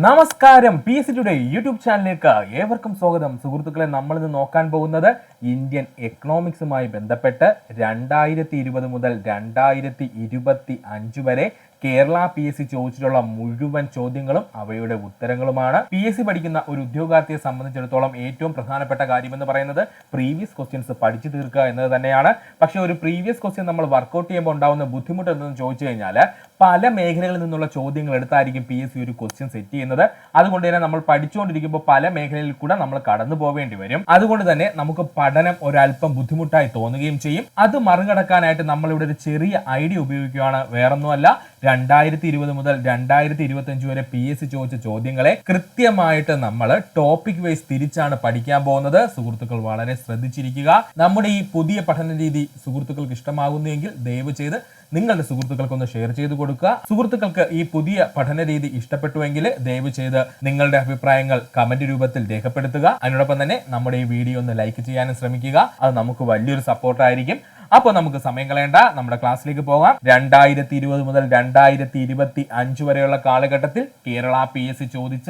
നമസ്കാരം. PSC today YouTube ചാനലിലേക്ക് ഏവർക്കും സ്വാഗതം. സുഹൃത്തുക്കളെ, നമ്മൾ ഇന്ന് നോക്കാൻ പോകുന്നത് ഇന്ത്യൻ എക്കണോമിക്സുമായി ബന്ധപ്പെട്ട് 2020 മുതൽ 2025 വരെ കേരള PSC ചോദിച്ചിട്ടുള്ള മുഴുവൻ ചോദ്യങ്ങളും അവയുടെ ഉത്തരങ്ങളുമാണ്. PSC പഠിക്കുന്ന ഒരു ഉദ്യോഗാർത്ഥിയെ സംബന്ധിച്ചിടത്തോളം ഏറ്റവും പ്രധാനപ്പെട്ട കാര്യം എന്ന് പറയുന്നത് പ്രീവിയസ് ക്വസ്റ്റ്യൻസ് പഠിച്ചു തീർക്കുക എന്നത് തന്നെയാണ്. പക്ഷേ ഒരു പ്രീവിയസ് ക്വസ്റ്റ്യൻ നമ്മൾ വർക്കൗട്ട് ചെയ്യുമ്പോൾ ഉണ്ടാകുന്ന ബുദ്ധിമുട്ട് എന്തെന്ന് ചോദിച്ചു കഴിഞ്ഞാൽ പല മേഖലകളിൽ നിന്നുള്ള ചോദ്യങ്ങൾ എടുത്തായിരിക്കും PSC ഒരു ക്വസ്റ്റ്യൻ സെറ്റ് ചെയ്യുന്നത്. അതുകൊണ്ട് തന്നെ നമ്മൾ പഠിച്ചുകൊണ്ടിരിക്കുമ്പോൾ പല മേഖലയിൽ കൂടെ നമ്മൾ കടന്നു പോവേണ്ടി വരും. അതുകൊണ്ട് തന്നെ നമുക്ക് പഠനം ഒരല്പം ബുദ്ധിമുട്ടായി തോന്നുകയും ചെയ്യും. അത് മറികടക്കാനായിട്ട് നമ്മളിവിടെ ഒരു ചെറിയ ഐഡിയ ഉപയോഗിക്കുകയാണ്. വേറൊന്നുമല്ല, 2020 മുതൽ 2025 വരെ PSC ചോദിച്ച ചോദ്യങ്ങളെ കൃത്യമായിട്ട് നമ്മൾ ടോപ്പിക് വൈസ് തിരിച്ചാണ് പഠിക്കാൻ പോകുന്നത്. സുഹൃത്തുക്കൾ വളരെ ശ്രദ്ധിച്ചിരിക്കുക. നമ്മുടെ ഈ പുതിയ പഠന രീതി സുഹൃത്തുക്കൾക്ക് ഇഷ്ടമാകുന്നെങ്കിൽ ദയവ് ചെയ്ത് നിങ്ങളുടെ സുഹൃത്തുക്കൾക്കൊന്ന് ഷെയർ ചെയ്ത് കൊടുക്കുക. സുഹൃത്തുക്കൾക്ക് ഈ പുതിയ പഠന രീതി ഇഷ്ടപ്പെട്ടുവെങ്കിൽ ദയവ് ചെയ്ത് നിങ്ങളുടെ അഭിപ്രായങ്ങൾ കമന്റ് രൂപത്തിൽ രേഖപ്പെടുത്തുക. അതിനോടൊപ്പം തന്നെ നമ്മുടെ ഈ വീഡിയോ ഒന്ന് ലൈക്ക് ചെയ്യാനും ശ്രമിക്കുക. അത് നമുക്ക് വലിയൊരു സപ്പോർട്ടായിരിക്കും. അപ്പോൾ നമുക്ക് സമയം കളയേണ്ട, നമ്മുടെ ക്ലാസ്സിലേക്ക് പോകാം. 2020 മുതൽ 2025 വരെയുള്ള കാലഘട്ടത്തിൽ കേരള PSC ചോദിച്ച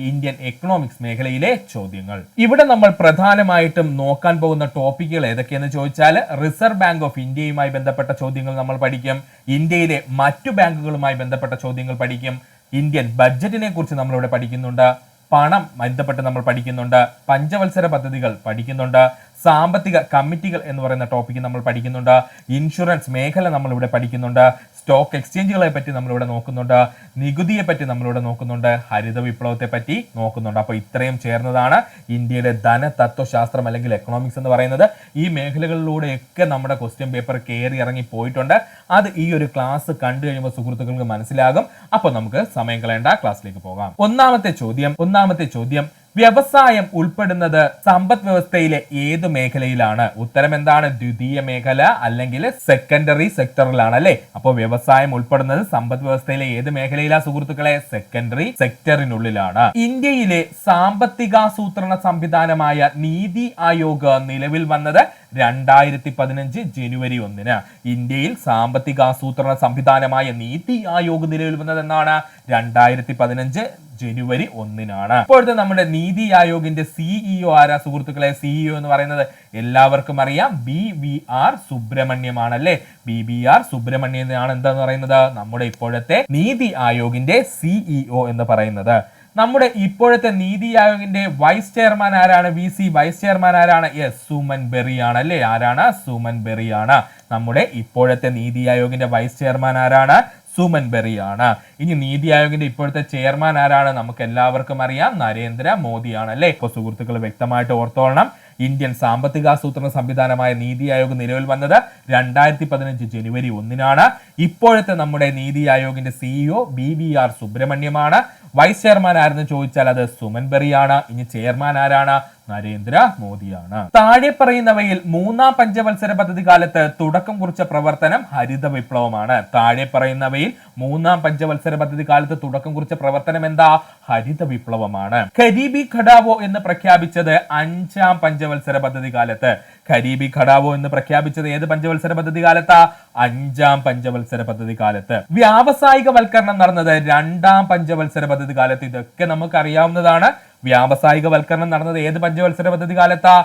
ഇന്ത്യൻ എക്കണോമിക്സ് മേഖലയിലെ ചോദ്യങ്ങൾ. ഇവിടെ നമ്മൾ പ്രധാനമായിട്ടും നോക്കാൻ പോകുന്ന ടോപ്പിക്കുകൾ ഏതൊക്കെയെന്ന് ചോദിച്ചാൽ, റിസർവ് ബാങ്ക് ഓഫ് ഇന്ത്യയുമായി ബന്ധപ്പെട്ട ചോദ്യങ്ങൾ നമ്മൾ പഠിക്കും. ഇന്ത്യയിലെ മറ്റു ബാങ്കുകളുമായി ബന്ധപ്പെട്ട ചോദ്യങ്ങൾ പഠിക്കും. ഇന്ത്യൻ ബഡ്ജറ്റിനെ കുറിച്ച് നമ്മളിവിടെ പഠിക്കുന്നുണ്ട്. പണം ബന്ധപ്പെട്ട് നമ്മൾ പഠിക്കുന്നുണ്ട്. പഞ്ചവത്സര പദ്ധതികൾ പഠിക്കുന്നുണ്ട്. സാമ്പത്തിക കമ്മിറ്റികൾ എന്ന് പറയുന്ന ടോപ്പിക്ക് നമ്മൾ പഠിക്കുന്നുണ്ട്. ഇൻഷുറൻസ് മേഖല നമ്മളിവിടെ പഠിക്കുന്നുണ്ട്. സ്റ്റോക്ക് എക്സ്ചേഞ്ചുകളെ പറ്റി നമ്മളിവിടെ നോക്കുന്നുണ്ട്. നികുതിയെ പറ്റി നമ്മളിവിടെ നോക്കുന്നുണ്ട്. ഹരിത വിപ്ലവത്തെ പറ്റി നോക്കുന്നുണ്ട്. അപ്പോൾ ഇത്രയും ചേർന്നതാണ് ഇന്ത്യയുടെ ധനതത്വശാസ്ത്രം അല്ലെങ്കിൽ എക്കണോമിക്സ് എന്ന് പറയുന്നത്. ഈ മേഖലകളിലൂടെയൊക്കെ നമ്മുടെ ക്വസ്റ്റ്യൻ പേപ്പർ കയറി ഇറങ്ങി പോയിട്ടുണ്ട്. അത് ഈ ഒരു ക്ലാസ് കണ്ടു കഴിയുമ്പോൾ സുഹൃത്തുക്കൾക്ക് മനസ്സിലാകും. അപ്പോൾ നമുക്ക് സമയം കളയേണ്ട, ക്ലാസ്സിലേക്ക് പോകാം. ഒന്നാമത്തെ ചോദ്യം, വ്യവസായം ഉൾപ്പെടുന്നത് സമ്പദ് വ്യവസ്ഥയിലെ ഏത് മേഖലയിലാണ്? ഉത്തരം എന്താണ്? ദ്വിതീയ മേഖല അല്ലെങ്കിൽ സെക്കൻഡറി സെക്ടറിലാണ് അല്ലെ. അപ്പോൾ വ്യവസായം ഉൾപ്പെടുന്നത് സമ്പദ് വ്യവസ്ഥയിലെ ഏത് മേഖലയിലാണ് സുഹൃത്തുക്കളെ? സെക്കൻഡറി സെക്ടറിനുള്ളിലാണ്. ഇന്ത്യയിലെ സാമ്പത്തികാസൂത്രണ സംവിധാനമായ നീതി ആയോഗ് നിലവിൽ വന്നത് 2015 ജനുവരി 1. ഇന്ത്യയിൽ സാമ്പത്തികാസൂത്രണ സംവിധാനമായ നീതി ആയോഗ് നിലവിൽ വന്നത് എന്നാണ്? 2015 ജനുവരി 1. ഇപ്പോഴത്തെ നമ്മുടെ നീതി ആയോഗിന്റെ CEO ആരാ സുഹൃത്തുക്കളെ? CEO എന്ന് പറയുന്നത് എല്ലാവർക്കും അറിയാം, BVR സുബ്രഹ്മണ്യമാണ് അല്ലെ. BVR സുബ്രഹ്മണ്യനാണ് എന്താന്ന് പറയുന്നത്? നമ്മുടെ ഇപ്പോഴത്തെ നീതി ആയോഗിന്റെ CEO എന്ന് പറയുന്നത്. നമ്മുടെ ഇപ്പോഴത്തെ നീതി ആയോഗിന്റെ വൈസ് ചെയർമാൻ ആരാണ്? VC വൈസ് ചെയർമാൻ ആരാണ്? സുമൻ ബെറി ആണ് അല്ലെ. ആരാണ്? സുമൻ ബെറി ആണ്. നമ്മുടെ ഇപ്പോഴത്തെ നീതി ആയോഗിന്റെ വൈസ് ചെയർമാൻ ആരാണ്? സുമൻ ബെറി ആണ്. ഇനി നീതി ആയോഗിന്റെ ഇപ്പോഴത്തെ ചെയർമാൻ ആരാണ്? നമുക്ക് എല്ലാവർക്കും അറിയാം, നരേന്ദ്ര മോദിയാണ് അല്ലെ. ഇപ്പൊ സുഹൃത്തുക്കൾ വ്യക്തമായിട്ട് ഓർത്തോളണം, ഇന്ത്യൻ സാമ്പത്തികാസൂത്രണ സംവിധാനമായ നീതി ആയോഗ് നിലവിൽ വന്നത് 2015 ജനുവരി 1. ഇപ്പോഴത്തെ നമ്മുടെ നീതി ആയോഗിന്റെ CEO BVR സുബ്രഹ്മണ്യമാണ്. വൈസ് ചെയർമാൻ ആരെന്ന് ചോദിച്ചാൽ അത് സുമൻ ബെറി ആണ്. ഇനി ചെയർമാൻ ആരാണ്? നരേന്ദ്ര മോദിയാണ്. താഴെ പറയുന്നവയിൽ മൂന്നാം പഞ്ചവത്സര പദ്ധതി കാലത്ത് തുടക്കം കുറിച്ച പ്രവർത്തനം ഹരിത വിപ്ലവമാണ്. താഴെ പറയുന്നവയിൽ മൂന്നാം പഞ്ചവത്സര പദ്ധതി കാലത്ത് തുടക്കം കുറിച്ച പ്രവർത്തനം എന്താ? ഹരിത വിപ്ലവമാണ്. ഖരീബി ഘടാവോ എന്ന് പ്രഖ്യാപിച്ചത് 5ാം പഞ്ചവത്സര പദ്ധതി കാലത്ത്. ഖരീബി ഘടാവോ എന്ന് പ്രഖ്യാപിച്ചത് ഏത് പഞ്ചവത്സര പദ്ധതി കാലത്താ? 5ാം പഞ്ചവത്സര പദ്ധതി കാലത്ത്. വ്യാവസായിക വൽക്കരണം നടന്നത് 2ാം പഞ്ചവത്സര പദ്ധതി കാലത്ത്. ഇതൊക്കെ നമുക്ക് അറിയാവുന്നതാണ്. വ്യാവസായിക വൽക്കരണം നടന്നത് ഏത് പഞ്ചവത്സര പദ്ധതി കാലത്താ?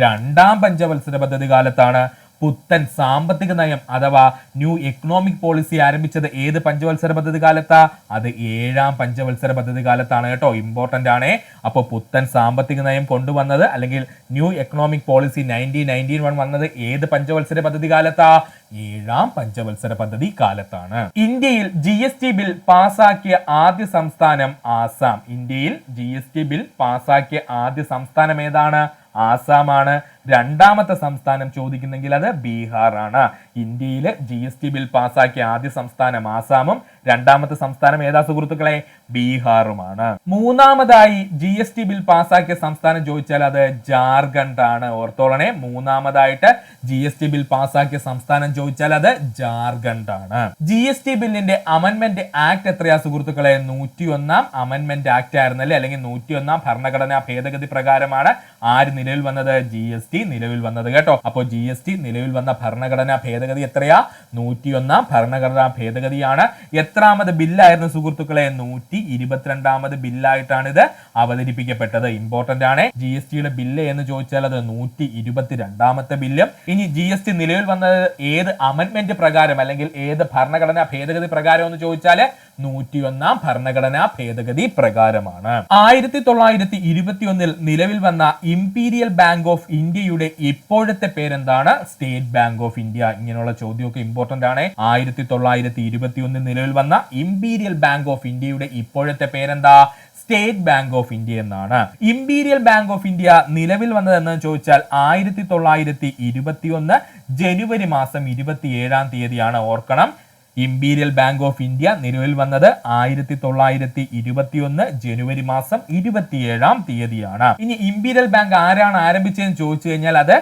2ാം പഞ്ചവത്സര പദ്ധതി കാലത്താണ്. പുത്തൻ സാമ്പത്തിക നയം അഥവാ ന്യൂ എക്കണോമിക് പോളിസി ആരംഭിച്ചത് ഏത് പഞ്ചവത്സര പദ്ധതി കാലത്താ? അത് 7ാം പഞ്ചവത്സര പദ്ധതി കാലത്താണ് കേട്ടോ. ഇമ്പോർട്ടന്റ് ആണ്. അപ്പോൾ പുത്തൻ സാമ്പത്തിക നയം കൊണ്ടുവന്നത് അല്ലെങ്കിൽ ന്യൂ എക്കണോമിക് പോളിസി 1991 വന്നത് ഏത് പഞ്ചവത്സര പദ്ധതി കാലത്താ? 7ാം പഞ്ചവത്സര പദ്ധതി കാലത്താണ്. ഇന്ത്യയിൽ GST ബിൽ പാസാക്കിയ ആദ്യ സംസ്ഥാനം ആസാം. ഇന്ത്യയിൽ GST ബിൽ പാസാക്കിയ ആദ്യ സംസ്ഥാനം ഏതാണ്? ആസാമാണ്. രണ്ടാമത്തെ സംസ്ഥാനം ചോദിക്കുന്നെങ്കിൽ അത് ബീഹാർ ആണ്. ഇന്ത്യയിൽ GST ബിൽ പാസാക്കിയ ആദ്യ സംസ്ഥാനം ആസാമും രണ്ടാമത്തെ സംസ്ഥാനം ഏതാ സുഹൃത്തുക്കളെ? ബീഹാറുമാണ്. മൂന്നാമതായി GST ബിൽ പാസാക്കിയ സംസ്ഥാനം ചോദിച്ചാൽ അത് ജാർഖണ്ഡ് ആണ്. ഓർത്തോളണേ, മൂന്നാമതായിട്ട് GST ബിൽ പാസാക്കിയ സംസ്ഥാനം ചോദിച്ചാൽ അത് ജാർഖണ്ഡ് ആണ്. GST ബില്ലിന്റെ അമെൻമെന്റ് ആക്ട് എത്രയാ സുഹൃത്തുക്കളെ? 101ാം അമെൻമെന്റ് ആക്ട് ആയിരുന്നല്ലേ, അല്ലെങ്കിൽ 101ാം ഭരണഘടനാ ഭേദഗതി പ്രകാരമാണ് ആര് നിലവിൽ വന്നത്? GST GST നിലവിൽ വന്നത് കേട്ടോ. അപ്പോൾ GST നിലവിൽ വന്ന ഭരണഘടനാ ഭേദഗതി എത്രയാ? 101 ഭരണഘടനാ ഭേദഗതിയാണ്. എത്രാമത് ബില്ലായിരുന്നു സുഹൃത്തുക്കളെ? 122ാമത് ബില്ലായിട്ടാണ് ഇത് അവതരിപ്പിക്കപ്പെട്ടത്. ഇമ്പോർട്ടന്റ് ആണ്. GSTയുടെ ബില്ല് എന്ന് ചോദിച്ചാൽ അത് 122ാമത്തെ ബില്ലും. ഇനി GST നിലവിൽ വന്നത് ഏത് അമെന്റ്മെന്റ് പ്രകാരം അല്ലെങ്കിൽ ഏത് ഭരണഘടനാ ഭേദഗതി പ്രകാരം എന്ന് ചോദിച്ചാൽ 101 ഭരണഘടനാ ഭേദഗതി പ്രകാരമാണ്. 1921 നിലവിൽ വന്ന ഇംപീരിയൽ ബാങ്ക് ഓഫ് ഇന്ത്യയുടെ ഇപ്പോഴത്തെ പേരെന്താണ്? State bank of India. ഇങ്ങനെയുള്ള ചോദ്യമൊക്കെ ഇമ്പോർട്ടന്റ് ആണ്. 1921 നിലവിൽ വന്ന ഇംപീരിയൽ ബാങ്ക് ഓഫ് ഇന്ത്യയുടെ ഇപ്പോഴത്തെ പേരെന്താ? സ്റ്റേറ്റ് ബാങ്ക് ഓഫ് ഇന്ത്യ എന്നാണ്. ഇംപീരിയൽ ബാങ്ക് ഓഫ് ഇന്ത്യ നിലവിൽ വന്നതെന്ന് ചോദിച്ചാൽ 1921 ജനുവരി മാസം 27-ാം തീയതിയാണ്. ഓർക്കണം, ഇംപീരിയൽ ബാങ്ക് ഓഫ് ഇന്ത്യ നിലവിൽ വന്നത് 1921 ജനുവരി മാസം 27-ാം തീയതിയാണ്. ഇനി ഇംപീരിയൽ ബാങ്ക് ആരാണ് ആരംഭിച്ചതെന്ന് ചോദിച്ചു കഴിഞ്ഞാൽ അത്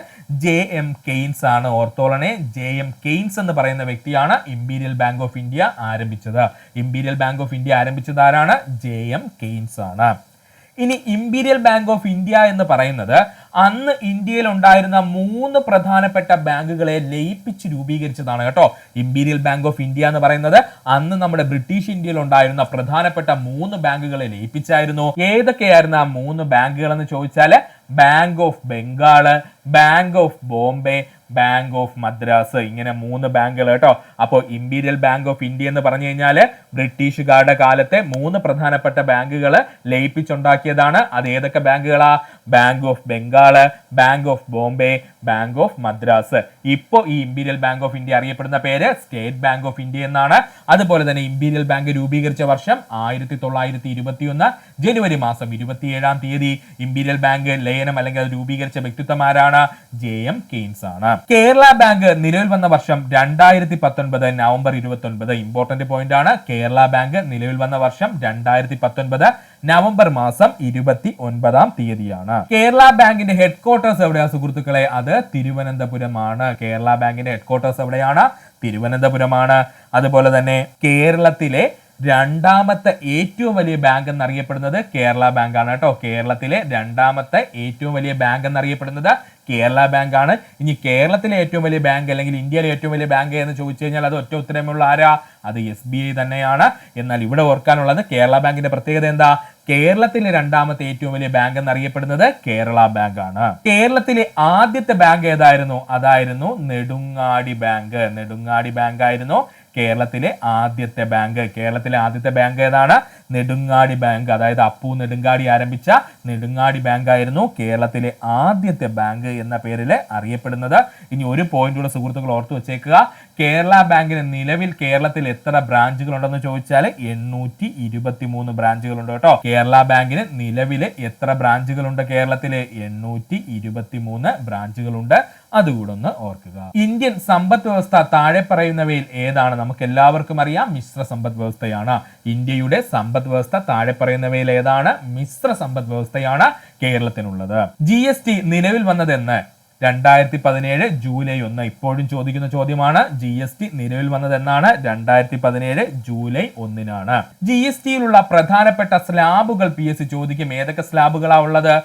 JM കെയ്ൻസ് ആണ്. ഓർത്തോളനെ, JM കെയ്ൻസ് എന്ന് പറയുന്ന വ്യക്തിയാണ് ഇംപീരിയൽ ബാങ്ക് ഓഫ് ഇന്ത്യ ആരംഭിച്ചത്. ഇംപീരിയൽ ബാങ്ക് ഓഫ് ഇന്ത്യ ആരംഭിച്ചത് ആരാണ്? JM കെയ്ൻസ് ആണ്. ഇനി ഇംപീരിയൽ ബാങ്ക് ഓഫ് ഇന്ത്യ എന്ന് പറയുന്നത് അന്ന് ഇന്ത്യയിൽ ഉണ്ടായിരുന്ന 3 പ്രധാനപ്പെട്ട ബാങ്കുകളെ ലയിപ്പിച്ച് രൂപീകരിച്ചതാണ് കേട്ടോ. ഇംപീരിയൽ ബാങ്ക് ഓഫ് ഇന്ത്യ എന്ന് പറയുന്നത് അന്ന് നമ്മുടെ ബ്രിട്ടീഷ് ഇന്ത്യയിൽ ഉണ്ടായിരുന്ന പ്രധാനപ്പെട്ട 3 ബാങ്കുകളെ ലയിപ്പിച്ചായിരുന്നു. ഏതൊക്കെയായിരുന്നു ആ 3 ബാങ്കുകൾ എന്ന് ചോദിച്ചാൽ bank of Bengal, bank of Bombay, bank of Madras. ഇങ്ങനെ 3 ബാങ്കുകൾ കേട്ടോ. അപ്പോൾ ഇംപീരിയൽ ബാങ്ക് ഓഫ് ഇന്ത്യ എന്ന് പറഞ്ഞു കഴിഞ്ഞാൽ ബ്രിട്ടീഷുകാരുടെ കാലത്തെ 3 പ്രധാനപ്പെട്ട ബാങ്കുകൾ ലയിപ്പിച്ചുണ്ടാക്കിയതാണ്. അത് ഏതൊക്കെ ബാങ്കുകളാ? Bank of Bengal, bank of Bombay, bank of Madras. ഇപ്പോൾ ഈ ഇംപീരിയൽ ബാങ്ക് ഓഫ് ഇന്ത്യ അറിയപ്പെടുന്ന പേര് സ്റ്റേറ്റ് ബാങ്ക് ഓഫ് ഇന്ത്യ എന്നാണ്. അതുപോലെ തന്നെ ഇംപീരിയൽ ബാങ്ക് രൂപീകരിച്ച വർഷം 1921 ജനുവരി മാസം 27-ാം തീയതി. ഇംപീരിയൽ ബാങ്ക് ലയനം അല്ലെങ്കിൽ അത് രൂപീകരിച്ച വ്യക്തിത്വമാരാണ്? JM കെയ്ൻസ് ആണ്. കേരള ബാങ്ക് നിലവിൽ വന്ന വർഷം 2019 നവംബർ 29. ഇമ്പോർട്ടന്റ് പോയിന്റ് ആണ്. കേരള ബാങ്ക് നിലവിൽ വന്ന വർഷം 2019 നവംബർ മാസം 29-ാം തീയതിയാണ്. കേരള ബാങ്കിന്റെ ഹെഡ് ക്വാർട്ടേഴ്സ് എവിടെയാ സുഹൃത്തുക്കളെ? അത് തിരുവനന്തപുരമാണ്. കേരള ബാങ്കിന്റെ ഹെഡ് ക്വാർട്ടേഴ്സ് എവിടെയാണ്? തിരുവനന്തപുരമാണ്. അതുപോലെ തന്നെ കേരളത്തിലെ 2ാമത്തെ ഏറ്റവും വലിയ ബാങ്ക് എന്നറിയപ്പെടുന്നത് കേരള ബാങ്ക് ആണ് കേട്ടോ. കേരളത്തിലെ 2ാമത്തെ ഏറ്റവും വലിയ ബാങ്ക് എന്നറിയപ്പെടുന്നത് കേരള ബാങ്ക് ആണ്. ഇനി കേരളത്തിലെ ഏറ്റവും വലിയ ബാങ്ക് അല്ലെങ്കിൽ ഇന്ത്യയിലെ ഏറ്റവും വലിയ ബാങ്ക് എന്ന് ചോദിച്ചു കഴിഞ്ഞാൽ അത് ഒറ്റ ഉത്തരമുള്ള ആരാ? അത് SBI തന്നെയാണ്. എന്നാൽ ഇവിടെ ഓർക്കാനുള്ളത് കേരള ബാങ്കിന്റെ പ്രത്യേകത എന്താ? കേരളത്തിലെ 2ാമത്തെ ഏറ്റവും വലിയ ബാങ്ക് എന്നറിയപ്പെടുന്നത് കേരള ബാങ്ക് ആണ്. കേരളത്തിലെ ആദ്യത്തെ ബാങ്ക് ഏതായിരുന്നു? അതായിരുന്നു നെടുങ്ങാടി ബാങ്ക്. നെടുങ്ങാടി ബാങ്ക് ആയിരുന്നു കേരളത്തിലെ ആദ്യത്തെ ബാങ്ക്. കേരളത്തിലെ ആദ്യത്തെ ബാങ്ക് ഏതാണ്? നെടുങ്ങാടി ബാങ്ക്. അതായത് അപ്പു നെടുങ്ങാടി ആരംഭിച്ച നെടുങ്ങാടി ബാങ്ക് ആയിരുന്നു കേരളത്തിലെ ആദ്യത്തെ ബാങ്ക് എന്ന പേരിൽ അറിയപ്പെടുന്നത്. ഇനി ഒരു പോയിന്റുള്ള സുഹൃത്തുക്കൾ ഓർത്തു വെച്ചേക്കുക. കേരള ബാങ്കിന് നിലവിൽ കേരളത്തിൽ എത്ര ബ്രാഞ്ചുകൾ ഉണ്ടെന്ന് ചോദിച്ചാൽ 823 ബ്രാഞ്ചുകളുണ്ട് കേട്ടോ. കേരള ബാങ്കിന് നിലവിൽ എത്ര ബ്രാഞ്ചുകളുണ്ട്? കേരളത്തിലെ 823 ബ്രാഞ്ചുകളുണ്ട്. അതുകൂടെ ഒന്ന് ഓർക്കുക. ഇന്ത്യൻ സമ്പദ് വ്യവസ്ഥ താഴെ പറയുന്നവയിൽ ഏതാണ്? നമുക്ക് എല്ലാവർക്കും അറിയാം, മിശ്ര സമ്പദ് വ്യവസ്ഥയാണ്. ഇന്ത്യയുടെ സമ്പദ് വ്യവസ്ഥ താഴെ പറയുന്നവയിൽ ഏതാണ്? മിശ്ര സമ്പദ് വ്യവസ്ഥയാണ് കേരളത്തിനുള്ളത്. GST നിലവിൽ വന്നതെന്ന് 2017 ജൂലൈ 1. ഇപ്പോഴും ചോദിക്കുന്ന ചോദ്യമാണ്. GST നിലവിൽ വന്നതെന്നാണ്? 2017 ജൂലൈ 1-നാണ്. GSTയിലുള്ള പ്രധാനപ്പെട്ട സ്ലാബുകൾ PSC ചോദിക്കും. ഏതൊക്കെ സ്ലാബുകളാ ഉള്ളത്?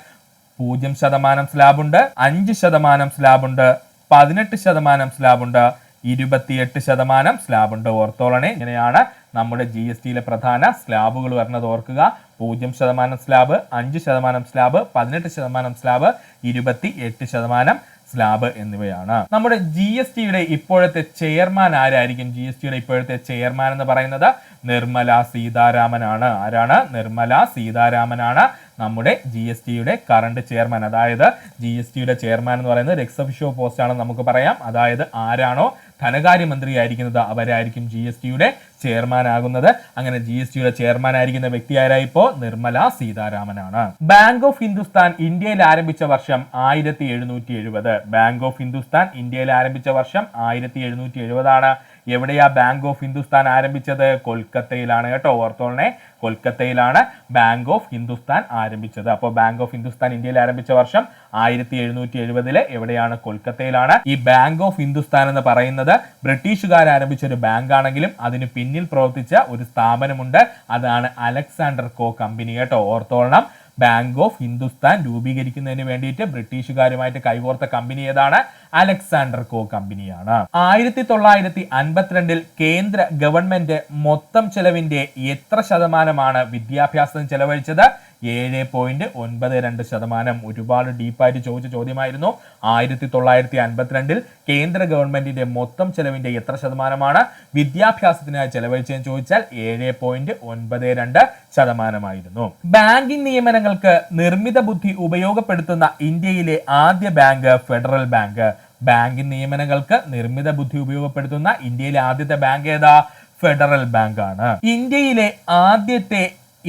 0% സ്ലാബുണ്ട്, 5% സ്ലാബുണ്ട്, 18% സ്ലാബുണ്ട്, 28% സ്ലാബുണ്ട്. ഓർത്തോളണേ. ഇങ്ങനെയാണ് നമ്മുടെ GSTയിലെ പ്രധാന സ്ലാബുകൾ വരുന്നത്. ഓർക്കുക, 0% സ്ലാബ്, 5% സ്ലാബ്, 18% സ്ലാബ്, 28% സ്ലാബ് എന്നിവയാണ്. നമ്മുടെ GSTയുടെ ഇപ്പോഴത്തെ ചെയർമാൻ ആരായിരിക്കും? GSTയുടെ ഇപ്പോഴത്തെ ചെയർമാൻ എന്ന് പറയുന്നത് നിർമ്മല സീതാരാമനാണ്. ആരാണ്? നിർമ്മല സീതാരാമനാണ് നമ്മുടെ GSTയുടെ കറണ്ട് ചെയർമാൻ. അതായത് GSTയുടെ ചെയർമാൻ എന്ന് പറയുന്നത് എക്സ് ഒഫീഷ്യോ പോസ്റ്റ് ആണെന്ന് നമുക്ക് പറയാം. അതായത് ആരാണോ ധനകാര്യമന്ത്രി ആയിരിക്കുന്നത് അവരായിരിക്കും GSTയുടെ ചെയർമാൻ ആകുന്നത്. അങ്ങനെ GSTയുടെ ചെയർമാൻ ആയിരിക്കുന്ന വ്യക്തി ആരായിപ്പോ? നിർമ്മല സീതാരാമനാണ്. ബാങ്ക് ഓഫ് ഹിന്ദുസ്ഥാൻ ഇന്ത്യയിൽ ആരംഭിച്ച വർഷം 1770. ബാങ്ക് ഓഫ് ഹിന്ദുസ്ഥാൻ ഇന്ത്യയിൽ ആരംഭിച്ച വർഷം 1770 ആണ്. എവിടെയാ ബാങ്ക് ഓഫ് ഹിന്ദുസ്ഥാൻ ആരംഭിച്ചത്? കൊൽക്കത്തയിലാണ് കേട്ടോ. ഓർത്തോളനെ, കൊൽക്കത്തയിലാണ് ബാങ്ക് ഓഫ് ഹിന്ദുസ്ഥാൻ ആരംഭിച്ചത്. അപ്പോൾ ബാങ്ക് ഓഫ് ഹിന്ദുസ്ഥാൻ ഇന്ത്യയിൽ ആരംഭിച്ച വർഷം 1770 എവിടെയാണ്? കൊൽക്കത്തയിലാണ്. ഈ ബാങ്ക് ഓഫ് ഹിന്ദുസ്ഥാൻ എന്ന് പറയുന്നത് ബ്രിട്ടീഷുകാർ ആരംഭിച്ച ഒരു ബാങ്ക് ആണെങ്കിലും അതിന് പിന്നിൽ പ്രവർത്തിച്ച ഒരു സ്ഥാപനമുണ്ട്. അതാണ് അലക്സാണ്ടർ കോ കമ്പനി കേട്ടോ. ഓർത്തോളണം, ബാങ്ക് ഓഫ് ഹിന്ദുസ്ഥാൻ രൂപീകരിക്കുന്നതിന് വേണ്ടിയിട്ട് ബ്രിട്ടീഷുകാരുമായിട്ട് കൈകോർത്ത കമ്പനി ഏതാണ്? അലക്സാണ്ടർ കോ കമ്പനിയാണ്. 1952 കേന്ദ്ര ഗവൺമെന്റ് മൊത്തം ചെലവിന്റെ എത്ര ശതമാനമാണ് വിദ്യാഭ്യാസത്തിന് ചെലവഴിച്ചത്? 7.92%. ഒരുപാട് ഡീപ്പായിട്ട് ചോദിച്ച ചോദ്യമായിരുന്നു. 1952 കേന്ദ്ര ഗവൺമെന്റിന്റെ മൊത്തം ചെലവിന്റെ എത്ര ശതമാനമാണ് വിദ്യാഭ്യാസത്തിനായി ചെലവഴിച്ചതെന്ന് ചോദിച്ചാൽ 7.92%. ബാങ്കിംഗ് നിയമനങ്ങൾക്ക് നിർമ്മിത ബുദ്ധി ഉപയോഗപ്പെടുത്തുന്ന ഇന്ത്യയിലെ ആദ്യ ബാങ്ക് ഫെഡറൽ ബാങ്ക്. ബാങ്കിംഗ് നിയമനങ്ങൾക്ക് നിർമ്മിത ബുദ്ധി ഉപയോഗപ്പെടുത്തുന്ന ഇന്ത്യയിലെ ആദ്യത്തെ ബാങ്ക് ഏതാ? ഫെഡറൽ ബാങ്ക് ആണ്. ഇന്ത്യയിലെ ആദ്യത്തെ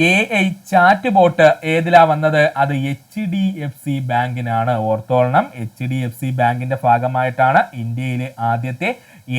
AI ചാറ്റ് ബോട്ട് ഏതിലാ വന്നത്? അത് HDFC ബാങ്കിനാണ്. ഓർത്തോളണം, HDFC ബാങ്കിന്റെ ഭാഗമായിട്ടാണ് ഇന്ത്യയിലെ ആദ്യത്തെ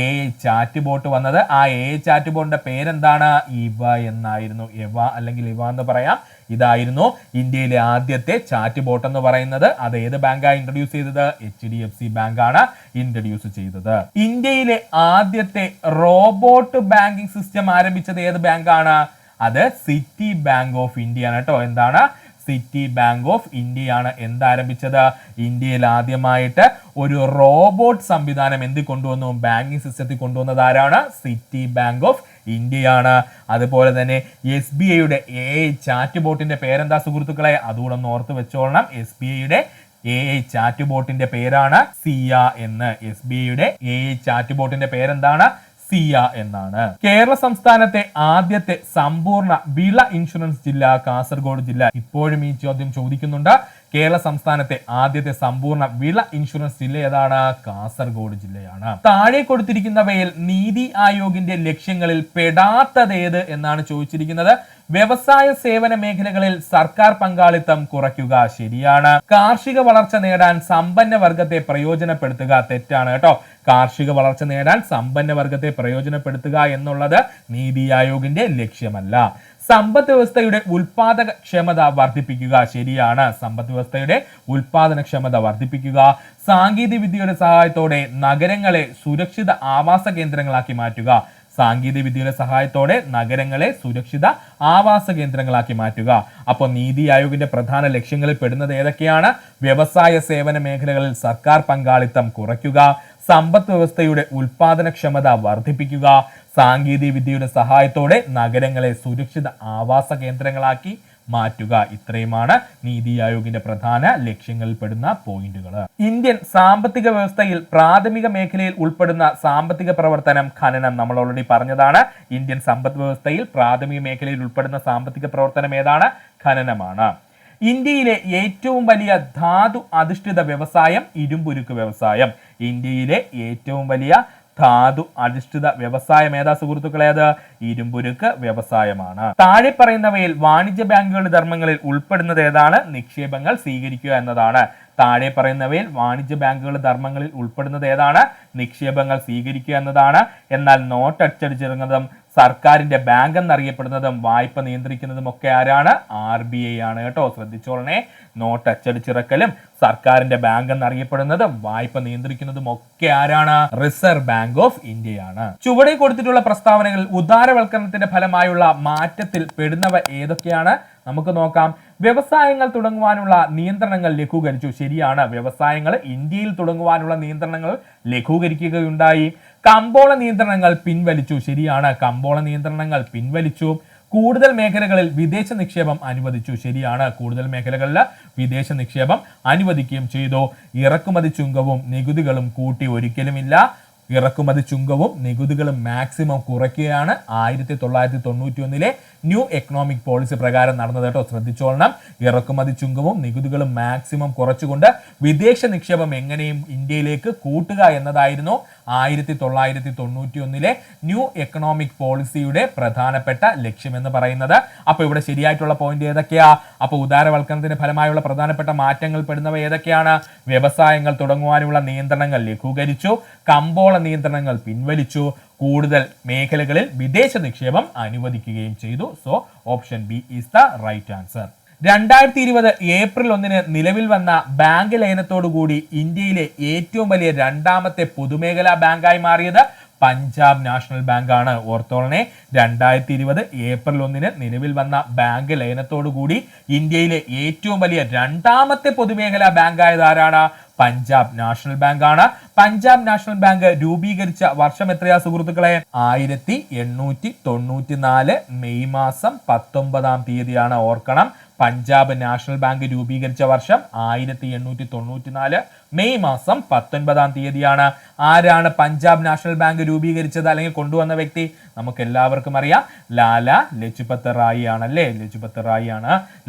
AI ചാറ്റ് ബോട്ട് വന്നത്. ആ AI ചാറ്റ് ബോട്ടിന്റെ പേരെന്താണ്? ഇവ എന്നായിരുന്നു. ഇവ അല്ലെങ്കിൽ ഇവ എന്ന് പറയാം. ഇതായിരുന്നു ഇന്ത്യയിലെ ആദ്യത്തെ ചാറ്റ് ബോട്ട് എന്ന് പറയുന്നത്. അത് ഏത് ബാങ്കാണ് ഇൻട്രൊഡ്യൂസ് ചെയ്തത്? HDFC ബാങ്കാണ് ഇൻട്രൊഡ്യൂസ് ചെയ്തത്. ഇന്ത്യയിലെ ആദ്യത്തെ റോബോട്ട് ബാങ്കിംഗ് സിസ്റ്റം ആരംഭിച്ചത് ഏത് ബാങ്കാണ്? അത് സിറ്റി ബാങ്ക് ഓഫ് ഇന്ത്യ ആണ് കേട്ടോ. എന്താണ്? സിറ്റി ബാങ്ക് ഓഫ് ഇന്ത്യയാണ് എന്താരംഭിച്ചത്? ഇന്ത്യയിൽ ആദ്യമായിട്ട് ഒരു റോബോട്ട് സംവിധാനം എന്ത് കൊണ്ടുവന്നു? ബാങ്കിങ് സിസ്റ്റത്തിൽ കൊണ്ടുവന്നത് ആരാണ്? സിറ്റി ബാങ്ക് ഓഫ് ഇന്ത്യയാണ്. അതുപോലെ തന്നെ SBIയുടെ AI ചാറ്റ് ബോട്ടിന്റെ പേരെന്താ സുഹൃത്തുക്കളെ? അതുകൂടെ ഒന്ന് ഓർത്ത് വെച്ചോളണം. SBIയുടെ AI ചാറ്റ് ബോട്ടിന്റെ പേരാണ് സിയ എന്ന്. SBIയുടെ AI ചാറ്റ് ബോട്ടിന്റെ പേരെന്താണ്? സിയ എന്നാണ്. കേരള സംസ്ഥാനത്തെ ആദ്യത്തെ സമ്പൂർണ്ണ വിള ഇൻഷുറൻസ് ജില്ല കാസർഗോഡ് ജില്ല. ഇപ്പോഴും ഈ ചോദ്യം ചോദിക്കുന്നുണ്ട്. കേരള സംസ്ഥാനത്തെ ആദ്യത്തെ സമ്പൂർണ്ണ വിള ഇൻഷുറൻസ് ജില്ല ഏതാണ്? കാസർഗോഡ് ജില്ലയാണ്. താഴെ കൊടുത്തിരിക്കുന്നവയിൽ നീതി ആയോഗിന്റെ ലക്ഷ്യങ്ങളിൽ പെടാത്തതേത് എന്നാണ് ചോദിച്ചിരിക്കുന്നത്. വ്യവസായ സേവന മേഖലകളിൽ സർക്കാർ പങ്കാളിത്തം കുറയ്ക്കുക. ശരിയാണ്. കാർഷിക വളർച്ച നേടാൻ സമ്പന്ന വർഗത്തെ പ്രയോജനപ്പെടുത്തുക. തെറ്റാണ് കേട്ടോ. കാർഷിക വളർച്ച നേടാൻ സമ്പന്ന വർഗത്തെ പ്രയോജനപ്പെടുത്തുക എന്നുള്ളത് നീതി ആയോഗിന്റെ ലക്ഷ്യമല്ല. സമ്പദ് വ്യവസ്ഥയുടെ ഉൽപാദക ക്ഷമത വർദ്ധിപ്പിക്കുക. ശരിയാണ്. സമ്പദ് വ്യവസ്ഥയുടെ ഉൽപാദനക്ഷമത വർദ്ധിപ്പിക്കുക. സാങ്കേതിക വിദ്യയുടെ സഹായത്തോടെ നഗരങ്ങളെ സുരക്ഷിത ആവാസ കേന്ദ്രങ്ങളാക്കി മാറ്റുക. സാങ്കേതിക വിദ്യയുടെ സഹായത്തോടെ നഗരങ്ങളെ സുരക്ഷിത ആവാസ കേന്ദ്രങ്ങളാക്കി മാറ്റുക. അപ്പോൾ നീതി ആയോഗിന്റെ പ്രധാന ലക്ഷ്യങ്ങളിൽ പെടുന്നത് ഏതൊക്കെയാണ്? വ്യവസായ സേവന മേഖലകളിൽ സർക്കാർ പങ്കാളിത്തം കുറയ്ക്കുക, സമ്പദ് വ്യവസ്ഥയുടെ ഉൽപാദനക്ഷമത വർദ്ധിപ്പിക്കുക, സാങ്കേതിക വിദ്യയുടെ സഹായത്തോടെ നഗരങ്ങളെ സുരക്ഷിത ആവാസ കേന്ദ്രങ്ങളാക്കി മാറ്റുക. ഇത്രയുമാണ് നീതി ആയോഗിന്റെ പ്രധാന ലക്ഷ്യങ്ങളിൽ പെടുന്ന പോയിന്റുകൾ. ഇന്ത്യൻ സാമ്പത്തിക വ്യവസ്ഥയിൽ പ്രാഥമിക മേഖലയിൽ ഉൾപ്പെടുന്ന സാമ്പത്തിക പ്രവർത്തനം ഖനനം. നമ്മൾ ഓൾറെഡി പറഞ്ഞതാണ്. ഇന്ത്യൻ സമ്പദ് വ്യവസ്ഥയിൽ പ്രാഥമിക മേഖലയിൽ ഉൾപ്പെടുന്ന സാമ്പത്തിക പ്രവർത്തനം ഏതാണ്? ഖനനമാണ്. ഇന്ത്യയിലെ ഏറ്റവും വലിയ ധാതു അധിഷ്ഠിത വ്യവസായം ഇരുമ്പുരുക്ക് വ്യവസായം. ഇന്ത്യയിലെ ഏറ്റവും വലിയ ധാതു അധിഷ്ഠിത വ്യവസായം ഏതാ സുഹൃത്തുക്കളെ? അത് ഇരുമ്പുരുക്ക് വ്യവസായമാണ്. താഴെ പറയുന്നവയിൽ വാണിജ്യ ബാങ്കുകളുടെ ധർമ്മങ്ങളിൽ ഉൾപ്പെടുന്നത് ഏതാണ്? നിക്ഷേപങ്ങൾ സ്വീകരിക്കുക എന്നതാണ്. താഴെ പറയുന്നവയിൽ വാണിജ്യ ബാങ്കുകളുടെ ധർമ്മങ്ങളിൽ ഉൾപ്പെടുന്നത് ഏതാണ്? നിക്ഷേപങ്ങൾ സ്വീകരിക്കുക എന്നതാണ്. എന്നാൽ നോട്ട് അച്ചടിച്ചിറങ്ങുന്നതും സർക്കാരിന്റെ ബാങ്ക് എന്നറിയപ്പെടുന്നതും വായ്പ നിയന്ത്രിക്കുന്നതും ഒക്കെ ആരാണ്? RBI ആണ് കേട്ടോ. ശ്രദ്ധിച്ചോളണേ. നോട്ട് അച്ചടിച്ചിറക്കലും സർക്കാരിന്റെ ബാങ്ക് എന്നറിയപ്പെടുന്നതും വായ്പ നിയന്ത്രിക്കുന്നതും ഒക്കെ ആരാണ്? റിസർവ് ബാങ്ക് ഓഫ് ഇന്ത്യയാണ്. ചുവടെ കൊടുത്തിട്ടുള്ള പ്രസ്താവനകളിൽ ഉദാരവൽക്കരണത്തിന്റെ ഫലമായുള്ള മാറ്റത്തിൽ പെടുന്നവ ഏതൊക്കെയാണ്? നമുക്ക് നോക്കാം. വ്യവസായങ്ങൾ തുടങ്ങുവാനുള്ള നിയന്ത്രണങ്ങൾ ലഘൂകരിച്ചു. ശരിയാണ്. വ്യവസായങ്ങൾ ഇന്ത്യയിൽ തുടങ്ങുവാനുള്ള നിയന്ത്രണങ്ങൾ ലഘൂകരിക്കുകയുണ്ടായി. കമ്പോള നിയന്ത്രണങ്ങൾ പിൻവലിച്ചു. ശരിയാണ്. കമ്പോള നിയന്ത്രണങ്ങൾ പിൻവലിച്ചു. കൂടുതൽ മേഖലകളിൽ വിദേശ നിക്ഷേപം അനുവദിച്ചു. ശരിയാണ്. കൂടുതൽ മേഖലകളിൽ വിദേശ നിക്ഷേപം അനുവദിക്കുകയും ചെയ്തു. ഇറക്കുമതി ചുങ്കവും നികുതികളും കൂട്ടി ഒരിക്കലുമില്ല. ഇറക്കുമതി ചുങ്കവും നികുതികളും മാക്സിമം കുറയ്ക്കുകയാണ് 1991 ന്യൂ എക്കണോമിക് പോളിസി പ്രകാരം നടന്നത് കേട്ടോ. ശ്രദ്ധിച്ചോളണം. ഇറക്കുമതി ചുങ്കവും നികുതികളും മാക്സിമം കുറച്ചുകൊണ്ട് വിദേശ നിക്ഷേപം എങ്ങനെയും ഇന്ത്യയിലേക്ക് കൂട്ടുക എന്നതായിരുന്നു 1991 ന്യൂ എക്കണോമിക് പോളിസിയുടെ പ്രധാനപ്പെട്ട ലക്ഷ്യം എന്ന് പറയുന്നത്. അപ്പൊ ഇവിടെ ശരിയായിട്ടുള്ള പോയിന്റ് ഏതൊക്കെയാ? അപ്പൊ ഉദാരവൽക്കരണത്തിന്റെ ഫലമായുള്ള പ്രധാനപ്പെട്ട മാറ്റങ്ങൾ പെടുന്നവ ഏതൊക്കെയാണ്? വ്യവസായങ്ങൾ തുടങ്ങുവാനുള്ള നിയന്ത്രണങ്ങൾ ലഘൂകരിച്ചു, കമ്പോള നിയന്ത്രണങ്ങൾ പിൻവലിച്ചു, കൂടുതൽ മേഖലകളിൽ വിദേശ നിക്ഷേപം അനുവദിക്കുകയും ചെയ്തു. So option B is the right answer. 2020 April 1 നിലവിൽ വന്ന ബാങ്ക് ലയനത്തോടുകൂടി ഇന്ത്യയിലെ ഏറ്റവും വലിയ രണ്ടാമത്തെ പൊതുമേഖലാ ബാങ്കായി മാറിയത് പഞ്ചാബ് നാഷണൽ ബാങ്ക് ആണ്. ഓർത്തോളനെ 2020 ഏപ്രിൽ 1 നിലവിൽ വന്ന ബാങ്ക് ലയനത്തോടുകൂടി ഇന്ത്യയിലെ ഏറ്റവും വലിയ രണ്ടാമത്തെ പൊതുമേഖലാ ബാങ്ക് ആയത് ആരാണ്? പഞ്ചാബ് നാഷണൽ ബാങ്ക് ആണ്. പഞ്ചാബ് നാഷണൽ ബാങ്ക് രൂപീകരിച്ച വർഷം എത്രയാ സുഹൃത്തുക്കളെ? 1894 മെയ് മാസം 19 ഓർക്കണം. പഞ്ചാബ് നാഷണൽ ബാങ്ക് രൂപീകരിച്ച വർഷം 1894 മെയ് മാസം 19 ആരാണ് പഞ്ചാബ് നാഷണൽ ബാങ്ക് രൂപീകരിച്ചത് അല്ലെങ്കിൽ കൊണ്ടുവന്ന വ്യക്തി? നമുക്ക് എല്ലാവർക്കും അറിയാം, ലാലാ ലജ്പത് റായി ആണല്ലേ.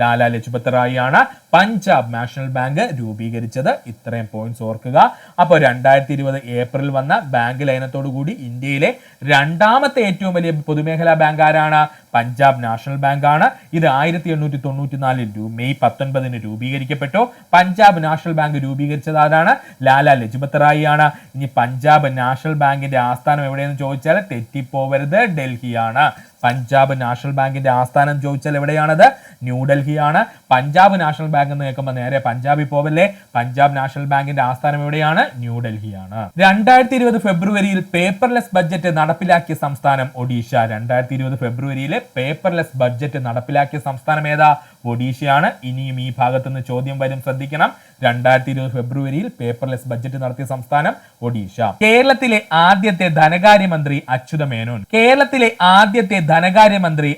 ലാലാ ലജ്പത് റായി ആണ് പഞ്ചാബ് നാഷണൽ ബാങ്ക് രൂപീകരിച്ചത്. ഇത്രയും പോയിന്റ്സ് ഓർക്കുക. അപ്പോൾ 2020 ഏപ്രിൽ വന്ന ബാങ്ക് ലയനത്തോടു കൂടി ഇന്ത്യയിലെ രണ്ടാമത്തെ ഏറ്റവും വലിയ പൊതുമേഖലാ ബാങ്ക് ആരാണ്? പഞ്ചാബ് നാഷണൽ ബാങ്ക് ആണ്. ഇത് 1894 മെയ് 19 രൂപീകരിക്കപ്പെട്ടു. പഞ്ചാബ് നാഷണൽ ബാങ്ക് രൂപീകരിച്ചത് ആരാണ്? ലാലാ ലജ്പത് റായി ആണ്. ഇനി പഞ്ചാബ് നാഷണൽ ബാങ്കിന്റെ ആസ്ഥാനം എവിടെയെന്ന് ചോദിച്ചാൽ തെറ്റിപ്പോവരുത്, ഡൽഹിയാണ്. പഞ്ചാബ് നാഷണൽ ബാങ്കിന്റെ ആസ്ഥാനം ചോദിച്ചാൽ എവിടെയാണത്? ന്യൂഡൽഹിയാണ്. പഞ്ചാബ് നാഷണൽ ബാങ്ക് എന്ന് കേൾക്കുമ്പോൾ നേരെ പഞ്ചാബിൽ പോവല്ലേ. പഞ്ചാബ് നാഷണൽ ബാങ്കിന്റെ ആസ്ഥാനം എവിടെയാണ്? ന്യൂഡൽഹിയാണ്. 2020 ഫെബ്രുവരിയിൽ പേപ്പർലെസ് ബഡ്ജറ്റ് നടപ്പിലാക്കിയ സംസ്ഥാനം ഒഡീഷ. 2020 ഫെബ്രുവരിയിൽ പേപ്പർലെസ് ബഡ്ജറ്റ് നടപ്പിലാക്കിയ സംസ്ഥാനം ഏതാ? ഒഡീഷയാണ്. ഇനിയും ഈ ഭാഗത്ത് നിന്ന് ചോദ്യം വരും, ശ്രദ്ധിക്കണം. 2020 ഫെബ്രുവരിയിൽ പേപ്പർലെസ് ബഡ്ജറ്റ് നടത്തിയ സംസ്ഥാനം ഒഡീഷ. കേരളത്തിലെ ആദ്യത്തെ ധനകാര്യമന്ത്രി അച്യുത മേനോൻ. കേരളത്തിലെ ആദ്യത്തെ ധനകാര്യമന്ത്രി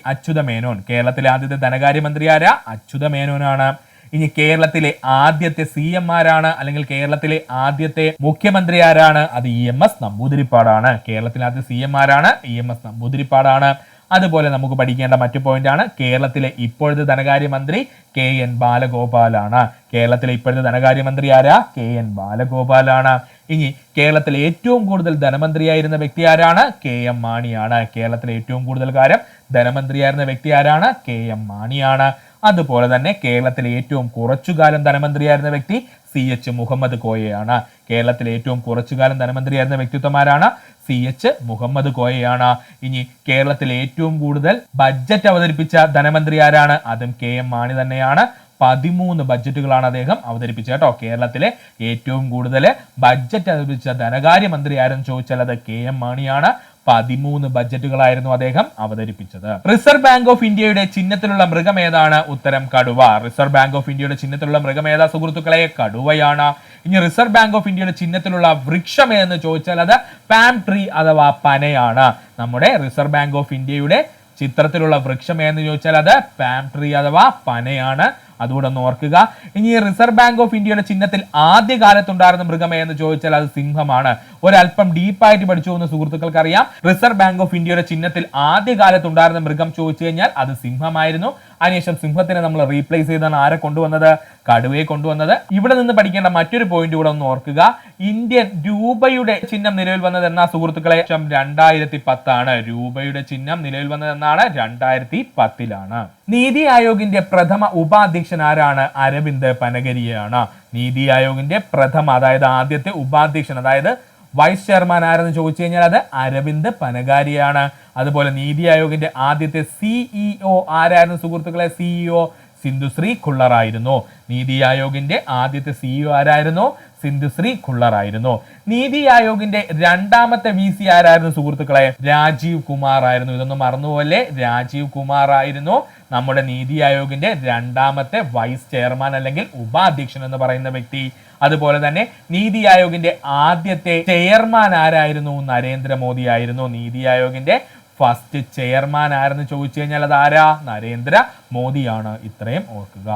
ആരാ? അച്യുത മേനോനാണ്. ഇനി കേരളത്തിലെ ആദ്യത്തെ CM ആരാണ്? അല്ലെങ്കിൽ കേരളത്തിലെ ആദ്യത്തെ മുഖ്യമന്ത്രി ആരാണ്? അത് EMS നമ്പൂതിരിപ്പാടാണ്. കേരളത്തിലെ ആദ്യത്തെ CM ആരാണ്? EMS നമ്പൂതിരിപ്പാടാണ്. അതുപോലെ നമുക്ക് പഠിക്കേണ്ട മറ്റു പോയിന്റ് ആണ്, കേരളത്തിലെ ഇപ്പോഴത്തെ ധനകാര്യമന്ത്രി KN ബാലഗോപാലാണ്. കേരളത്തിലെ ഇപ്പോഴത്തെ ധനകാര്യമന്ത്രി ആരാ? KN ബാലഗോപാലാണ്. ഇനി കേരളത്തിലെ ഏറ്റവും കൂടുതൽ ധനമന്ത്രിയായിരുന്ന വ്യക്തി ആരാണ്? KM മാണിയാണ്. കേരളത്തിലെ ഏറ്റവും കൂടുതൽ കാലം ധനമന്ത്രിയായിരുന്ന വ്യക്തി ആരാണ്? KM മാണിയാണ്. അതുപോലെ തന്നെ കേരളത്തിലെ ഏറ്റവും കുറച്ചുകാലം ധനമന്ത്രിയായിരുന്ന വ്യക്തി CH മുഹമ്മദ് കോയയാണ്. കേരളത്തിലെ ഏറ്റവും കുറച്ചുകാലം ധനമന്ത്രിയായിരുന്ന വ്യക്തിത്വമാരാണ്? CH മുഹമ്മദ് കോയയാണ്. ഇനി കേരളത്തിലെ ഏറ്റവും കൂടുതൽ ബഡ്ജറ്റ് അവതരിപ്പിച്ച ധനമന്ത്രി ആരാണ്? അതും KM മാണി തന്നെയാണ്. 13 ബഡ്ജറ്റുകളാണ് അദ്ദേഹം അവതരിപ്പിച്ചത് കേട്ടോ. കേരളത്തിലെ ഏറ്റവും കൂടുതൽ ബഡ്ജറ്റ് അവതരിപ്പിച്ച ധനകാര്യമന്ത്രി ആരെന്ന് ചോദിച്ചാൽ അത് KM മാണിയാണ്. 13 ബഡ്ജറ്റുകളായിരുന്നു അദ്ദേഹം അവതരിപ്പിച്ചത്. റിസർവ് ബാങ്ക് ഓഫ് ഇന്ത്യയുടെ ചിഹ്നത്തിലുള്ള മൃഗം ഏതാണ്? ഉത്തരം കടുവ. റിസർവ് ബാങ്ക് ഓഫ് ഇന്ത്യയുടെ ചിഹ്നത്തിലുള്ള മൃഗം ഏതാ സുഹൃത്തുക്കളെ? കടുവയാണ്. ഇനി റിസർവ് ബാങ്ക് ഓഫ് ഇന്ത്യയുടെ ചിഹ്നത്തിലുള്ള വൃക്ഷം ഏതെന്ന് ചോദിച്ചാൽ അത് പാം ട്രീ അഥവാ പനയാണ്. നമ്മുടെ റിസർവ് ബാങ്ക് ഓഫ് ഇന്ത്യയുടെ ചിത്രത്തിലുള്ള വൃക്ഷം ഏതെന്ന് ചോദിച്ചാൽ അത് പാം ട്രീ അഥവാ പനയാണ്. അതുകൂടെ ഒന്ന് ഓർക്കുക. ഇനി റിസർവ് ബാങ്ക് ഓഫ് ഇന്ത്യയുടെ ചിഹ്നത്തിൽ ആദ്യകാലത്തുണ്ടായിരുന്ന മൃഗം എന്ന് ചോദിച്ചാൽ അത് സിംഹമാണ്. ഒരല്പം ഡീപ്പായിട്ട് പഠിച്ചു പോകുന്ന സുഹൃത്തുക്കൾക്ക് അറിയാം, റിസർവ് ബാങ്ക് ഓഫ് ഇന്ത്യയുടെ ചിഹ്നത്തിൽ ആദ്യകാലത്തുണ്ടായിരുന്ന മൃഗം ചോദിച്ചു കഴിഞ്ഞാൽ അത് സിംഹമായിരുന്നു. അതിനുശേഷം സിംഹത്തിനെ നമ്മൾ റീപ്ലേസ് ചെയ്താണ് ആരെ കൊണ്ടുവന്നത്? കടുവയെ കൊണ്ടുവന്നത്. ഇവിടെ നിന്ന് പഠിക്കേണ്ട മറ്റൊരു പോയിന്റ് കൂടെ ഒന്ന് ഓർക്കുക. ഇന്ത്യൻ രൂപയുടെ ചിഹ്നം നിലവിൽ വന്നത് എന്നാ സുഹൃത്തുക്കളെ? 2010 ആണ്. രൂപയുടെ ചിഹ്നം നിലവിൽ വന്നത് എന്നാണ്? 2010. നീതി ആയോഗിന്റെ പ്രഥമ ഉപാധ്യക്ഷൻ ആരാണ്? അരവിന്ദ് പനഗരിയാണ്. നീതി ആയോഗിന്റെ പ്രഥമ, അതായത് ആദ്യത്തെ ഉപാധ്യക്ഷൻ, അതായത് വൈസ് ചെയർമാൻ ആരെന്ന് ചോദിച്ചു കഴിഞ്ഞാൽ അത് അരവിന്ദ് പനഗാരിയാണ്. അതുപോലെ നീതി ആയോഗിന്റെ ആദ്യത്തെ CEO ആരായിരുന്നു സുഹൃത്തുക്കളെ? CEO സിന്ധുശ്രീ ഖുള്ളർ ആയിരുന്നു. നീതി ആയോഗിന്റെ ആദ്യത്തെ CEO ആരായിരുന്നു? സിന്ധുശ്രീ ഖുള്ളർ ആയിരുന്നു. നീതി ആയോഗിന്റെ രണ്ടാമത്തെ VC ആരായിരുന്നു സുഹൃത്തുക്കളെ? രാജീവ് കുമാർ ആയിരുന്നു. ഇതൊന്നും മറന്നുപോലെ, രാജീവ് കുമാർ ആയിരുന്നു നമ്മുടെ നീതി ആയോഗിന്റെ രണ്ടാമത്തെ വൈസ് ചെയർമാൻ അല്ലെങ്കിൽ ഉപാധ്യക്ഷൻ എന്ന് പറയുന്ന വ്യക്തി. അതുപോലെ തന്നെ നീതി ആയോഗിന്റെ ആദ്യത്തെ ചെയർമാൻ ആരായിരുന്നു? നരേന്ദ്രമോദി ആയിരുന്നു. നീതി ആയോഗിന്റെ ഫസ്റ്റ് ചെയർമാൻ ആരെന്ന് ചോദിച്ചു കഴിഞ്ഞാൽ അത് ആരാ? നരേന്ദ്ര മോദിയാണ്. ഇത്രയും ഓർക്കുക.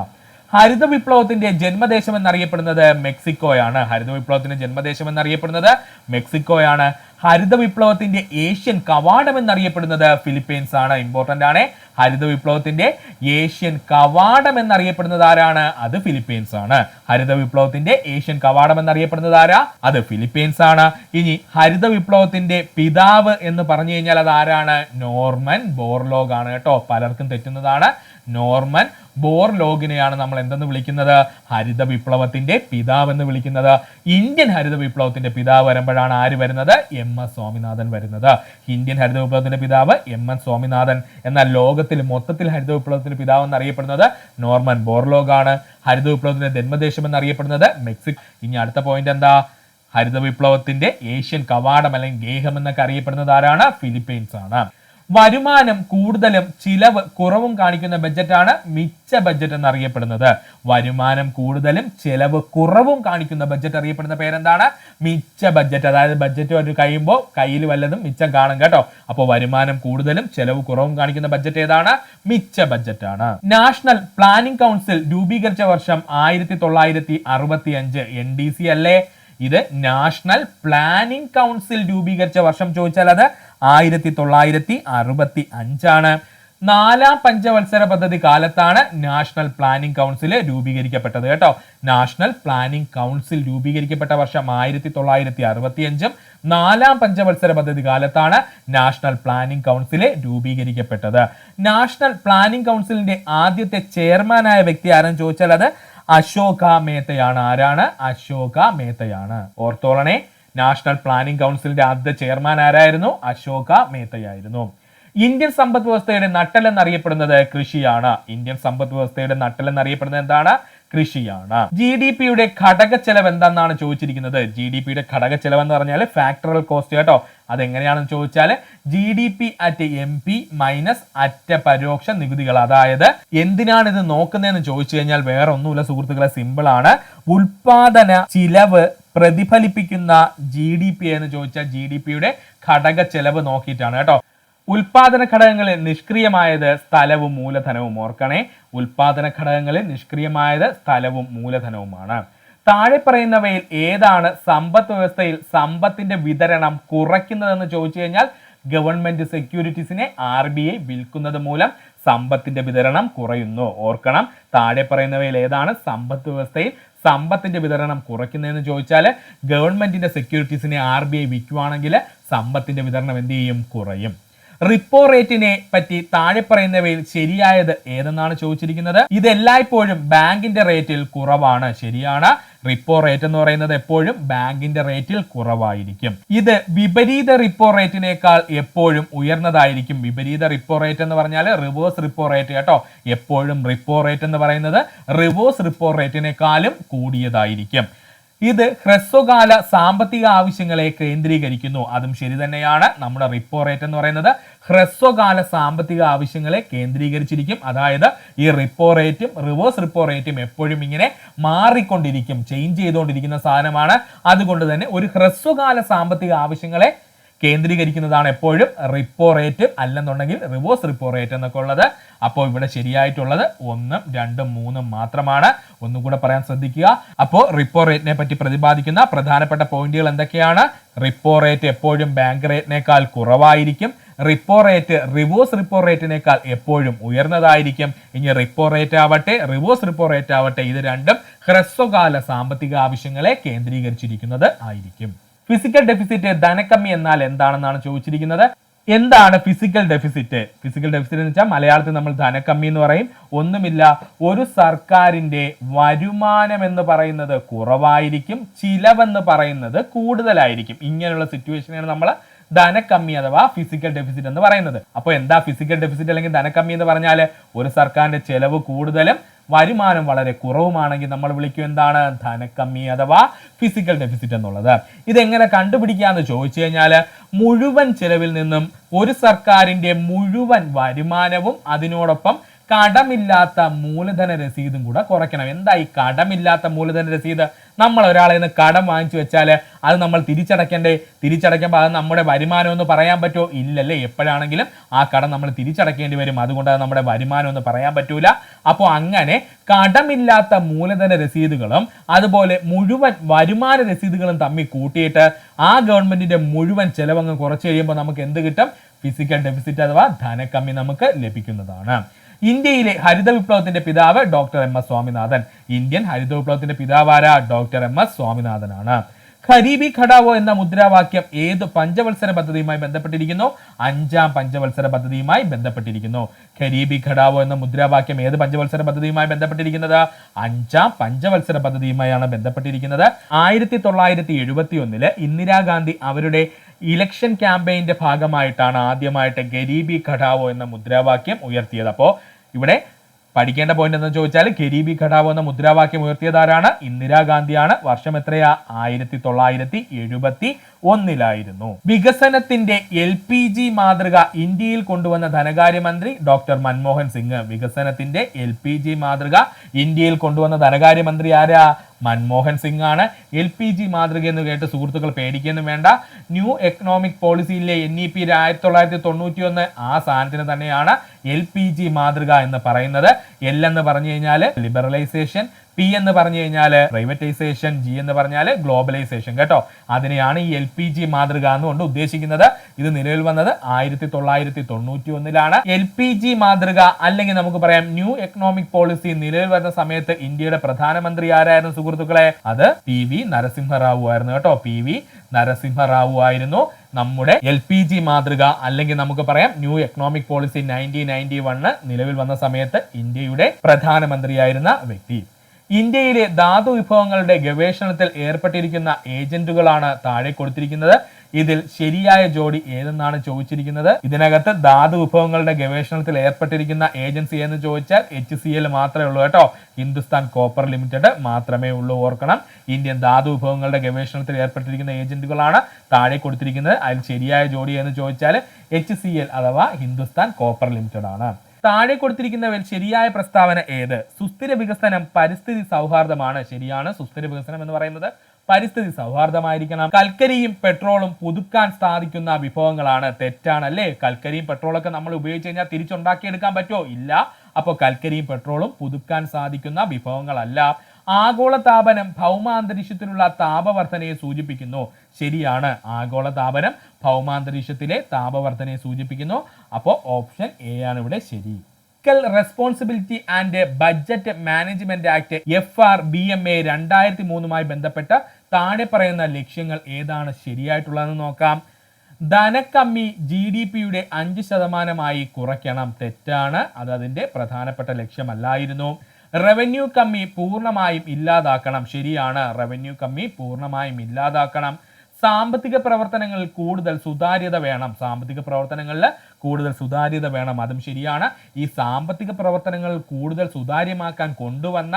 ഹരിത വിപ്ലവത്തിന്റെ ജന്മദേശം എന്നറിയപ്പെടുന്നത് മെക്സിക്കോയാണ്. ഹരിത വിപ്ലവത്തിന്റെ ജന്മദേശം എന്നറിയപ്പെടുന്നത് മെക്സിക്കോയാണ്. ഹരിത വിപ്ലവത്തിന്റെ ഏഷ്യൻ കവാടം എന്നറിയപ്പെടുന്നത് ഫിലിപ്പീൻസ് ആണ്. ഇമ്പോർട്ടന്റ് ആണ്. ഹരിത വിപ്ലവത്തിന്റെ ഏഷ്യൻ കവാടം എന്നറിയപ്പെടുന്നത് ആരാണ്? അത് ഫിലിപ്പീൻസ് ആണ്. ഹരിത വിപ്ലവത്തിന്റെ ഏഷ്യൻ കവാടം എന്നറിയപ്പെടുന്നത് ആരാ? അത് ഫിലിപ്പീൻസ് ആണ്. ഇനി ഹരിത വിപ്ലവത്തിന്റെ പിതാവ് എന്ന് പറഞ്ഞു കഴിഞ്ഞാൽ അത് ആരാണ്? നോർമൻ ബോർലോഗ് ആണ് കേട്ടോ. പലർക്കും തെറ്റുന്നതാണ്. നോർമൻ ബോർലോഗിനെയാണ് നമ്മൾ എന്തെന്ന് വിളിക്കുന്നത്? ഹരിത വിപ്ലവത്തിന്റെ പിതാവ് എന്ന് വിളിക്കുന്നത്. ഇന്ത്യൻ ഹരിത വിപ്ലവത്തിന്റെ പിതാവ് വരുമ്പോഴാണ് ആര് വരുന്നത്? MS സ്വാമിനാഥൻ വരുന്നത്. ഇന്ത്യൻ ഹരിത വിപ്ലവത്തിന്റെ പിതാവ് MS സ്വാമിനാഥൻ. എന്നാൽ ലോകത്തിൽ മൊത്തത്തിൽ ഹരിത വിപ്ലവത്തിന്റെ പിതാവ് എന്നറിയപ്പെടുന്നത് നോർമൻ ബോർലോഗ് ആണ്. ഹരിത വിപ്ലവത്തിന്റെ ജന്മദേശം എന്നറിയപ്പെടുന്നത് മെക്സിക്കോ. ഇനി അടുത്ത പോയിന്റ് എന്താ? ഹരിത വിപ്ലവത്തിന്റെ ഏഷ്യൻ കവാടം അല്ലെങ്കിൽ ഗേഹം എന്നൊക്കെ അറിയപ്പെടുന്നത് ആരാണ്? ഫിലിപ്പീൻസ് ആണ്. വരുമാനം കൂടുതലും ചിലവ് കുറവും കാണിക്കുന്ന ബജറ്റാണ് മിച്ച ബജറ്റ് എന്നറിയപ്പെടുന്നത്. വരുമാനം കൂടുതലും ചിലവ് കുറവും കാണിക്കുന്ന ബജറ്റ് അറിയപ്പെടുന്ന പേരെന്താണ്? മിച്ച ബജറ്റ്. അതായത് ബജറ്റ് ഒരു കഴിയുമ്പോൾ കയ്യിൽ വല്ലതും മിച്ചം കാണും കേട്ടോ. അപ്പോൾ വരുമാനം കൂടുതലും ചിലവ് കുറവും കാണിക്കുന്ന ബജറ്റ് ഏതാണ്? മിച്ച ബജറ്റാണ്. നാഷണൽ പ്ലാനിംഗ് കൗൺസിൽ രൂപീകരിച്ച വർഷം 1965. NDC അല്ലേ? ഇത് നാഷണൽ പ്ലാനിംഗ് കൗൺസിൽ രൂപീകരിച്ച വർഷം ചോദിച്ചാൽ അത് 1965. 4ാം പഞ്ചവത്സര പദ്ധതി കാലത്താണ് നാഷണൽ പ്ലാനിംഗ് കൗൺസിൽ രൂപീകരിക്കപ്പെട്ടത് കേട്ടോ. നാഷണൽ പ്ലാനിംഗ് കൗൺസിൽ രൂപീകരിക്കപ്പെട്ട വർഷം 1965. 4ാം പഞ്ചവത്സര പദ്ധതി കാലത്താണ് നാഷണൽ പ്ലാനിംഗ് കൗൺസിൽ രൂപീകരിക്കപ്പെട്ടത്. നാഷണൽ പ്ലാനിംഗ് കൗൺസിലിന്റെ ആദ്യത്തെ ചെയർമാനായ വ്യക്തി ആരെന്ന് ചോദിച്ചാൽ അത് അശോക മേത്തയാണ്. ആരാണ്? അശോക മേത്തയാണ്. ഓർത്തോളണേ, നാഷണൽ പ്ലാനിംഗ് കൗൺസിലിന്റെ ആദ്യ ചെയർമാൻ ആരായിരുന്നു? അശോക മേത്തയായിരുന്നു. ഇന്ത്യൻ സമ്പദ് വ്യവസ്ഥയുടെ നട്ടെൽ എന്നറിയപ്പെടുന്നത് കൃഷിയാണ്. ഇന്ത്യൻ സമ്പദ് വ്യവസ്ഥയുടെ നട്ടെൽ എന്നറിയപ്പെടുന്നത് എന്താണ്? കൃഷിയാണ്. GDP യുടെ ഘടക ചെലവ് എന്താണെന്നാണ് ചോദിച്ചിരിക്കുന്നത്. GDP യുടെ ഘടക ചെലവ് എന്ന് പറഞ്ഞാൽ ഫാക്ടറൽ കോസ്റ്റ് കേട്ടോ. അതെങ്ങനെയാണെന്ന് ചോദിച്ചാൽ GDP അറ്റ് MP മൈനസ് അറ്റ പരോക്ഷ നികുതികൾ. അതായത് എന്തിനാണ് ഇത് നോക്കുന്നതെന്ന് ചോദിച്ചു കഴിഞ്ഞാൽ വേറെ ഒന്നുമില്ല സുഹൃത്തുക്കളെ, സിമ്പിൾ ആണ്. ഉൽപാദന ചിലവ് പ്രതിഫലിപ്പിക്കുന്ന GDP എന്ന് ചോദിച്ചാൽ GDP യുടെ ഘടക ചെലവ് നോക്കിയിട്ടാണ് കേട്ടോ. ഉൽപാദന ഘടകങ്ങളിൽ നിഷ്ക്രിയമായത് സ്ഥലവും മൂലധനവും. ഓർക്കണേ, ഉൽപാദന ഘടകങ്ങളിൽ നിഷ്ക്രിയമായത് സ്ഥലവും മൂലധനവുമാണ്. താഴെ പറയുന്നവയിൽ ഏതാണ് സമ്പദ് വ്യവസ്ഥയിൽ സമ്പത്തിന്റെ വിതരണം കുറയ്ക്കുന്നതെന്ന് ചോദിച്ചു കഴിഞ്ഞാൽ ഗവൺമെന്റ് സെക്യൂരിറ്റീസിനെ RBI വിൽക്കുന്നത് മൂലം സമ്പത്തിന്റെ വിതരണം കുറയുന്നു. ഓർക്കണം, താഴെ പറയുന്നവയിൽ ഏതാണ് സമ്പദ് വ്യവസ്ഥയിൽ സമ്പത്തിന്റെ വിതരണം കുറയ്ക്കുന്നതെന്ന് ചോദിച്ചാൽ ഗവൺമെന്റിന്റെ സെക്യൂരിറ്റീസിനെ RBI വിൽക്കുവാണെങ്കിൽ സമ്പത്തിന്റെ വിതരണം എന്ത് ചെയ്യും? കുറയും. റിപ്പോ റേറ്റിനെ പറ്റി താഴെ പറയുന്നവയിൽ ശരിയായത് ഏതെന്നാണ് ചോദിച്ചിരിക്കുന്നത്. ഇത് എല്ലായ്പ്പോഴും ബാങ്കിന്റെ റേറ്റിൽ കുറവാണ്. ശരിയാണ്. റിപ്പോ റേറ്റ് എന്ന് പറയുന്നത് എപ്പോഴും ബാങ്കിന്റെ റേറ്റിൽ കുറവായിരിക്കും. ഇത് വിപരീത റിപ്പോ റേറ്റിനേക്കാൾ എപ്പോഴും ഉയർന്നതായിരിക്കും. വിപരീത റിപ്പോ റേറ്റ് എന്ന് പറഞ്ഞാൽ റിവേഴ്സ് റിപ്പോ റേറ്റ് കേട്ടോ. എപ്പോഴും റിപ്പോ റേറ്റ് എന്ന് പറയുന്നത് റിവേഴ്സ് റിപ്പോ റേറ്റിനേക്കാളും കൂടിയതായിരിക്കും. ഇത് ഹ്രസ്വകാല സാമ്പത്തിക ആവശ്യങ്ങളെ കേന്ദ്രീകരിക്കുന്നു. അതും ശരി തന്നെയാണ്. നമ്മുടെ റിപ്പോ റേറ്റ് എന്ന് പറയുന്നത് ഹ്രസ്വകാല സാമ്പത്തിക ആവശ്യങ്ങളെ കേന്ദ്രീകരിച്ചിരിക്കും. അതായത് ഈ റിപ്പോ റേറ്റും റിവേഴ്സ് റിപ്പോ റേറ്റും എപ്പോഴും ഇങ്ങനെ മാറിക്കൊണ്ടിരിക്കും, ചേഞ്ച് ചെയ്തുകൊണ്ടിരിക്കുന്ന സാധനമാണ്. അതുകൊണ്ട് തന്നെ ഒരു ഹ്രസ്വകാല സാമ്പത്തിക ആവശ്യങ്ങളെ കേന്ദ്രീകരിക്കുന്നതാണ് എപ്പോഴും റിപ്പോ റേറ്റ്, അല്ലെന്നുണ്ടെങ്കിൽ റിവേഴ്സ് റിപ്പോ റേറ്റ് എന്നൊക്കെ ഉള്ളത്. അപ്പോൾ ഇവിടെ ശരിയായിട്ടുള്ളത് 1, 2, 3 മാത്രമാണ്. ഒന്നും കൂടെ പറയാൻ ശ്രദ്ധിക്കുക. അപ്പോൾ റിപ്പോ റേറ്റിനെ പറ്റി പ്രതിപാദിക്കുന്ന പ്രധാനപ്പെട്ട പോയിന്റുകൾ എന്തൊക്കെയാണ്? റിപ്പോ റേറ്റ് എപ്പോഴും ബാങ്ക് റേറ്റിനേക്കാൾ കുറവായിരിക്കും. റിപ്പോ റേറ്റ് റിവേഴ്സ് റിപ്പോ റേറ്റിനേക്കാൾ എപ്പോഴും ഉയർന്നതായിരിക്കും. ഇനി റിപ്പോ റേറ്റ് ആവട്ടെ റിവേഴ്സ് റിപ്പോ റേറ്റ് ആവട്ടെ, ഇത് രണ്ടും ഹ്രസ്വകാല സാമ്പത്തിക ആവശ്യങ്ങളെ കേന്ദ്രീകരിച്ചിരിക്കുന്നത് ആയിരിക്കും. ഫിസിക്കൽ ഡെഫിസിറ്റ് ധനക്കമ്മി എന്നാൽ എന്താണെന്നാണ് ചോദിച്ചിരിക്കുന്നത്. എന്താണ് ഫിസിക്കൽ ഡെഫിസിറ്റ്? ഫിസിക്കൽ ഡെഫിസിറ്റ് എന്ന് വെച്ചാൽ മലയാളത്തിൽ നമ്മൾ ധനക്കമ്മി എന്ന് പറയും. ഒന്നുമില്ല, ഒരു സർക്കാരിന്റെ വരുമാനം എന്ന് പറയുന്നത് കുറവായിരിക്കും, ചിലവെന്ന് പറയുന്നത് കൂടുതലായിരിക്കും. ഇങ്ങനെയുള്ള സിറ്റുവേഷനാണ് നമ്മൾ ധനക്കമ്മി അഥവാ ഫിസിക്കൽ ഡെഫിസിറ്റ് എന്ന് പറയുന്നത്. അപ്പോൾ എന്താ ഫിസിക്കൽ ഡെഫിസിറ്റ് അല്ലെങ്കിൽ ധനക്കമ്മി എന്ന് പറഞ്ഞാൽ? ഒരു സർക്കാരിന്റെ ചെലവ് കൂടുതലും വരുമാനം വളരെ കുറവുമാണെങ്കിൽ നമ്മൾ വിളിക്കും എന്താണ്? ധനക്കമ്മി അഥവാ ഫിസിക്കൽ ഡെഫിസിറ്റ് എന്നുള്ളത്. ഇതെങ്ങനെ കണ്ടുപിടിക്കാന്ന് ചോദിച്ചു കഴിഞ്ഞാൽ മുഴുവൻ ചെലവിൽ നിന്നും ഒരു സർക്കാരിന്റെ മുഴുവൻ വരുമാനവും അതിനോടൊപ്പം കടമില്ലാത്ത മൂലധന രസീതും കൂടെ കുറയ്ക്കണം. എന്താ ഈ കടമില്ലാത്ത മൂലധന രസീത്? നമ്മൾ ഒരാളെ നിന്ന് കടം വാങ്ങിച്ചു വെച്ചാൽ അത് നമ്മൾ തിരിച്ചടയ്ക്കേണ്ടേ? തിരിച്ചടയ്ക്കുമ്പോൾ അത് നമ്മുടെ വരുമാനം എന്ന് പറയാൻ പറ്റുമോ? ഇല്ലല്ലേ. എപ്പോഴാണെങ്കിലും ആ കടം നമ്മൾ തിരിച്ചടയ്ക്കേണ്ടി വരും. അതുകൊണ്ട് അത് നമ്മുടെ വരുമാനം എന്ന് പറയാൻ പറ്റൂല. അപ്പോൾ അങ്ങനെ കടമില്ലാത്ത മൂലധന രസീതുകളും അതുപോലെ മുഴുവൻ വരുമാന രസീതുകളും തമ്മിൽ കൂട്ടിയിട്ട് ആ ഗവൺമെന്റിന്റെ മുഴുവൻ ചെലവങ്ങ് കുറച്ച് കഴിയുമ്പോൾ നമുക്ക് എന്ത് കിട്ടും? ഫിസിക്കൽ ഡെഫിസിറ്റ് അഥവാ ധനക്കമ്മി നമുക്ക് ലഭിക്കുന്നതാണ്. ഇന്ത്യയിലെ ഹരിത വിപ്ലവത്തിന്റെ പിതാവ് ഡോക്ടർ MS സ്വാമിനാഥൻ. ഇന്ത്യൻ ഹരിത വിപ്ലവത്തിന്റെ പിതാവാര ഡോക്ടർ MS സ്വാമിനാഥനാണ്. ഖരീബി ഘടാവോ എന്ന മുദ്രാവാക്യം ഏത് പഞ്ചവത്സര പദ്ധതിയുമായി ബന്ധപ്പെട്ടിരിക്കുന്നു? 5ാം പഞ്ചവത്സര പദ്ധതിയുമായി ബന്ധപ്പെട്ടിരിക്കുന്നു. ഖരീബി ഘടാവോ എന്ന മുദ്രാവാക്യം ഏത് പഞ്ചവത്സര പദ്ധതിയുമായി ബന്ധപ്പെട്ടിരിക്കുന്നത്? 5ാം പഞ്ചവത്സര പദ്ധതിയുമായാണ് ബന്ധപ്പെട്ടിരിക്കുന്നത്. 1971 ഇന്ദിരാഗാന്ധി അവരുടെ ഇലക്ഷൻ ക്യാമ്പയിന്റെ ഭാഗമായിട്ടാണ് ആദ്യമായിട്ട് ഗരീബി ഘടാവോ എന്ന മുദ്രാവാക്യം ഉയർത്തിയത്. അപ്പോൾ ഇവിടെ പഠിക്കേണ്ട പോയിന്റ് എന്ന് ചോദിച്ചാൽ ഗരീബി ഘടാവോ എന്ന മുദ്രാവാക്യം ഉയർത്തിയതാരാണ്? ഇന്ദിരാഗാന്ധിയാണ്. വർഷം എത്രയാ? 1971 വികസനത്തിന്റെ LPG മാതൃക ഇന്ത്യയിൽ കൊണ്ടുവന്ന ധനകാര്യമന്ത്രി ഡോക്ടർ മൻമോഹൻ സിംഗ്. വികസനത്തിന്റെ LPG മാതൃക ഇന്ത്യയിൽ കൊണ്ടുവന്ന ധനകാര്യമന്ത്രി ആരാ? മൻമോഹൻ സിംഗ് ആണ്. LPG മാതൃക എന്ന് കേട്ട് സുഹൃത്തുക്കൾ പേടിക്കൊന്നും വേണ്ട. ന്യൂ എക്കണോമിക് പോളിസിയിലെ NEP 1991 ആ സാധനത്തിന് തന്നെയാണ് LPG മാതൃക എന്ന് പറയുന്നത്. L എന്ന് പറഞ്ഞു കഴിഞ്ഞാൽ ലിബറലൈസേഷൻ, P എന്ന് പറഞ്ഞു കഴിഞ്ഞാൽ പ്രൈവറ്റൈസേഷൻ, G എന്ന് പറഞ്ഞാൽ ഗ്ലോബലൈസേഷൻ കേട്ടോ. അതിനെയാണ് ഈ LPG മാതൃക എന്നുകൊണ്ട് ഉദ്ദേശിക്കുന്നത്. ഇത് നിലവിൽ വന്നത് 1991 LPG മാതൃക അല്ലെങ്കിൽ നമുക്ക് പറയാം ന്യൂ എക്കണോമിക് പോളിസി നിലവിൽ വരുന്ന സമയത്ത് ഇന്ത്യയുടെ പ്രധാനമന്ത്രി ആരായിരുന്നു സുഹൃത്തുക്കളെ? അത് PV നരസിംഹറാവു ആയിരുന്നു കേട്ടോ. PV നരസിംഹറാവു ആയിരുന്നു നമ്മുടെ LPG മാതൃക അല്ലെങ്കിൽ നമുക്ക് പറയാം ന്യൂ എക്കണോമിക് പോളിസി 1991 നിലവിൽ വന്ന സമയത്ത് ഇന്ത്യയുടെ പ്രധാനമന്ത്രിയായിരുന്ന വ്യക്തി. ഇന്ത്യയിലെ ധാതു വിഭവങ്ങളുടെ ഗവേഷണത്തിൽ ഏർപ്പെട്ടിരിക്കുന്ന ഏജന്റുകളാണ് താഴെ കൊടുത്തിരിക്കുന്നത്. ഇതിൽ ശരിയായ ജോഡി ഏതെന്നാണ് ചോദിച്ചിരിക്കുന്നത്. ഇതിനകത്ത് ധാതു വിഭവങ്ങളുടെ ഗവേഷണത്തിൽ ഏർപ്പെട്ടിരിക്കുന്ന ഏജൻസി എന്ന് ചോദിച്ചാൽ HCL മാത്രമേ ഉള്ളൂ കേട്ടോ. ഹിന്ദുസ്ഥാൻ കോപ്പർ ലിമിറ്റഡ് മാത്രമേ ഉള്ളൂ. ഓർക്കണം, ഇന്ത്യൻ ധാതു വിഭവങ്ങളുടെ ഗവേഷണത്തിൽ ഏർപ്പെട്ടിരിക്കുന്ന ഏജന്റുകളാണ് താഴെ കൊടുത്തിരിക്കുന്നത്. അതിൽ ശരിയായ ജോഡി എന്ന് ചോദിച്ചാൽ HCL അഥവാ ഹിന്ദുസ്ഥാൻ കോപ്പർ ലിമിറ്റഡ് ആണ്. താഴെ കൊടുത്തിരിക്കുന്നവയിൽ ശരിയായ പ്രസ്താവന ഏത്? സുസ്ഥിര വികസനം പരിസ്ഥിതി സൗഹാർദ്ദമാണ്. ശരിയാണ്. സുസ്ഥിര വികസനം എന്ന് പറയുന്നത് പരിസ്ഥിതി സൗഹാർദ്ദമായിരിക്കണം. കൽക്കരിയും പെട്രോളും പുതുക്കാൻ സാധിക്കുന്ന വിഭവങ്ങളാണ്. തെറ്റാണല്ലേ? കൽക്കരിയും പെട്രോളൊക്കെ നമ്മൾ ഉപയോഗിച്ച് കഴിഞ്ഞാൽ തിരിച്ചുണ്ടാക്കിയെടുക്കാൻ പറ്റുമോ? ഇല്ല. അപ്പോൾ കൽക്കരിയും പെട്രോളും പുതുക്കാൻ സാധിക്കുന്ന വിഭവങ്ങളല്ല. ആഗോളതാപനം ഭൗമാന്തരീക്ഷത്തിലുള്ള താപവർധനയെ സൂചിപ്പിക്കുന്നു. ശരിയാണ്. ആഗോളതാപനം ഭൗമാന്തരീക്ഷത്തിലെ താപവർധനയെ സൂചിപ്പിക്കുന്നു. അപ്പോൾ ഓപ്ഷൻ എ ആണ് ഇവിടെ ശരി. Responsibility and budget management act FRBMA 2003 ബന്ധപ്പെട്ട താഴെ പറയുന്ന ലക്ഷ്യങ്ങൾ ഏതാണ് ശരിയായിട്ടുള്ളതെന്ന് നോക്കാം. ധനക്കമ്മി GDPയുടെ 5% കുറയ്ക്കണം. തെറ്റാണ്. അത് അതിന്റെ പ്രധാനപ്പെട്ട ലക്ഷ്യമല്ലായിരുന്നു. റവന്യൂ കമ്മി പൂർണ്ണമായും ഇല്ലാതാക്കണം. ശരിയാണ്. റവന്യൂ കമ്മി പൂർണ്ണമായും ഇല്ലാതാക്കണം. സാമ്പത്തിക പ്രവർത്തനങ്ങളിൽ കൂടുതൽ സുതാര്യത വേണം. സാമ്പത്തിക പ്രവർത്തനങ്ങളിൽ കൂടുതൽ സുതാര്യത വേണം. അതും ശരിയാണ്. ഈ സാമ്പത്തിക പ്രവർത്തനങ്ങൾ കൂടുതൽ സുതാര്യമാക്കാൻ കൊണ്ടുവന്ന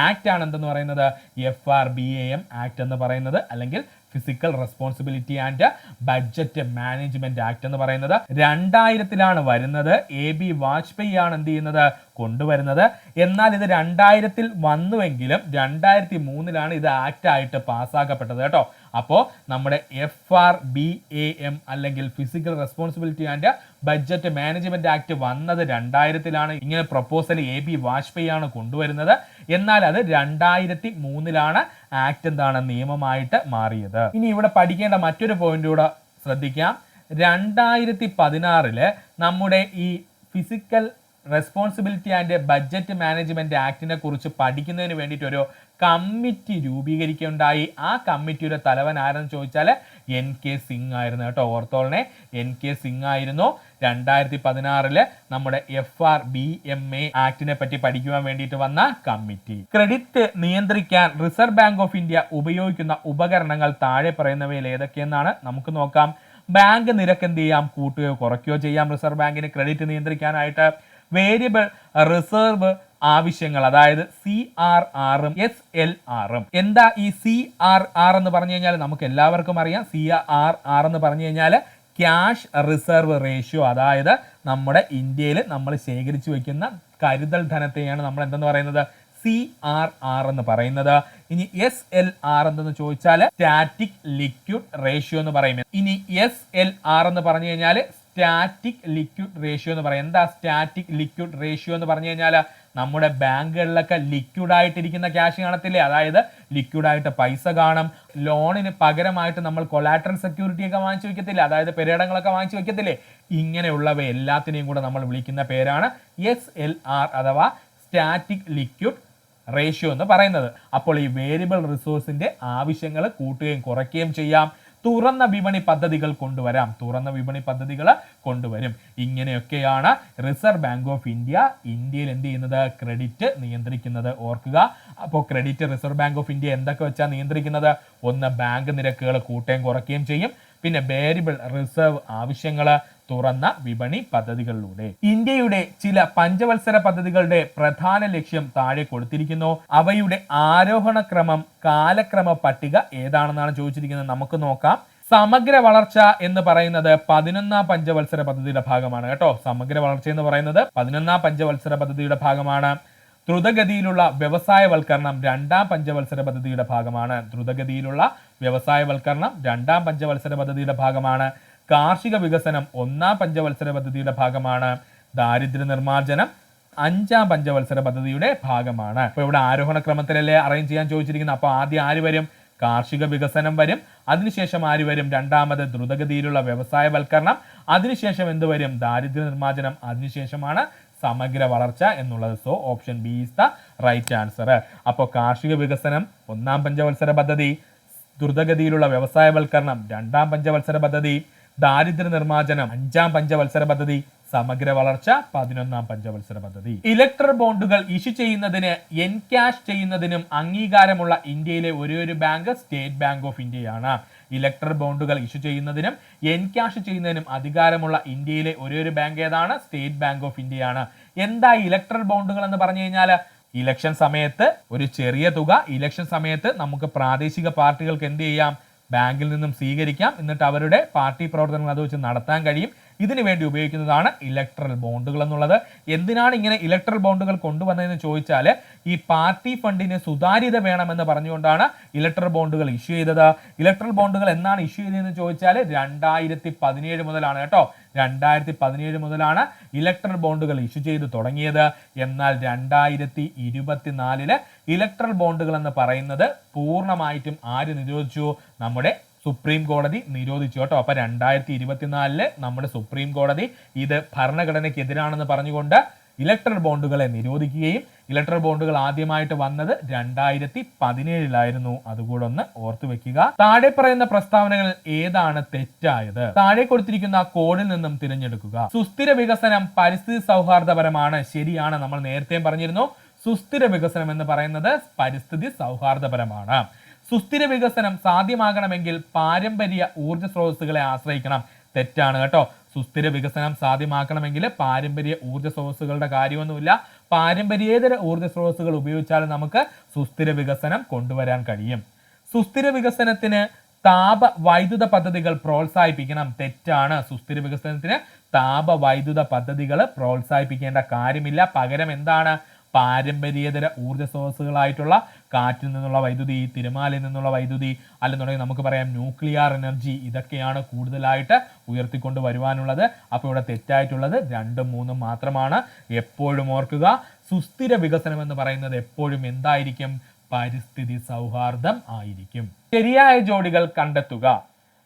ആക്ട് ആണ് എന്തെന്ന് പറയുന്നത്? FRBAM ആക്ട് എന്ന് പറയുന്നത്, അല്ലെങ്കിൽ physical responsibility and budget management act എന്ന് പറയുന്നത് 2000 വരുന്നത്. AB വാജ്പേയി ആണ് എന്ത് ചെയ്യുന്നത്? കൊണ്ടുവരുന്നത്. എന്നാൽ ഇത് 2000 വന്നുവെങ്കിലും 2003 ഇത് ആക്ട് ആയിട്ട് പാസ്സാക്കപ്പെട്ടത് കേട്ടോ. അപ്പോൾ നമ്മുടെ FRBAM അല്ലെങ്കിൽ physical responsibility and budget management act വന്നത് 2000 ഇങ്ങനെ പ്രപ്പോസൽ AB വാജ്പേയി ആണ് കൊണ്ടുവരുന്നത്. എന്നാൽ അത് 2003 ആക്ട് എന്താണ്? നിയമമായിട്ട് മാറിയത്. ഇനി ഇവിടെ പഠിക്കേണ്ട മറ്റൊരു പോയിന്റ് കൂടെ ശ്രദ്ധിക്കാം. 2016 നമ്മുടെ ഈ fiscal responsibility and budget management ആക്ടിനെ കുറിച്ച് പഠിക്കുന്നതിന് വേണ്ടിയിട്ട് ഒരു കമ്മിറ്റി രൂപീകരിക്കുകയുണ്ടായി. ആ കമ്മിറ്റിയുടെ തലവൻ ആരെന്ന് ചോദിച്ചാൽ NK സിംഗ് ആയിരുന്നു കേട്ടോ. ഓർത്തോളനെ, NK സിംഗ് ആയിരുന്നു 2016 നമ്മുടെ FRBMA ആക്ടിനെ പറ്റി പഠിക്കുവാൻ വേണ്ടിയിട്ട് വന്ന കമ്മിറ്റി. ക്രെഡിറ്റ് നിയന്ത്രിക്കാൻ റിസർവ് ബാങ്ക് ഓഫ് ഇന്ത്യ ഉപയോഗിക്കുന്ന ഉപകരണങ്ങൾ താഴെ പറയുന്നവയിൽ ഏതൊക്കെയെന്നാണ് നമുക്ക് നോക്കാം. ബാങ്ക് നിരക്ക് എന്ത് ചെയ്യാം? കൂട്ടുകയോ കുറയ്ക്കുകയോ ചെയ്യാം റിസർവ് ബാങ്കിന് ക്രെഡിറ്റ് നിയന്ത്രിക്കാനായിട്ട്. വേരിയബിൾ റിസർവ് ആവശ്യങ്ങൾ, അതായത് CRRഉം SLRഉം. എന്താ ഈ CRR എന്ന് പറഞ്ഞു കഴിഞ്ഞാൽ? നമുക്ക് എല്ലാവർക്കും അറിയാം. CRR എന്ന് പറഞ്ഞു കഴിഞ്ഞാൽ ക്യാഷ് റിസർവ് റേഷ്യോ, അതായത് നമ്മുടെ ഇന്ത്യയിൽ നമ്മൾ ശേഖരിച്ചു വെക്കുന്ന കരുതൽ ധനത്തെയാണ് നമ്മൾ എന്തെന്ന് പറയുന്നത്? CRR എന്ന് പറയുന്നത്. ഇനി SLR എന്തെന്ന് ചോദിച്ചാൽ സ്റ്റാറ്റിക് ലിക്വിഡ് റേഷ്യോ എന്ന് പറയും. ഇനി SLR എന്ന് പറഞ്ഞു കഴിഞ്ഞാൽ സ്റ്റാറ്റിക് ലിക്വിഡ് റേഷ്യോ എന്ന് പറയും. എന്താ സ്റ്റാറ്റിക് ലിക്വിഡ് റേഷ്യോ എന്ന് പറഞ്ഞു കഴിഞ്ഞാൽ? നമ്മുടെ ബാങ്കുകളിലൊക്കെ ലിക്വിഡ് ആയിട്ടിരിക്കുന്ന ക്യാഷ് കാണത്തില്ലേ? അതായത് ലിക്വിഡ് ആയിട്ട് പൈസ കാണും. ലോണിന് പകരമായിട്ട് നമ്മൾ കൊലാട്രൽ സെക്യൂരിറ്റി ഒക്കെ വാങ്ങിച്ചു വെക്കത്തില്ലേ? അതായത് പെരേടങ്ങളൊക്കെ വാങ്ങിച്ചു വെക്കത്തില്ലേ? ഇങ്ങനെയുള്ളവ എല്ലാത്തിനെയും കൂടെ നമ്മൾ വിളിക്കുന്ന പേരാണ് SLR അഥവാ സ്റ്റാറ്റിക് ലിക്വിഡ് റേഷ്യോ എന്ന് പറയുന്നത്. അപ്പോൾ ഈ വേരിയബിൾ റിസോഴ്സിന്റെ ആവശ്യങ്ങൾ കൂട്ടുകയും കുറയ്ക്കുകയും ചെയ്യാം. തുറന്ന വിപണി പദ്ധതികൾ കൊണ്ടുവരാം. തുറന്ന വിപണി പദ്ധതികൾ കൊണ്ടുവരും. ഇങ്ങനെയൊക്കെയാണ് റിസർവ് ബാങ്ക് ഓഫ് ഇന്ത്യ ഇന്ത്യയിൽ എന്ത് ചെയ്യുന്നത്? ക്രെഡിറ്റ് നിയന്ത്രിക്കുന്നത്. ഓർക്കുക, അപ്പോൾ credit reserve bank of India എന്തൊക്കെ വെച്ചാൽ നിയന്ത്രിക്കുന്നത്? ഒന്ന്, ബാങ്ക് നിരക്കുകൾ കൂട്ടുകയും കുറയ്ക്കുകയും ചെയ്യും. പിന്നെ വേരിയബിൾ റിസർവ് ആവശ്യങ്ങൾ, തുറന്ന വിപണി പദ്ധതികളിലൂടെ. ഇന്ത്യയുടെ ചില പഞ്ചവത്സര പദ്ധതികളുടെ പ്രധാന ലക്ഷ്യം താഴെ കൊടുത്തിരിക്കുന്നു. അവയുടെ ആരോഹണ ക്രമം, കാലക്രമ പട്ടിക ഏതാണെന്നാണ് ചോദിച്ചിരിക്കുന്നത്. നമുക്ക് നോക്കാം. സമഗ്ര വളർച്ച എന്ന് പറയുന്നത് 11ാം പഞ്ചവത്സര പദ്ധതിയുടെ ഭാഗമാണ് കേട്ടോ. സമഗ്ര വളർച്ച എന്ന് പറയുന്നത് 11ാം പഞ്ചവത്സര പദ്ധതിയുടെ ഭാഗമാണ്. ദ്രുതഗതിയിലുള്ള വ്യവസായവൽക്കരണം 2ാം പഞ്ചവത്സര പദ്ധതിയുടെ ഭാഗമാണ്. ദ്രുതഗതിയിലുള്ള വ്യവസായവൽക്കരണം 2ാം പഞ്ചവത്സര പദ്ധതിയുടെ ഭാഗമാണ്. കാർഷിക വികസനം 1ാം പഞ്ചവത്സര പദ്ധതിയുടെ ഭാഗമാണ്. ദാരിദ്ര്യ നിർമ്മാർജ്ജനം 5ാം പഞ്ചവത്സര പദ്ധതിയുടെ ഭാഗമാണ്. അപ്പൊ ഇവിടെ ആരോഹണ ക്രമത്തിലല്ലേ അറേഞ്ച് ചെയ്യാൻ ചോദിച്ചിരിക്കുന്നത്. അപ്പൊ ആദ്യം ആര് വരും? കാർഷിക വികസനം വരും. അതിനുശേഷം ആര് വരും? രണ്ടാമത് ദ്രുതഗതിയിലുള്ള വ്യവസായവൽക്കരണം. അതിനുശേഷം എന്ത് വരും? ദാരിദ്ര്യ നിർമ്മാർജ്ജനം. അതിനുശേഷമാണ് സമഗ്ര വളർച്ച എന്നുള്ളത്. So option B is the right answer. അപ്പോൾ കാർഷിക വികസനം 1ാം പഞ്ചവത്സര പദ്ധതി, ദ്രുതഗതിയിലുള്ള വ്യവസായവൽക്കരണം 2ാം പഞ്ചവത്സര പദ്ധതി, ദാരിദ്ര്യ നിർമ്മാർജ്ജനം 5ാം പഞ്ചവത്സര പദ്ധതി, സമഗ്ര വളർച്ച 11ാം പഞ്ചവത്സര പദ്ധതി. ഇലക്ട്രൽ ബോണ്ടുകൾ ഇഷ്യൂ ചെയ്യുന്നതിന്, എൻകാഷ് ചെയ്യുന്നതിനും അംഗീകാരമുള്ള ഇന്ത്യയിലെ ഒരേ ബാങ്ക് സ്റ്റേറ്റ് ബാങ്ക് ഓഫ് ഇന്ത്യയാണ്. ഇലക്ട്രൽ ബോണ്ടുകൾ ഇഷ്യൂ ചെയ്യുന്നതിനും എൻകാഷ് ചെയ്യുന്നതിനും അധികാരമുള്ള ഇന്ത്യയിലെ ഒരേ ബാങ്ക് ഏതാണ്? സ്റ്റേറ്റ് ബാങ്ക് ഓഫ് ഇന്ത്യയാണ്. എന്താ ഇലക്ട്രൽ ബോണ്ടുകൾ എന്ന് പറഞ്ഞു കഴിഞ്ഞാൽ, ഇലക്ഷൻ സമയത്ത് ഒരു ചെറിയ തുക ഇലക്ഷൻ സമയത്ത് നമുക്ക് പ്രാദേശിക പാർട്ടികൾക്ക് എന്ത് ചെയ്യാം? ബാങ്കിൽ നിന്നും സ്വീകരിക്കാം. എന്നിട്ട് അവരുടെ പാർട്ടി പ്രവർത്തനങ്ങൾ അത് വെച്ച് നടത്താൻ കഴിയും. ഇതിനു വേണ്ടി ഉപയോഗിക്കുന്നതാണ് ഇലക്ട്രൽ ബോണ്ടുകൾ എന്നുള്ളത്. എന്തിനാണ് ഇങ്ങനെ ഇലക്ട്രൽ ബോണ്ടുകൾ കൊണ്ടുവന്നതെന്ന് ചോദിച്ചാൽ, ഈ പാർട്ടി ഫണ്ടിന് സുതാര്യത വേണമെന്ന് പറഞ്ഞുകൊണ്ടാണ് ഇലക്ട്രൽ ബോണ്ടുകൾ ഇഷ്യൂ ചെയ്തത്. ഇലക്ട്രൽ ബോണ്ടുകൾ എന്നാണ് ഇഷ്യൂ ചെയ്തതെന്ന് ചോദിച്ചാൽ 2017 മുതലാണ് കേട്ടോ. 2017 മുതലാണ് ഇലക്ട്രൽ ബോണ്ടുകൾ ഇഷ്യൂ ചെയ്ത് തുടങ്ങിയത്. എന്നാൽ 2024 ഇലക്ട്രൽ ബോണ്ടുകൾ എന്ന് പറയുന്നത് പൂർണ്ണമായിട്ടും ആര് നിരോധിച്ചു? നമ്മുടെ സുപ്രീം കോടതി നിരോധിച്ചു കേട്ടോ. അപ്പൊ 2024 നമ്മുടെ സുപ്രീം കോടതി ഇത് ഭരണഘടനയ്ക്ക് എതിരാണെന്ന് പറഞ്ഞുകൊണ്ട് ഇലക്ട്രൽ ബോണ്ടുകളെ നിരോധിക്കുകയും, ഇലക്ട്രൽ ബോണ്ടുകൾ ആദ്യമായിട്ട് വന്നത് 2017 അതുകൂടെ ഒന്ന് ഓർത്തു വെക്കുക. താഴെ പറയുന്ന പ്രസ്താവനകൾ ഏതാണ് തെറ്റായത്? താഴെ കൊടുത്തിരിക്കുന്ന കോഡിൽ നിന്നും തിരഞ്ഞെടുക്കുക. സുസ്ഥിര വികസനം പരിസ്ഥിതി സൗഹാർദ്ദപരമാണ്. ശരിയാണ്. നമ്മൾ നേരത്തെ പറഞ്ഞിരുന്നു സുസ്ഥിര വികസനം എന്ന് പറയുന്നത് പരിസ്ഥിതി സൗഹാർദ്ദപരമാണ്. സുസ്ഥിര വികസനം സാധ്യമാകണമെങ്കിൽ പാരമ്പര്യ ഊർജ്ജ സ്രോതസ്സുകളെ ആശ്രയിക്കണം. തെറ്റാണ് കേട്ടോ. സുസ്ഥിര വികസനം സാധ്യമാക്കണമെങ്കിൽ പാരമ്പര്യ ഊർജ്ജ സ്രോതസ്സുകളുടെ കാര്യമൊന്നുമില്ല. പാരമ്പര്യേതര ഊർജ്ജ സ്രോതസ്സുകൾ ഉപയോഗിച്ചാൽ നമുക്ക് സുസ്ഥിര വികസനം കൊണ്ടുവരാൻ കഴിയും. സുസ്ഥിര വികസനത്തിന് താപ വൈദ്യുത പദ്ധതികൾ പ്രോത്സാഹിപ്പിക്കണം. തെറ്റാണ്. സുസ്ഥിര വികസനത്തിന് താപ വൈദ്യുത പദ്ധതികൾ പ്രോത്സാഹിപ്പിക്കേണ്ട കാര്യമില്ല. പകരം എന്താണ്? പാരമ്പര്യേതര ഊർജ്ജ സ്രോതസ്സുകളായിട്ടുള്ള കാറ്റിൽ നിന്നുള്ള വൈദ്യുതി, തിരമാലയിൽ നിന്നുള്ള വൈദ്യുതി, അല്ലെന്നുണ്ടെങ്കിൽ നമുക്ക് പറയാം ന്യൂക്ലിയർ എനർജി, ഇതൊക്കെയാണ് കൂടുതലായിട്ട് ഉയർത്തിക്കൊണ്ട് വരുവാനുള്ളത്. അപ്പോൾ ഇവിടെ തെറ്റായിട്ടുള്ളത് 2ഉം 3ഉം മാത്രമാണ്. എപ്പോഴും ഓർക്കുക, സുസ്ഥിര വികസനം എന്ന് പറയുന്നത് എപ്പോഴും എന്തായിരിക്കും? പരിസ്ഥിതി സൗഹാർദ്ദം ആയിരിക്കും. ശരിയായ ജോഡികൾ കണ്ടെത്തുക.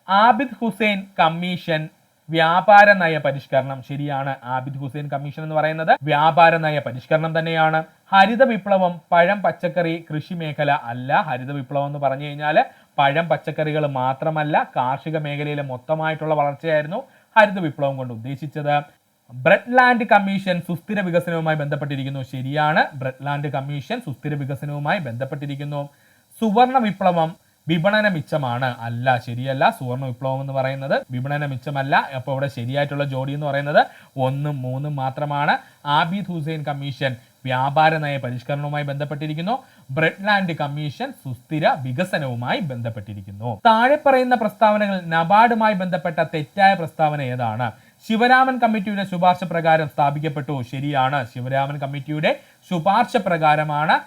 ആബിദ് ഹുസൈൻ കമ്മീഷൻ വ്യാപാര നയ പരിഷ്കരണം. ശരിയാണ്. ആബിദ് ഹുസൈൻ കമ്മീഷൻ എന്ന് പറയുന്നത് വ്യാപാര നയ പരിഷ്കരണം തന്നെയാണ്. ഹരിത വിപ്ലവം പഴം പച്ചക്കറി കൃഷി മേഖല അല്ല. ഹരിത വിപ്ലവം എന്ന് പറഞ്ഞു കഴിഞ്ഞാൽ പഴം പച്ചക്കറികൾ മാത്രമല്ല, കാർഷിക മേഖലയിലെ മൊത്തമായിട്ടുള്ള വളർച്ചയായിരുന്നു ഹരിത വിപ്ലവം കൊണ്ട് ഉദ്ദേശിച്ചത്. ബ്രെഡ്ലാൻഡ് കമ്മീഷൻ സുസ്ഥിര വികസനവുമായി ബന്ധപ്പെട്ടിരിക്കുന്നു. ശരിയാണ്. ബ്രെഡ്ലാൻഡ് കമ്മീഷൻ സുസ്ഥിര വികസനവുമായി ബന്ധപ്പെട്ടിരിക്കുന്നു. സുവർണ വിപ്ലവം വിപണന മിച്ചമാണ്. അല്ല, ശരിയല്ല. സുവർണ വിപ്ലവം എന്ന് പറയുന്നത് വിപണന മിച്ചമല്ല. അപ്പോൾ ഇവിടെ ശരിയായിട്ടുള്ള ജോഡി എന്ന് പറയുന്നത് 1ഉം 3ഉം മാത്രമാണ്. ആബിദ് ഹുസൈൻ കമ്മീഷൻ വ്യാപാര നയ പരിഷ്കരണവുമായി ബന്ധപ്പെട്ടിരിക്കുന്നു. ബ്രെഡ്ലാൻഡ് കമ്മീഷൻ സുസ്ഥിര വികസനവുമായി ബന്ധപ്പെട്ടിരിക്കുന്നു. താഴെ പറയുന്ന പ്രസ്താവനകൾ നബാർഡുമായി ബന്ധപ്പെട്ട തെറ്റായ പ്രസ്താവന ഏതാണ്? ശിവരാമൻ കമ്മിറ്റിയുടെ ശുപാർശ പ്രകാരം സ്ഥാപിക്കപ്പെട്ടു. ശരിയാണ്. ശിവരാമൻ കമ്മിറ്റിയുടെ ശുപാർശ പ്രകാരമാണ്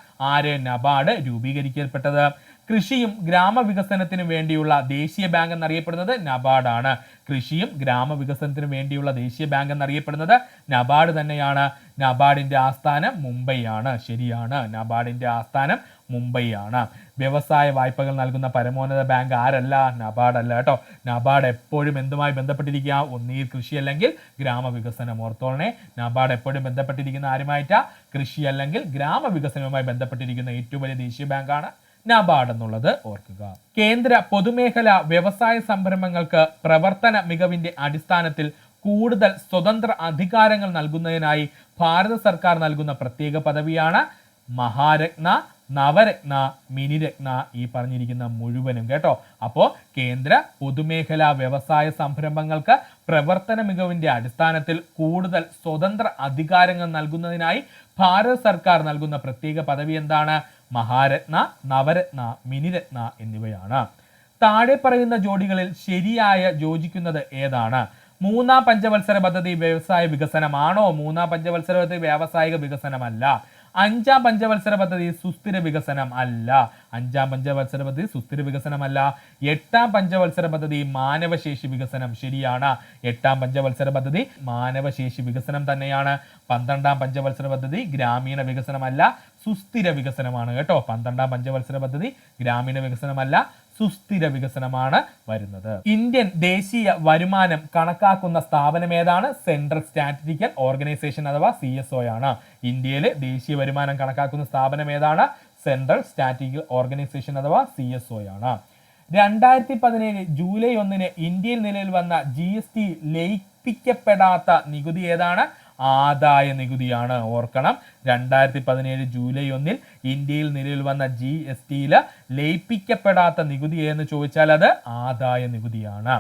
നബാർഡ് രൂപീകരിക്കപ്പെട്ടത്. കൃഷിയും ഗ്രാമവികസനത്തിനു വേണ്ടിയുള്ള ദേശീയ ബാങ്ക് എന്നറിയപ്പെടുന്നത് നബാർഡാണ്. കൃഷിയും ഗ്രാമവികസനത്തിനു വേണ്ടിയുള്ള ദേശീയ ബാങ്ക് എന്നറിയപ്പെടുന്നത് നബാർഡ് തന്നെയാണ്. നബാർഡിന്റെ ആസ്ഥാനം മുംബൈയാണ്. ശരിയാണ്. നബാർഡിന്റെ ആസ്ഥാനം മുംബൈയാണ്. വ്യവസായ വായ്പകൾ നൽകുന്ന പരമോന്നത ബാങ്ക് ആരല്ല? നബാർഡ് അല്ല കേട്ടോ. നബാർഡ് എപ്പോഴും എന്തുമായി ബന്ധപ്പെട്ടിരിക്കുക? ഒന്നുകിൽ കൃഷി അല്ലെങ്കിൽ ഗ്രാമവികസനം. ഓർത്തോളനെ, നബാർഡ് എപ്പോഴും ബന്ധപ്പെട്ടിരിക്കുന്ന ആരുമായിട്ടാ? കൃഷി അല്ലെങ്കിൽ ഗ്രാമവികസനവുമായി ബന്ധപ്പെട്ടിരിക്കുന്ന ഏറ്റവും വലിയ ദേശീയ ബാങ്കാണ് നബാർഡ് എന്നുള്ളത് ഓർക്കുക. കേന്ദ്ര പൊതുമേഖല വ്യവസായ സംരംഭങ്ങൾക്ക് പ്രവർത്തന മികവിന്റെ അടിസ്ഥാനത്തിൽ കൂടുതൽ സ്വതന്ത്ര അധികാരങ്ങൾ നൽകുന്നതിനായി ഭാരത സർക്കാർ നൽകുന്ന പ്രത്യേക പദവിയാണ് മഹാരത്ന നവരത്ന, മിനിരത്ന, ഈ പറഞ്ഞിരിക്കുന്ന മുഴുവനും കേട്ടോ. അപ്പോൾ കേന്ദ്ര പൊതുമേഖലാ വ്യവസായ സംരംഭങ്ങൾക്ക് പ്രവർത്തന മികവിന്റെ അടിസ്ഥാനത്തിൽ കൂടുതൽ സ്വതന്ത്ര അധികാരങ്ങൾ നൽകുന്നതിനായി ഭാരത സർക്കാർ നൽകുന്ന പ്രത്യേക പദവി എന്താണ്? മഹാരത്ന, നവരത്ന, മിനിരത്ന എന്നിവയാണ്. താഴെ പറയുന്ന ജോഡികളിൽ ശരിയായ യോജിക്കുന്നത് ഏതാണ്? മൂന്നാം പഞ്ചവത്സര പദ്ധതി വ്യവസായ വികസനമാണോ? മൂന്നാം പഞ്ചവത്സര പദ്ധതി വ്യാവസായിക വികസനമല്ല. അഞ്ചാം പഞ്ചവത്സര പദ്ധതി സുസ്ഥിര വികസനം അല്ല. അഞ്ചാം പഞ്ചവത്സര പദ്ധതി സുസ്ഥിര വികസനമല്ല. എട്ടാം പഞ്ചവത്സര പദ്ധതി മാനവശേഷി വികസനം ശരിയാണ്. എട്ടാം പഞ്ചവത്സര പദ്ധതി മാനവശേഷി വികസനം തന്നെയാണ്. 12ാം പഞ്ചവത്സര പദ്ധതി ഗ്രാമീണ വികസനമല്ല, സുസ്ഥിര വികസനമാണ് കേട്ടോ. 12ാം പഞ്ചവത്സര പദ്ധതി ഗ്രാമീണ വികസനമല്ല, സുസ്ഥിര വികസനമാണ് വരുന്നത്. ഇന്ത്യൻ ദേശീയ വരുമാനം കണക്കാക്കുന്ന സ്ഥാപനം ഏതാണ്? സെൻട്രൽ സ്റ്റാറ്റിസ്റ്റിക്കൽ ഓർഗനൈസേഷൻ അഥവാ CSO ആണ്. ഇന്ത്യയിലെ ദേശീയ വരുമാനം കണക്കാക്കുന്ന സ്ഥാപനം ഏതാണ്? സെൻട്രൽ സ്റ്റാറ്റിസ്റ്റിക്കൽ ഓർഗനൈസേഷൻ അഥവാ CSO ആണ്. 2017 ജൂലൈ 1 ഇന്ത്യയിൽ നിലവിൽ വന്ന GST ലയിപ്പിക്കപ്പെടാത്ത നികുതി ഏതാണ്? ആദായ നികുതിയാണ്. ഓർക്കണം, 2017 ജൂലൈ 1 ഇന്ത്യയിൽ നിലവിൽ വന്ന GSTയിൽ ലയിപ്പിക്കപ്പെടാത്ത നികുതി എന്ന് ചോദിച്ചാൽ അത് ആദായ നികുതിയാണ്.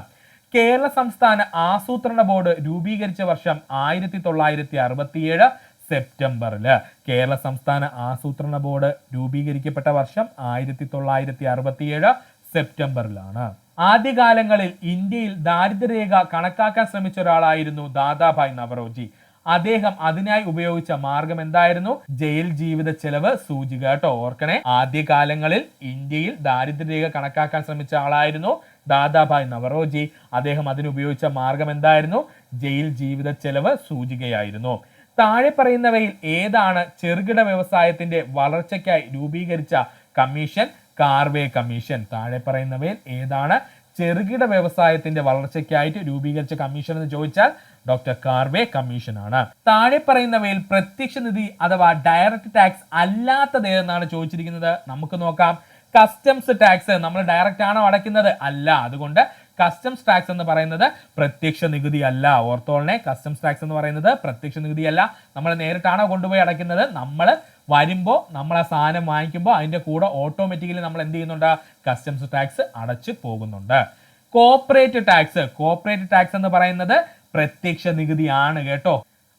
കേരള സംസ്ഥാന ആസൂത്രണ ബോർഡ് രൂപീകരിച്ച വർഷം 1967 സെപ്റ്റംബറിൽ. കേരള സംസ്ഥാന ആസൂത്രണ ബോർഡ് രൂപീകരിക്കപ്പെട്ട വർഷം 1967 സെപ്റ്റംബറിലാണ്. ആദ്യകാലങ്ങളിൽ ഇന്ത്യയിൽ ദാരിദ്ര്യരേഖ കണക്കാക്കാൻ ശ്രമിച്ച ഒരാളായിരുന്നു ദാദാഭായ് നവറോജി. അദ്ദേഹം അതിനായി ഉപയോഗിച്ച മാർഗം എന്തായിരുന്നു? ജയിൽ ജീവിത ചെലവ് സൂചിക കേട്ടോ. ഓർക്കണേ, ആദ്യകാലങ്ങളിൽ ഇന്ത്യയിൽ ദാരിദ്ര്യരേഖ കണക്കാക്കാൻ ശ്രമിച്ച ആളായിരുന്നു ദാദാഭായ് നവറോജി. അദ്ദേഹം അതിനുപയോഗിച്ച മാർഗം എന്തായിരുന്നു? ജയിൽ ജീവിത ചെലവ് സൂചികയായിരുന്നു. താഴെ പറയുന്നവയിൽ ഏതാണ് ചെറുകിട വ്യവസായത്തിന്റെ വളർച്ചയ്ക്കായി രൂപീകരിച്ച കമ്മീഷൻ? കാർവേ കമ്മീഷൻ. താഴെ പറയുന്നവയിൽ ഏതാണ് ചെറുകിട വ്യവസായത്തിന്റെ വളർച്ചയ്ക്കായിട്ട് രൂപീകരിച്ച കമ്മീഷൻ എന്ന് ചോദിച്ചാൽ ഡോക്ടർ കാർവേ കമ്മീഷൻ ആണ്. താഴെ പറയുന്നവയിൽ പ്രത്യക്ഷ നികുതി അഥവാ ഡയറക്റ്റ് ടാക്സ് അല്ലാത്തത് ഏതെന്നാണ് ചോദിച്ചിരിക്കുന്നത്. നമുക്ക് നോക്കാം. കസ്റ്റംസ് ടാക്സ് നമ്മൾ ഡയറക്റ്റ് ആണോ അടയ്ക്കുന്നത്? അല്ല. അതുകൊണ്ട് കസ്റ്റംസ് ടാക്സ് എന്ന് പറയുന്നത് പ്രത്യക്ഷ നികുതി അല്ല. ഓർത്തോളനെ, കസ്റ്റംസ് ടാക്സ് എന്ന് പറയുന്നത് പ്രത്യക്ഷ നികുതി അല്ല. നമ്മൾ നേരിട്ടാണോ കൊണ്ടുപോയി അടയ്ക്കുന്നത്? നമ്മൾ വരുമ്പോൾ നമ്മൾ ആ സാധനം വാങ്ങിക്കുമ്പോൾ അതിന്റെ കൂടെ ഓട്ടോമാറ്റിക്കലി നമ്മൾ എന്ത് ചെയ്യുന്നുണ്ട്? കസ്റ്റംസ് ടാക്സ് അടച്ചു പോകുന്നുണ്ട്. Corporate tax. കോർപ്പറേറ്റ് ടാക്സ് എന്ന് പറയുന്നത് പ്രത്യക്ഷ നികുതിയാണ് കേട്ടോ.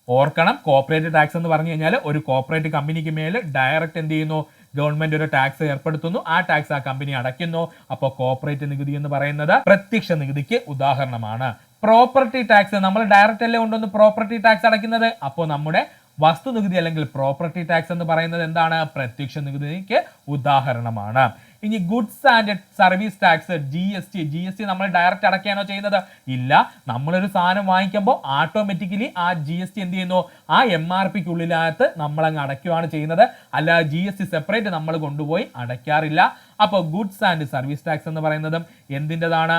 ഓർക്കണം, കോർപ്പറേറ്റ് ടാക്സ് എന്ന് പറഞ്ഞു കഴിഞ്ഞാൽ ഒരു കോർപ്പറേറ്റ് കമ്പനിക്ക് മേൽ ഡയറക്റ്റ് എന്ത് ചെയ്യുന്നു? ഗവൺമെന്റ് ഒരു ടാക്സ് ഏർപ്പെടുത്തുന്നു. ആ ടാക്സ് ആ കമ്പനി അടയ്ക്കുന്നു. അപ്പോൾ കോർപ്പറേറ്റ് നികുതി എന്ന് പറയുന്നത് പ്രത്യക്ഷ നികുതിക്ക് ഉദാഹരണമാണ്. Property tax. നമ്മൾ ഡയറക്റ്റ് അല്ലേ കൊണ്ടൊന്ന് പ്രോപ്പർട്ടി ടാക്സ് അടയ്ക്കുന്നത്. അപ്പോൾ നമ്മുടെ വസ്തു നികുതി അല്ലെങ്കിൽ പ്രോപ്പർട്ടി ടാക്സ് എന്ന് പറയുന്നത് എന്താണ്? പ്രത്യക്ഷ നികുതിക്ക് ഉദാഹരണമാണ്. ഇനി goods and service tax, GST നമ്മൾ ഡയറക്റ്റ് അടയ്ക്കാനോ ചെയ്യുന്നത്? ഇല്ല. നമ്മളൊരു സാധനം വാങ്ങിക്കുമ്പോൾ ഓട്ടോമാറ്റിക്കലി ആ GST എന്ത് ചെയ്യുന്നു? ആ MRPക്കുള്ളിനകത്ത് നമ്മൾ അങ്ങ് അടയ്ക്കുകയാണ് ചെയ്യുന്നത്. അല്ല, GST സെപ്പറേറ്റ് നമ്മൾ കൊണ്ടുപോയി അടയ്ക്കാറില്ല. അപ്പോൾ ഗുഡ്സ് ആൻഡ് സർവീസ് ടാക്സ് എന്ന് പറയുന്നതും എന്തിൻ്റെതാണ്?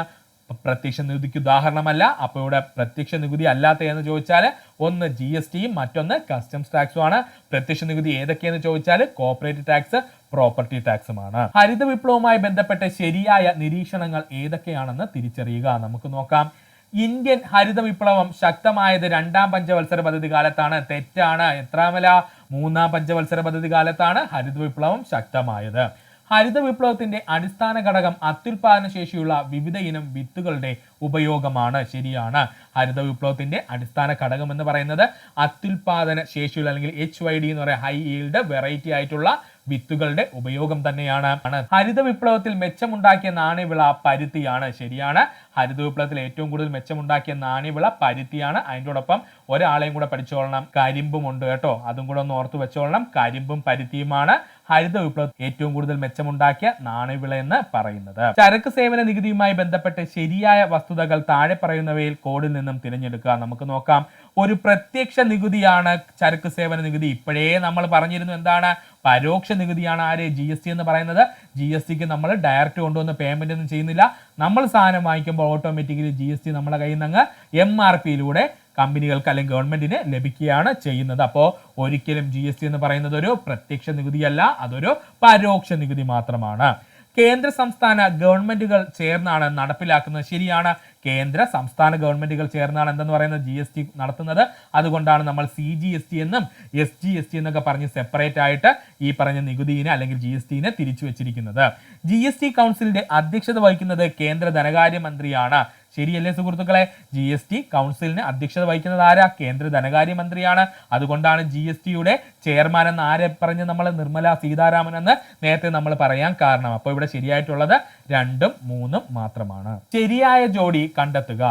പ്രത്യക്ഷ നികുതിക്ക് ഉദാഹരണമല്ല. അപ്പോൾ ഇവിടെ പ്രത്യക്ഷ നികുതി അല്ലാത്ത എന്ന് ചോദിച്ചാൽ ഒന്ന് GSTയും മറ്റൊന്ന് കസ്റ്റംസ് ടാക്സും ആണ്. പ്രത്യക്ഷ നികുതി ഏതൊക്കെയെന്ന് ചോദിച്ചാൽ കോർപ്പറേറ്റ് ടാക്സ്, പ്രോപ്പർട്ടി ടാക്സുമാണ്. ഹരിത വിപ്ലവവുമായി ബന്ധപ്പെട്ട ശരിയായ നിരീക്ഷണങ്ങൾ ഏതൊക്കെയാണെന്ന് തിരിച്ചറിയുക. നമുക്ക് നോക്കാം. ഇന്ത്യൻ ഹരിത വിപ്ലവം ശക്തമായത് 2ാം പഞ്ചവത്സര പദ്ധതി കാലത്താണ്. തെറ്റാണ്. എത്രാമല? 3ാം പഞ്ചവത്സര പദ്ധതി കാലത്താണ് ഹരിത വിപ്ലവം ശക്തമായത്. ഹരിത വിപ്ലവത്തിന്റെ അടിസ്ഥാന ഘടകം അത്യുൽപാദന ശേഷിയുള്ള വിവിധ ഇനം വിത്തുകളുടെ ഉപയോഗമാണ്. ശരിയാണ്. ഹരിത വിപ്ലവത്തിന്റെ അടിസ്ഥാന ഘടകം എന്ന് പറയുന്നത് അത്യുൽപാദന ശേഷിയുള്ള അല്ലെങ്കിൽ HYD എന്ന് പറയുന്ന ഹൈ ഈൽഡ് വെറൈറ്റി ആയിട്ടുള്ള വിത്തുകളുടെ ഉപയോഗം തന്നെയാണ്. ഹരിത വിപ്ലവത്തിൽ മെച്ചമുണ്ടാക്കിയ നാണ്യവിള പരുത്തിയാണ്. ശരിയാണ്. ഹരിത വിപ്ലവത്തിൽ ഏറ്റവും കൂടുതൽ മെച്ചമുണ്ടാക്കിയ നാണ്യവിള പരുത്തിയാണ്. അതിനോടൊപ്പം ഒരാളെയും കൂടെ പഠിച്ചോളണം, കരിമ്പും ഉണ്ട് കേട്ടോ. അതും കൂടെ ഒന്ന് ഓർത്ത് വെച്ചോളണം. കരിമ്പും പരുത്തിയുമാണ് ഹരിത വിപ്ലവത്തിൽ ഏറ്റവും കൂടുതൽ മെച്ചമുണ്ടാക്കിയ നാണ്യവിള എന്ന് പറയുന്നത്. ചരക്ക് സേവന നികുതിയുമായി ബന്ധപ്പെട്ട് ശരിയായ വസ്തുതകൾ താഴെ പറയുന്നവയിൽ കോഡിൽ നിന്നും തിരഞ്ഞെടുക്കുക. നമുക്ക് നോക്കാം. ഒരു പ്രത്യക്ഷ നികുതിയാണ് ചരക്ക് സേവന നികുതി. ഇപ്പോഴേ നമ്മൾ പറഞ്ഞിരുന്നു എന്താണ്? പരോക്ഷ നികുതിയാണ് ആര്? GST എന്ന് പറയുന്നത്. GSTക്ക് നമ്മൾ ഡയറക്റ്റ് കൊണ്ടുവന്ന് പേയ്മെന്റ് ഒന്നും ചെയ്യുന്നില്ല. നമ്മൾ സാധനം വാങ്ങിക്കുമ്പോൾ ഓട്ടോമാറ്റിക്കലി GST നമ്മളെ കയ്യിൽ നിന്ന് MRPയിലൂടെ കമ്പനികൾക്ക് അല്ലെങ്കിൽ ഗവൺമെന്റിന് ലഭിക്കുകയാണ് ചെയ്യുന്നത്. അപ്പോൾ ഒരിക്കലും GST എന്ന് പറയുന്നത് ഒരു പ്രത്യക്ഷ നികുതിയല്ല, അതൊരു പരോക്ഷ നികുതി മാത്രമാണ്. കേന്ദ്ര സംസ്ഥാന ഗവൺമെന്റുകൾ ചേർന്നാണ് നടപ്പിലാക്കുന്നത്. ശരിയാണ്, കേന്ദ്ര സംസ്ഥാന ഗവൺമെന്റുകൾ ചേർന്നാണ് എന്തെന്ന് പറയുന്നത് GST നടത്തുന്നത്. അതുകൊണ്ടാണ് നമ്മൾ CGST എന്നും SGST എന്നൊക്കെ പറഞ്ഞ് സെപ്പറേറ്റ് ആയിട്ട് ഈ പറഞ്ഞ നികുതിനെ അല്ലെങ്കിൽ GSTനെ തിരിച്ചു വെച്ചിരിക്കുന്നത്. GST കൗൺസിലിന്റെ അധ്യക്ഷത വഹിക്കുന്നത് കേന്ദ്ര ധനകാര്യ മന്ത്രിയാണ്. ശരിയല്ലേ സുഹൃത്തുക്കളെ? GST കൗൺസിലിന് അധ്യക്ഷത വഹിക്കുന്നത് ആരാ? കേന്ദ്ര ധനകാര്യ മന്ത്രിയാണ്. അതുകൊണ്ടാണ് GSTയുടെ ചെയർമാൻ എന്ന് ആരെ പറഞ്ഞ് നമ്മൾ നിർമ്മല സീതാരാമൻ എന്ന് നേരത്തെ നമ്മൾ പറയാൻ കാരണം. അപ്പോൾ ഇവിടെ ശരിയായിട്ടുള്ളത് 2ഉം 3ഉം മാത്രമാണ്. ശരിയായ ജോഡി കണ്ടെത്തുക.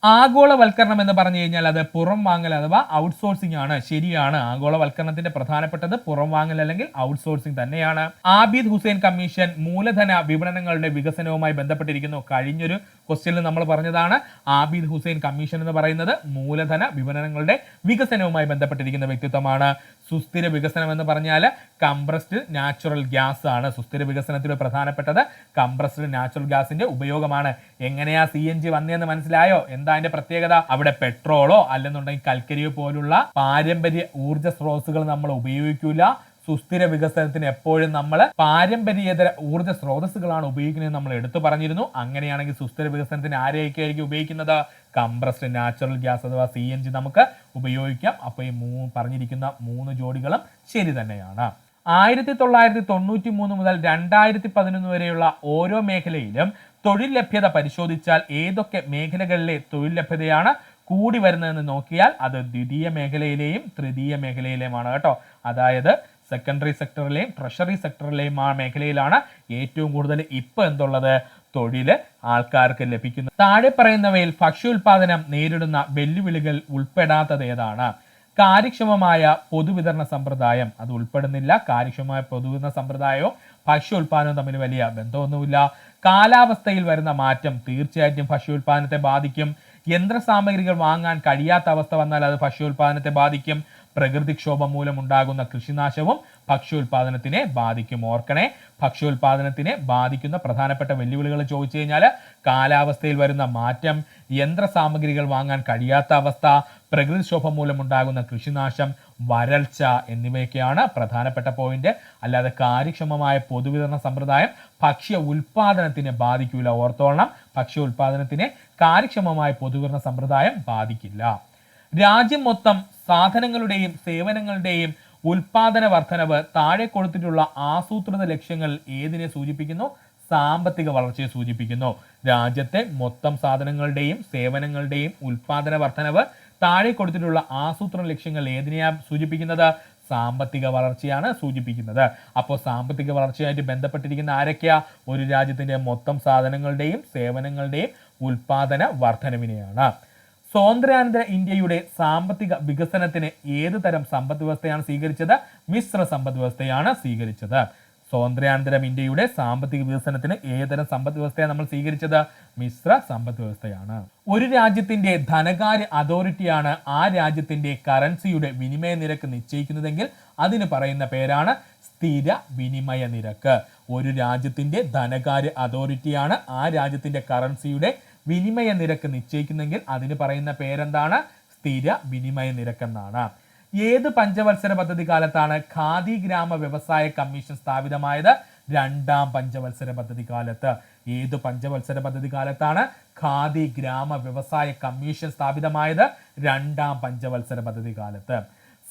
ആഗോളവൽക്കരണം എന്ന് പറഞ്ഞു കഴിഞ്ഞാൽ അത് പുറം വാങ്ങൽ അഥവാ ഔട്ട്സോഴ്സിംഗ് ആണ്. ശരിയാണ്, ആഗോളവൽക്കരണത്തിന്റെ പ്രധാനപ്പെട്ടത് പുറം വാങ്ങൽ അല്ലെങ്കിൽ ഔട്ട്സോഴ്സിംഗ് തന്നെയാണ്. ആബിദ് ഹുസൈൻ കമ്മീഷൻ മൂലധന വിപണനങ്ങളുടെ വികസനവുമായി ബന്ധപ്പെട്ടിരിക്കുന്നു. കഴിഞ്ഞൊരു ക്വസ്റ്റ്യനിൽ നമ്മൾ പറഞ്ഞതാണ് ആബിദ് ഹുസൈൻ കമ്മീഷൻ എന്ന് പറയുന്നത് മൂലധന വിപണനങ്ങളുടെ വികസനവുമായി ബന്ധപ്പെട്ടിരിക്കുന്ന വ്യക്തിത്വമാണ്. സുസ്ഥിര വികസനം എന്ന് പറഞ്ഞാൽ കംപ്രസ്ഡ് നാച്ചുറൽ ഗ്യാസ് ആണ്. സുസ്ഥിര വികസനത്തിൽ പ്രധാനപ്പെട്ടത് കംപ്രസ്ഡ് നാച്ചുറൽ ഗ്യാസിന്റെ ഉപയോഗമാണ്. എങ്ങനെയാ CNG വന്നതെന്ന് മനസ്സിലായോ? എന്താ അതിന്റെ പ്രത്യേകത? അവിടെ പെട്രോളോ അല്ലെന്നുണ്ടെങ്കിൽ കൽക്കരിയോ പോലുള്ള പാരമ്പര്യ ഊർജ്ജ സ്രോതസ്സുകൾ നമ്മൾ ഉപയോഗിക്കൂല. സുസ്ഥിര വികസനത്തിന് എപ്പോഴും നമ്മൾ പാരമ്പര്യേതര ഊർജ്ജ സ്രോതസ്സുകളാണ് ഉപയോഗിക്കുന്നത് നമ്മൾ എടുത്തു പറഞ്ഞിരുന്നു. അങ്ങനെയാണെങ്കിൽ സുസ്ഥിര വികസനത്തിന് ആരെയൊക്കെയായിരിക്കും ഉപയോഗിക്കുന്നത്? കംപ്രസ്ഡ് നാച്ചുറൽ ഗ്യാസ് അഥവാ CNG നമുക്ക് ഉപയോഗിക്കാം. അപ്പോൾ ഈ പറഞ്ഞിരിക്കുന്ന 3 ജോഡികളും ശരി തന്നെയാണ്. 1993 മുതൽ 2011 വരെയുള്ള ഓരോ മേഖലയിലും തൊഴിൽ ലഭ്യത പരിശോധിച്ചാൽ ഏതൊക്കെ മേഖലകളിലെ തൊഴിൽ ലഭ്യതയാണ് കൂടി വരുന്നതെന്ന് നോക്കിയാൽ അത് ദ്വിതീയ മേഖലയിലെയും തൃതീയ മേഖലയിലെയുമാണ് കേട്ടോ. അതായത് സെക്കൻഡറി സെക്ടറിലെയും ട്രഷറി സെക്ടറിലെയും ആ മേഖലയിലാണ് ഏറ്റവും കൂടുതൽ ഇപ്പോൾ എന്തുള്ളത് തൊഴിൽ ആൾക്കാർക്ക് ലഭിക്കുന്നത്. താഴെ പറയുന്നവയിൽ ഭക്ഷ്യോൽപാദനം നേരിടുന്ന വെല്ലുവിളികൾ ഉൾപ്പെടാത്തത് ഏതാണ്? കാര്യക്ഷമമായ പൊതുവിതരണ സമ്പ്രദായം അത് ഉൾപ്പെടുന്നില്ല. കാര്യക്ഷമമായ പൊതുവിതരണ സമ്പ്രദായവും ഭക്ഷ്യോൽപാദനവും തമ്മിൽ വലിയ ബന്ധമൊന്നുമില്ല. കാലാവസ്ഥയിൽ വരുന്ന മാറ്റം തീർച്ചയായിട്ടും ഭക്ഷ്യോൽപാദനത്തെ ബാധിക്കും. യന്ത്രസാമഗ്രികൾ വാങ്ങാൻ കഴിയാത്ത അവസ്ഥ വന്നാൽ അത് ഭക്ഷ്യോൽപാദനത്തെ ബാധിക്കും. പ്രകൃതിക്ഷോഭം മൂലമുണ്ടാകുന്ന കൃഷിനാശവും ഭക്ഷ്യോൽപാദനത്തിനെ ബാധിക്കും. ഓർക്കണേ, ഭക്ഷ്യോൽപാദനത്തിനെ ബാധിക്കുന്ന പ്രധാനപ്പെട്ട വെല്ലുവിളികൾ ചോദിച്ചു കഴിഞ്ഞാൽ കാലാവസ്ഥയിൽ വരുന്ന മാറ്റം, യന്ത്രസാമഗ്രികൾ വാങ്ങാൻ കഴിയാത്ത അവസ്ഥ, പ്രകൃതിക്ഷോഭം മൂലമുണ്ടാകുന്ന കൃഷിനാശം, വരൾച്ച എന്നിവയൊക്കെയാണ് പ്രധാനപ്പെട്ട പോയിന്റ്. അല്ലാതെ കാര്യക്ഷമമായ പൊതുവിതരണ സമ്പ്രദായം ഭക്ഷ്യ ഉൽപാദനത്തിനെ ബാധിക്കില്ല. ഓർത്തോളണം, ഭക്ഷ്യ ഉൽപാദനത്തിനെ കാര്യക്ഷമമായ പൊതുവിതരണ സമ്പ്രദായം ബാധിക്കില്ല. രാജ്യം മൊത്തം സാധനങ്ങളുടെയും സേവനങ്ങളുടെയും ഉൽപാദന വർധനവ് താഴെ കൊടുത്തിട്ടുള്ള ആസൂത്രിത ലക്ഷ്യങ്ങൾ ഏതിനെ സൂചിപ്പിക്കുന്നു? സാമ്പത്തിക വളർച്ചയെ സൂചിപ്പിക്കുന്നു. രാജ്യത്തെ മൊത്തം സാധനങ്ങളുടെയും സേവനങ്ങളുടെയും ഉൽപാദന വർധനവ് താഴെ കൊടുത്തിട്ടുള്ള ആസൂത്രണ ലക്ഷ്യങ്ങൾ ഏതിനെയാണ് സൂചിപ്പിക്കുന്നത്? സാമ്പത്തിക വളർച്ചയാണ് സൂചിപ്പിക്കുന്നത്. അപ്പോൾ സാമ്പത്തിക വളർച്ചയായിട്ട് ബന്ധപ്പെട്ടിരിക്കുന്ന ആരൊക്കെയാ? ഒരു രാജ്യത്തിന്റെ മൊത്തം സാധനങ്ങളുടെയും സേവനങ്ങളുടെയും ഉൽപാദന വർധനവിനെയാണ്. സ്വാതന്ത്ര്യാനന്തര ഇന്ത്യയുടെ സാമ്പത്തിക വികസനത്തിന് ഏത് തരം സമ്പദ് വ്യവസ്ഥയാണ് സ്വീകരിച്ചത്? മിശ്ര സമ്പദ് വ്യവസ്ഥയാണ് സ്വീകരിച്ചത്. സ്വാതന്ത്ര്യാനന്തരം ഇന്ത്യയുടെ സാമ്പത്തിക വികസനത്തിന് ഏതുതരം സമ്പദ് വ്യവസ്ഥയാണ് നമ്മൾ സ്വീകരിച്ചത്? മിശ്ര സമ്പദ് വ്യവസ്ഥയാണ്. ഒരു രാജ്യത്തിന്റെ ധനകാര്യ അതോറിറ്റിയാണ് ആ രാജ്യത്തിന്റെ കറൻസിയുടെ വിനിമയ നിരക്ക് നിശ്ചയിക്കുന്നതെങ്കിൽ അതിന് പറയുന്ന പേരാണ് സ്ഥിര വിനിമയ നിരക്ക്. ഒരു രാജ്യത്തിന്റെ ധനകാര്യ അതോറിറ്റിയാണ് ആ രാജ്യത്തിന്റെ കറൻസിയുടെ വിനിമയ നിരക്ക് നിശ്ചയിക്കുന്നെങ്കിൽ അതിന് പറയുന്ന പേരെന്താണ്? സ്ഥിര വിനിമയ നിരക്കെന്നാണ്. ഏത് പഞ്ചവത്സര പദ്ധതി കാലത്താണ് ഖാദി ഗ്രാമ വ്യവസായ കമ്മീഷൻ സ്ഥാപിതമായത്? 2ാം പഞ്ചവത്സര പദ്ധതി കാലത്ത്. ഏത് പഞ്ചവത്സര പദ്ധതി കാലത്താണ് ഖാദി ഗ്രാമ വ്യവസായ കമ്മീഷൻ സ്ഥാപിതമായത്? 2ാം പഞ്ചവത്സര പദ്ധതി കാലത്ത്.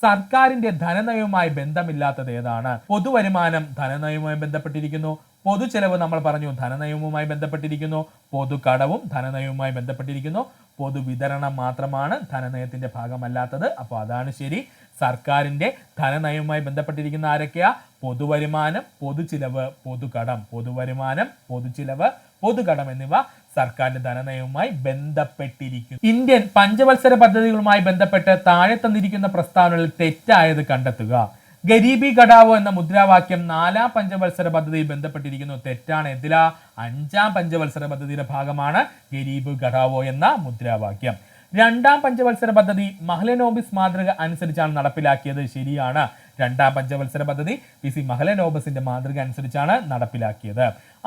സർക്കാരിന്റെ ധനനയവുമായി ബന്ധമില്ലാത്തത് ഏതാണ്? പൊതുവരുമാനം ധനനയവുമായി ബന്ധപ്പെട്ടിരിക്കുന്നു. പൊതുചെലവ് നമ്മൾ പറഞ്ഞു ധനനയവുമായി ബന്ധപ്പെട്ടിരിക്കുന്നു. പൊതുകടവും ധനനയവുമായി ബന്ധപ്പെട്ടിരിക്കുന്നു. പൊതുവിതരണം മാത്രമാണ് ധനനയത്തിന്റെ ഭാഗമല്ലാത്തത്. അപ്പോൾ അതാണ് ശരി. സർക്കാരിന്റെ ധനനയവുമായി ബന്ധപ്പെട്ടിരിക്കുന്ന ആരൊക്കെയാ? പൊതുവരുമാനം, പൊതുചിലവ്, പൊതുകടം. പൊതുവരുമാനം, പൊതുചിലവ്, പൊതുകടം എന്നിവ സർക്കാരിന്റെ ധനനയവുമായി ബന്ധപ്പെട്ടിരിക്കുന്നു. ഇന്ത്യൻ പഞ്ചവത്സര പദ്ധതികളുമായി ബന്ധപ്പെട്ട് താഴെ തന്നിരിക്കുന്ന പ്രസ്താവനകളിൽ തെറ്റായത് കണ്ടെത്തുക. ഗരീബി ഘടാവോ എന്ന മുദ്രാവാക്യം 4ാം പഞ്ചവത്സര പദ്ധതിയിൽ ബന്ധപ്പെട്ടിരിക്കുന്നു. തെറ്റാണ്. എന്തിലാ? 5ാം പഞ്ചവത്സര പദ്ധതിയുടെ ഭാഗമാണ് ഗരീബ് ഘടാവോ എന്ന മുദ്രാവാക്യം. രണ്ടാം പഞ്ചവത്സര പദ്ധതി മഹലനോബിസ് മാതൃക അനുസരിച്ചാണ് നടപ്പിലാക്കിയത്. ശരിയാണ്. രണ്ടാം പഞ്ചവത്സര പദ്ധതി PC മഹലനോബിസിന്റെ മാതൃക അനുസരിച്ചാണ് നടപ്പിലാക്കിയത്.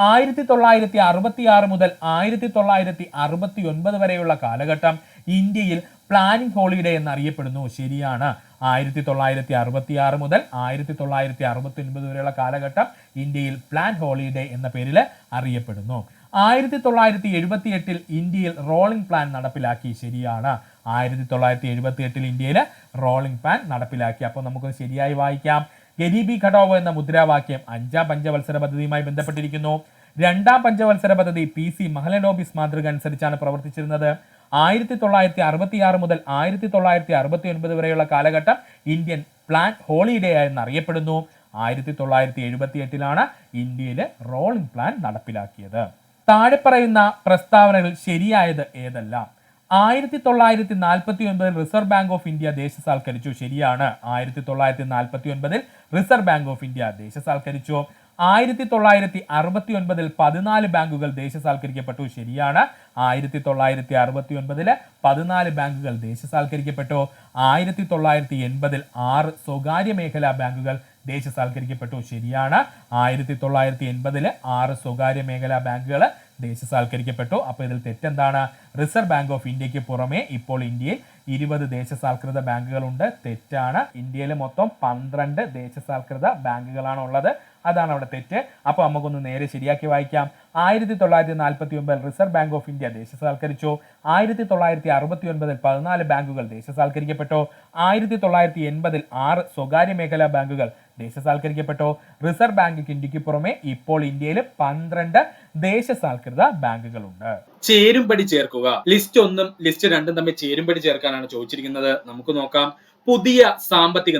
1966 മുതൽ 1969 വരെയുള്ള കാലഘട്ടം ഇന്ത്യയിൽ പ്ലാനിംഗ് ഹോളിഡേ എന്നറിയപ്പെടുന്നു. ശരിയാണ്. 1966 മുതൽ 1969 വരെയുള്ള കാലഘട്ടം ഇന്ത്യയിൽ പ്ലാൻ ഹോളിഡേ എന്ന പേരിൽ അറിയപ്പെടുന്നു. 1978 ഇന്ത്യയിൽ റോളിംഗ് പ്ലാൻ നടപ്പിലാക്കി. ശരിയാണ്. 1978 ഇന്ത്യയിൽ റോളിംഗ് പ്ലാൻ നടപ്പിലാക്കി. അപ്പോൾ നമുക്കൊന്ന് ശരിയായി വായിക്കാം. ഗരീബി ഘടോവോ എന്ന മുദ്രാവാക്യം അഞ്ചാം പഞ്ചവത്സര പദ്ധതിയുമായി ബന്ധപ്പെട്ടിരിക്കുന്നു. രണ്ടാം പഞ്ചവത്സര പദ്ധതി PC മഹലനോബിസ് മാതൃക അനുസരിച്ചാണ് പ്രവർത്തിച്ചിരുന്നത്. 1966 മുതൽ 1969 വരെയുള്ള കാലഘട്ടം ഇന്ത്യൻ പ്ലാൻ ഹോളിഡേ എന്നറിയപ്പെടുന്നു. 1978 ഇന്ത്യയിൽ റോളിംഗ് പ്ലാൻ നടപ്പിലാക്കിയത്. താഴെ പറയുന്ന പ്രസ്താവനകൾ ശരിയായത് ഏതെല്ലാം? 1949 റിസർവ് ബാങ്ക് ഓഫ് ഇന്ത്യ ദേശസാൽക്കരിച്ചു. ശരിയാണ്. 1949 റിസർവ് ബാങ്ക് ഓഫ് ഇന്ത്യ ദേശസാൽക്കരിച്ചു. 1969 14 ബാങ്കുകൾ ദേശസാൽക്കരിക്കപ്പെട്ടു. ശരിയാണ്. 1969 14 ബാങ്കുകൾ ദേശസാൽക്കരിക്കപ്പെട്ടു. 1980 6 സ്വകാര്യ മേഖലാ ബാങ്കുകൾ ദേശസാൽക്കരിക്കപ്പെട്ടു. ശരിയാണ്. 1980 6 സ്വകാര്യ മേഖലാ ബാങ്കുകൾ ദേശസാൽക്കരിക്കപ്പെട്ടു. അപ്പോൾ ഇതിൽ തെറ്റെന്താണ്? റിസർവ് ബാങ്ക് ഓഫ് ഇന്ത്യക്ക് പുറമെ ഇപ്പോൾ ഇന്ത്യയിൽ 20 ദേശസാൽകൃത ബാങ്കുകളുണ്ട്. തെറ്റാണ്. ഇന്ത്യയിൽ മൊത്തം 12 ദേശസാൽകൃത ബാങ്കുകളാണ് ഉള്ളത്. അതാണ് അവിടെ തെറ്റ്. അപ്പോൾ നമുക്കൊന്ന് നേരെ ശരിയാക്കി വായിക്കാം. 1949 റിസർവ് ബാങ്ക് ഓഫ് ഇന്ത്യ ദേശസാൽക്കരിച്ചു. 1969 14 ബാങ്കുകൾ ദേശസാൽക്കരിക്കപ്പെട്ടു. 1980 6 സ്വകാര്യ മേഖലാ ബാങ്കുകൾ ദേശസാൽക്കരിക്കപ്പെട്ടു. റിസർവ് ബാങ്ക് ഇന്ത്യക്ക് പുറമെ ഇപ്പോൾ ഇന്ത്യയിൽ 12 ദേശസാൽകൃത ബാങ്കുകളുണ്ട്. ചേരുംപടി ചേർക്കുക. ലിസ്റ്റ് 1 ലിസ്റ്റ് 2 തമ്മിൽ ചേരുംപടി ചേർക്കാനാണ് ചോദിച്ചിരിക്കുന്നത്. നമുക്ക് നോക്കാം. പുതിയ സാമ്പത്തിക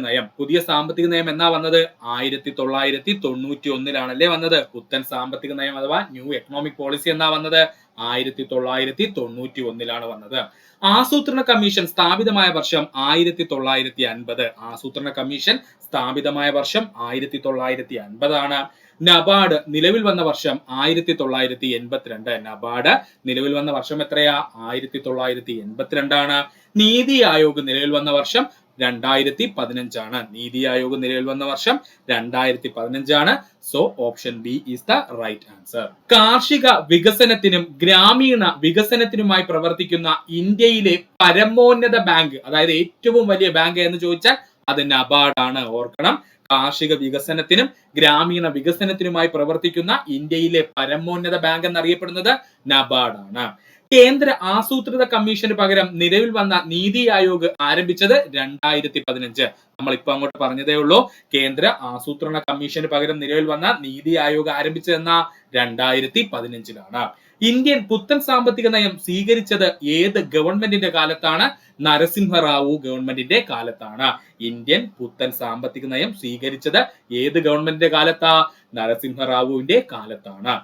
നയം എന്നാ വന്നത്? 1991 വന്നത്. പുത്തൻ സാമ്പത്തിക നയം അഥവാ ന്യൂ എക്കണോമിക് പോളിസി എന്നാ വന്നത്? 1991 വന്നത്. ആസൂത്രണ കമ്മീഷൻ സ്ഥാപിതമായ വർഷം 1950. ആസൂത്രണ കമ്മീഷൻ സ്ഥാപിതമായ വർഷം 1950 ആണ്. നബാർഡ് നിലവിൽ വന്ന വർഷം 1982. നബാർഡ് നിലവിൽ വന്ന വർഷം എത്രയാ? 1982 ആണ്. നീതി ആയോഗ് നിലവിൽ വന്ന വർഷം 2015 ആണ്. നീതി ആയോഗ് നിലവിൽ വന്ന വർഷം 2015 ആണ്. So option B is the right answer. കാർഷിക വികസനത്തിനും ഗ്രാമീണ വികസനത്തിനുമായി പ്രവർത്തിക്കുന്ന ഇന്ത്യയിലെ പരമോന്നത ബാങ്ക്, അതായത് ഏറ്റവും വലിയ ബാങ്ക് എന്ന് ചോദിച്ചാൽ അത് നബാർഡ് ആണ്. ഓർക്കണം, കാർഷിക വികസനത്തിനും ഗ്രാമീണ വികസനത്തിനുമായി പ്രവർത്തിക്കുന്ന ഇന്ത്യയിലെ പരമോന്നത ബാങ്ക് എന്നറിയപ്പെടുന്നത് നബാർഡ് ആണ്. കേന്ദ്ര ആസൂത്രിത കമ്മീഷന് പകരം നിലവിൽ വന്ന നീതി ആയോഗ് ആരംഭിച്ചത് 2015. നമ്മളിപ്പോ അങ്ങോട്ട് പറഞ്ഞതേ ഉള്ളൂ. കേന്ദ്ര ആസൂത്രണ കമ്മീഷന് പകരം നിലവിൽ വന്ന നീതി ആയോഗ് ആരംഭിച്ചതെന്ന 2015. ഇന്ത്യൻ പുത്തൻ സാമ്പത്തിക നയം സ്വീകരിച്ചത് ഏത് ഗവൺമെന്റിന്റെ കാലത്താണ്? നരസിംഹറാവു ഗവൺമെന്റിന്റെ കാലത്താണ്. ഇന്ത്യൻ പുത്തൻ സാമ്പത്തിക നയം സ്വീകരിച്ചത് ഏത് ഗവൺമെന്റിന്റെ കാലത്താ? നരസിംഹറാവുവിന്റെ കാലത്താണ്.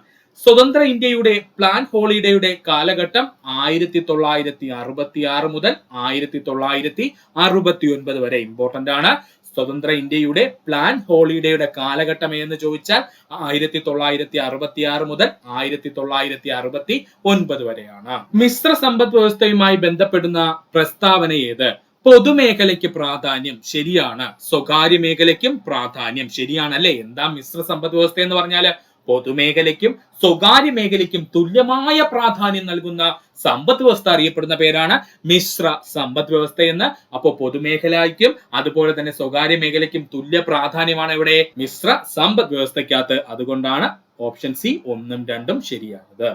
സ്വതന്ത്ര ഇന്ത്യയുടെ പ്ലാൻ ഹോളിഡേയുടെ കാലഘട്ടം 1966 മുതൽ 1969 വരെ. ഇമ്പോർട്ടന്റ് ആണ്. സ്വതന്ത്ര ഇന്ത്യയുടെ പ്ലാൻ ഹോളിഡേയുടെ കാലഘട്ടം എന്ന് ചോദിച്ചാൽ 1966 മുതൽ 1969 വരെയാണ്. മിശ്ര സമ്പദ് വ്യവസ്ഥയുമായി ബന്ധപ്പെടുന്ന പ്രസ്താവന ഏത്? പൊതുമേഖലയ്ക്ക് പ്രാധാന്യം. ശരിയാണ്. സ്വകാര്യ മേഖലയ്ക്കും പ്രാധാന്യം. ശരിയാണല്ലേ? എന്താ മിശ്ര സമ്പദ് വ്യവസ്ഥ എന്ന് പറഞ്ഞാല്? പൊതുമേഖലയ്ക്കും സ്വകാര്യ മേഖലയ്ക്കും തുല്യമായ പ്രാധാന്യം നൽകുന്ന സമ്പദ് വ്യവസ്ഥ അറിയപ്പെടുന്ന പേരാണ് മിശ്ര സമ്പദ് വ്യവസ്ഥ എന്ന്. അപ്പോൾ പൊതുമേഖലയ്ക്കും അതുപോലെ തന്നെ സ്വകാര്യ മേഖലയ്ക്കും തുല്യ പ്രാധാന്യമാണ് ഇവിടെ മിശ്ര സമ്പദ് വ്യവസ്ഥയ്ക്കകത്ത്. അതുകൊണ്ടാണ് ഓപ്ഷൻ സി 1ഉം 2ഉം ശരിയായത്.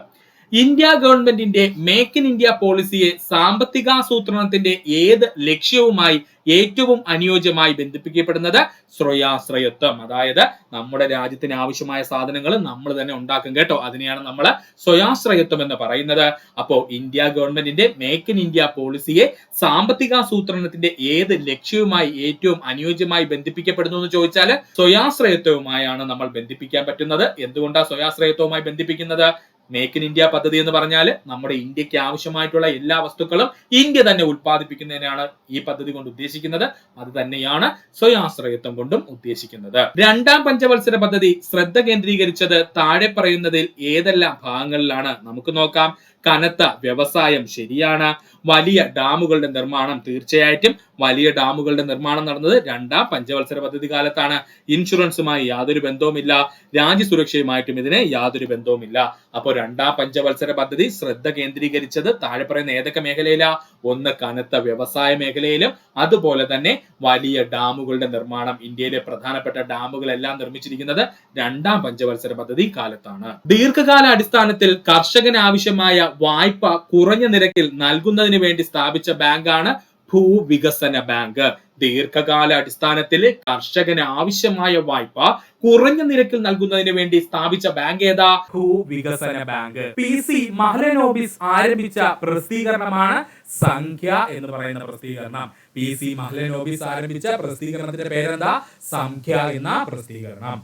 ഇന്ത്യ ഗവൺമെന്റിന്റെ മേക്ക് ഇൻ ഇന്ത്യ പോളിസിയെ സാമ്പത്തികാസൂത്രണത്തിന്റെ ഏത് ലക്ഷ്യവുമായി ഏറ്റവും അനുയോജ്യമായി ബന്ധിപ്പിക്കപ്പെടുന്നത്? സ്വയാശ്രയത്വം. അതായത് നമ്മുടെ രാജ്യത്തിന് ആവശ്യമായ സാധനങ്ങൾ നമ്മൾ തന്നെ ഉണ്ടാക്കും കേട്ടോ. അതിനെയാണ് നമ്മൾ സ്വയാശ്രയത്വം എന്ന് പറയുന്നത്. അപ്പോ ഇന്ത്യ ഗവൺമെന്റിന്റെ മേക്ക് ഇൻ ഇന്ത്യ പോളിസിയെ സാമ്പത്തികാസൂത്രണത്തിന്റെ ഏത് ലക്ഷ്യവുമായി ഏറ്റവും അനുയോജ്യമായി ബന്ധിപ്പിക്കപ്പെടുന്നു എന്ന് ചോദിച്ചാൽ സ്വയാശ്രയത്വവുമായാണ് നമ്മൾ ബന്ധിപ്പിക്കാൻ പറ്റുന്നത്. എന്തുകൊണ്ടാണ് സ്വയാശ്രയത്വവുമായി ബന്ധിപ്പിക്കുന്നത്? മേക്ക് ഇൻ ഇന്ത്യ പദ്ധതി എന്ന് പറഞ്ഞാൽ നമ്മുടെ ഇന്ത്യക്ക് ആവശ്യമായിട്ടുള്ള എല്ലാ വസ്തുക്കളും ഇന്ത്യ തന്നെ ഉത്പാദിപ്പിക്കുന്നതിനാണ് ഈ പദ്ധതി കൊണ്ട് ഉദ്ദേശിക്കുന്നത്. അത് തന്നെയാണ് സ്വയാശ്രയത്വം കൊണ്ടും ഉദ്ദേശിക്കുന്നത്. രണ്ടാം പഞ്ചവത്സര പദ്ധതി ശ്രദ്ധ കേന്ദ്രീകരിച്ചത് താഴെ പറയുന്നതിൽ ഏതെല്ലാം ഭാഗങ്ങളിലാണ്? നമുക്ക് നോക്കാം. കനത്ത വ്യവസായം ശരിയാണ്. വലിയ ഡാമുകളുടെ നിർമ്മാണം തീർച്ചയായിട്ടും വലിയ ഡാമുകളുടെ നിർമ്മാണം നടന്നത് രണ്ടാം പഞ്ചവത്സര പദ്ധതി കാലത്താണ്. ഇൻഷുറൻസുമായി യാതൊരു ബന്ധവുമില്ല, രാജ്യസുരക്ഷയുമായിട്ടും ഇതിന് യാതൊരു ബന്ധവുമില്ല. അപ്പോൾ രണ്ടാം പഞ്ചവത്സര പദ്ധതി ശ്രദ്ധ കേന്ദ്രീകരിച്ചത് താഴെ പറയുന്ന ഏതൊക്കെ മേഖലയിലാ? ഒന്ന് കനത്ത വ്യവസായ മേഖലയിലും അതുപോലെ തന്നെ വലിയ ഡാമുകളുടെ നിർമ്മാണം. ഇന്ത്യയിലെ പ്രധാനപ്പെട്ട ഡാമുകളെല്ലാം നിർമ്മിച്ചിരിക്കുന്നത് രണ്ടാം പഞ്ചവത്സര പദ്ധതി കാലത്താണ്. ദീർഘകാല അടിസ്ഥാനത്തിൽ കർഷകന് ആവശ്യമായ വായ്പ കുറഞ്ഞ നിരക്കിൽ നൽകുന്നതിന് വേണ്ടി സ്ഥാപിച്ച ബാങ്കാണ് ഭൂവികസന ബാങ്ക്. ദീർഘകാല അടിസ്ഥാനത്തിൽ കർഷകന് ആവശ്യമായ വായ്പ കുറഞ്ഞ നിരക്കിൽ നൽകുന്നതിന് വേണ്ടി സ്ഥാപിച്ച ബാങ്ക് ഏതാ? ഭൂവികസന ബാങ്ക്. PC മഹ്ലനോബിസ് ആരംഭിച്ച പ്രസിദ്ധീകരണമാണ് സംഖ്യ എന്ന് പറയുന്ന പ്രസിദ്ധീകരണം. PC മഹ്ലനോബിസ് ആരംഭിച്ച പ്രസിദ്ധീകരണത്തിന്റെ പേരെന്താ? സംഖ്യ എന്ന പ്രസിദ്ധീകരണം.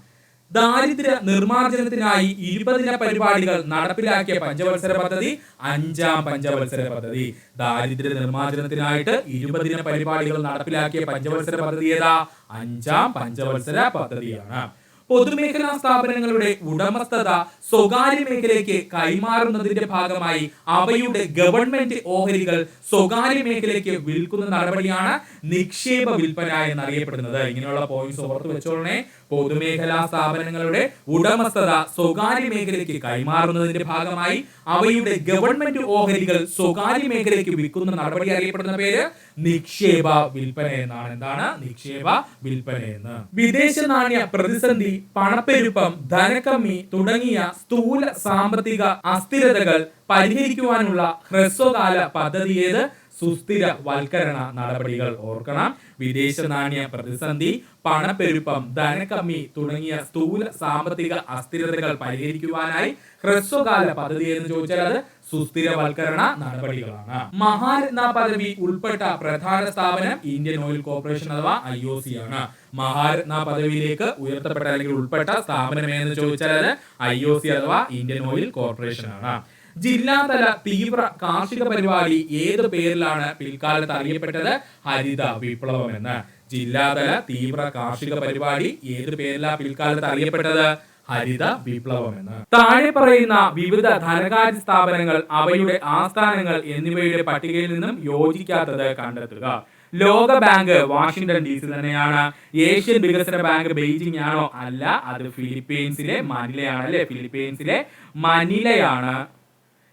ദാരിദ്ര്യ നിർമ്മാർജ്ജനത്തിനായി 20 പരിപാടികൾ നടപ്പിലാക്കിയ പഞ്ചവത്സര പദ്ധതി അഞ്ചാം പഞ്ചവത്സര പദ്ധതി. ദാരിദ്ര്യ നിർമ്മാർജ്ജനത്തിനായിട്ട് 20 പരിപാടികൾ നടപ്പിലാക്കിയ പഞ്ചവത്സര പദ്ധതി ഏതാ? അഞ്ചാം പഞ്ചവത്സര പദ്ധതിയാണ്. പൊതുമേഖലാ സ്ഥാപനങ്ങളുടെ ഉടമസ്ഥത സ്വകാര്യ മേഖലയ്ക്ക് കൈമാറുന്നതിന്റെ ഭാഗമായി അവയുടെ ഗവൺമെന്റ് ഓഹരികൾ സ്വകാര്യ മേഖലയ്ക്ക് വിൽക്കുന്ന നടപടിയാണ് നിക്ഷേപ വിൽപ്പന എന്നറിയപ്പെടുന്നത്. ഇങ്ങനെയുള്ള പോയിന്റ്സ് ഓർത്തു വെച്ചോളണേ. പൊതുമേഖലാ സ്ഥാപനങ്ങളുടെ ഉടമസ്ഥത സ്വകാര്യ മേഖലയ്ക്ക് കൈമാറുന്നതിന്റെ ഭാഗമായി അവയുടെ ഗവൺമെന്റ് ഓഹരികൾ സ്വകാര്യ മേഖലയ്ക്ക് വിൽക്കുന്ന നടപടി അറിയപ്പെടുന്ന പേര് നിക്ഷേപ വിൽപ്പന എന്നാണ്. എന്താണ് നിക്ഷേപ വിൽപ്പന എന്ന്? വിദേശ നാണ്യ പ്രതിസന്ധി, പണപ്പെരുപ്പം, ധനക്കമ്മി തുടങ്ങിയ സ്ഥൂല സാമ്പത്തിക അസ്ഥിരതകൾ പരിഹരിക്കുവാനുള്ള ഹ്രസ്വകാല പദ്ധതി ഏത്? സുസ്ഥിര വൽക്കരണ നടപടികൾ. ഓർക്കണം, വിദേശ നാണ്യ പ്രതിസന്ധി, പണപ്പെരുപ്പം, ധനക്കമ്മി തുടങ്ങിയ സ്ഥൂല സാമ്പത്തിക അസ്ഥിരതകൾ പരിഹരിക്കുവാനായി ഹ്രസ്വകാല പദ്ധതി എന്ന് ചോദിച്ചാൽ അത് സുസ്ഥിരവൽക്കരണ നടപടികളാണ്. മഹാരത്ന പദവി ഉൾപ്പെട്ട പ്രധാന സ്ഥാപനം ഇന്ത്യൻ ഓയിൽ കോർപ്പറേഷൻ അഥവാ IOC ആണ്. മഹാരത്ന പദവിയിലേക്ക് ഉയർത്തപ്പെട്ട അല്ലെങ്കിൽ ഉൾപ്പെട്ട സ്ഥാപനം എന്ന് ചോദിച്ചാൽ അത് IOC അഥവാ ഇന്ത്യൻ ഓയിൽ കോർപ്പറേഷൻ ആണ്. ജില്ലാതല തീവ്ര കാർഷിക പരിപാടി ഏത് പേരിലാണ് പിൽക്കാലത്ത് അറിയപ്പെട്ടത്? ഹരിത വിപ്ലവം എന്ന്. ജില്ലാതല തീവ്ര കാർഷിക പരിപാടി ഏത് പേരിലാണ് പിൽക്കാലത്ത് അറിയപ്പെട്ടത്? ഹരിത വിപ്ലവം എന്ന്. താഴെ പറയുന്ന വിവിധ ധനകാര്യ സ്ഥാപനങ്ങൾ, അവയുടെ ആസ്ഥാനങ്ങൾ എന്നിവയുടെ പട്ടികയിൽ നിന്നും യോജിക്കാത്തത് കണ്ടെത്തുക. ലോക ബാങ്ക് വാഷിംഗ്ടൺ DC തന്നെയാണ്. ഏഷ്യൻ വികസന ബാങ്ക് ബെയ്ജിംഗ് ആണോ? അല്ല, അത് ഫിലിപ്പീൻസിലെ മനിലയാണ്. അല്ലെ, ഫിലിപ്പീൻസിലെ മനിലയാണ്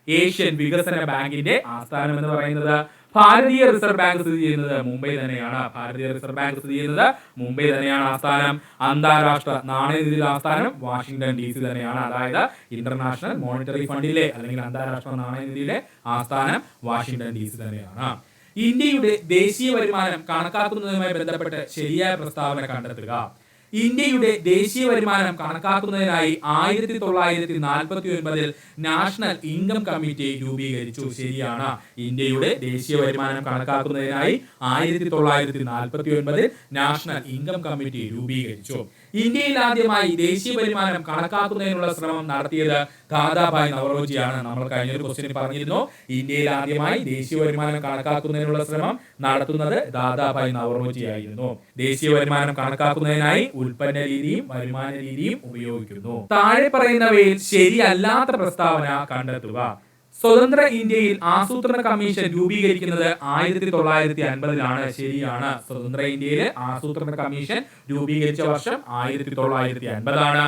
ഏഷ്യൻ വികസന ബാങ്കിന്റെ ആസ്ഥാനം എന്ന് പറയുന്നത്. ഭാരതീയ റിസർവ് ബാങ്ക് സ്ഥിതി ചെയ്യുന്നത് മുംബൈ തന്നെയാണ്. ഭാരതീയ റിസർവ് ബാങ്ക് സ്ഥിതി ചെയ്യുന്നത് മുംബൈ തന്നെയാണ് ആസ്ഥാനം. അന്താരാഷ്ട്ര നാണയനിധിയുടെ ആസ്ഥാനം വാഷിംഗ്ടൺ DC തന്നെയാണ്. അതായത് ഇന്റർനാഷണൽ മോണിറ്ററി ഫണ്ടിലെ അല്ലെങ്കിൽ അന്താരാഷ്ട്ര നാണയനിധിയിലെ ആസ്ഥാനം വാഷിംഗ്ടൺ DC തന്നെയാണ്. ഇന്ത്യയുടെ ദേശീയ വരുമാനം കണക്കാക്കുന്നതുമായി ബന്ധപ്പെട്ട് ശരിയായ പ്രസ്താവന കണ്ടെത്തുക. ഇന്ത്യയുടെ ദേശീയ വരുമാനം കണക്കാക്കുന്നതിനായി 1949 നാഷണൽ ഇൻകം കമ്മിറ്റി രൂപീകരിച്ചു. ശരിയാണ്. ഇന്ത്യയുടെ ദേശീയ വരുമാനം കണക്കാക്കുന്നതിനായി 1949 നാഷണൽ ഇൻകം കമ്മിറ്റി രൂപീകരിച്ചു. ഇന്ത്യയിൽ ആദ്യമായി ദേശീയ വരുമാനം കണക്കാക്കുന്നതിനുള്ള ശ്രമം നടത്തിയത് ദാദാഭായ് നവറോജിയാണ്. നമ്മൾ കഴിഞ്ഞൊരു ക്വസ്റ്റ്യൻ പറഞ്ഞിരുന്നു, ഇന്ത്യയിൽ ആദ്യമായി ദേശീയ വരുമാനം കണക്കാക്കുന്നതിനുള്ള ശ്രമം നടത്തുന്നത് ദാദാഭായ് നവറോജി ആയിരുന്നു. ദേശീയ വരുമാനം കണക്കാക്കുന്നതിനായി ഉൽപ്പന്ന രീതിയും വരുമാന രീതിയും ഉപയോഗിക്കുന്നു. താഴെ പറയുന്നവയിൽ ശരിയല്ലാത്ത പ്രസ്താവന കണ്ടെത്തുക. സ്വതന്ത്ര ഇന്ത്യയിൽ ആസൂത്രണ കമ്മീഷൻ രൂപീകരിക്കുന്നത് 1950-ലാണ്. ശരിയാണ്. സ്വതന്ത്ര ഇന്ത്യയിലെ ആസൂത്രണ കമ്മീഷൻ രൂപീകരിച്ച വർഷം 1950-ആണ്.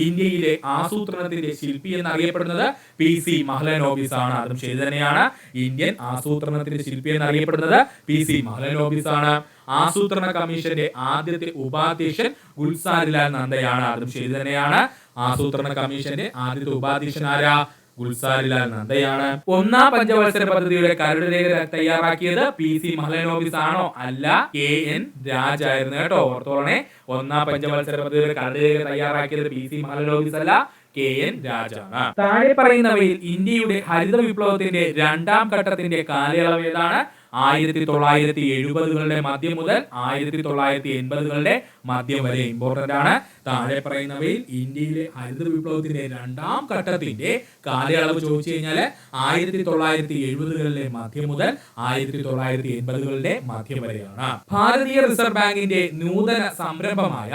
ഇന്ത്യയിലെ ആസൂത്രണത്തിന്റെ ശില്പി എന്നറിയപ്പെടുന്നത് PC മഹ്ലനോബിസ് ആണ്. അതും ശരി തന്നെയാണ്. ഇന്ത്യൻ ആസൂത്രണത്തിന്റെ ശില്പി എന്നറിയപ്പെടുന്നത് PC മഹ്ലനോബിസ് ആണ്. ആസൂത്രണ കമ്മീഷന്റെ ആദ്യത്തെ ഉപാധ്യക്ഷൻ ഗുൽസാരിലാൽ നന്ദയാണ്. അതും ശരി തന്നെയാണ്. ആസൂത്രണ കമ്മീഷന്റെ ആദ്യത്തെ ഉപാധ്യക്ഷൻ ആരാ? ഗുൽസാരിലാൽ നന്ദയാണ്. ഒന്നാം പഞ്ചവത്സര പദ്ധതിയുടെ കരട് രേഖ തയ്യാറാക്കിയത് PC മഹ്ലനോബിസ് ആണോ? അല്ല, KN രാജ് ആയിരുന്നു കേട്ടോ. ഓർത്തോളണേ, ഒന്നാം പഞ്ചവത്സര പദ്ധതിയുടെ കരട് രേഖ തയ്യാറാക്കിയത് PC മഹ്ലനോബിസ് അല്ല, KN രാജാണ്. താഴെ പറയുന്നവയിൽ ഇന്ത്യയുടെ ഹരിത വിപ്ലവത്തിന്റെ രണ്ടാം ഘട്ടത്തിന്റെ കാലയളവ് ഏതാണ്? 1970-കളുടെ മധ്യം മുതൽ 1980-കളുടെ മധ്യം വരെ. ഇമ്പോർട്ടന്റ് ആണ്. താഴെ പറയുന്നവയിൽ ഇന്ത്യയിലെ ഹരിത വിപ്ലവത്തിന്റെ രണ്ടാം ഘട്ടത്തിന്റെ കാലയളവ് ചോദിച്ചു കഴിഞ്ഞാൽ 1970-കളുടെ മധ്യം മുതൽ 1980-കളുടെ മധ്യം വരെയാണ്. ഭാരതീയ റിസർവ് ബാങ്കിന്റെ നൂതന സംരംഭമായ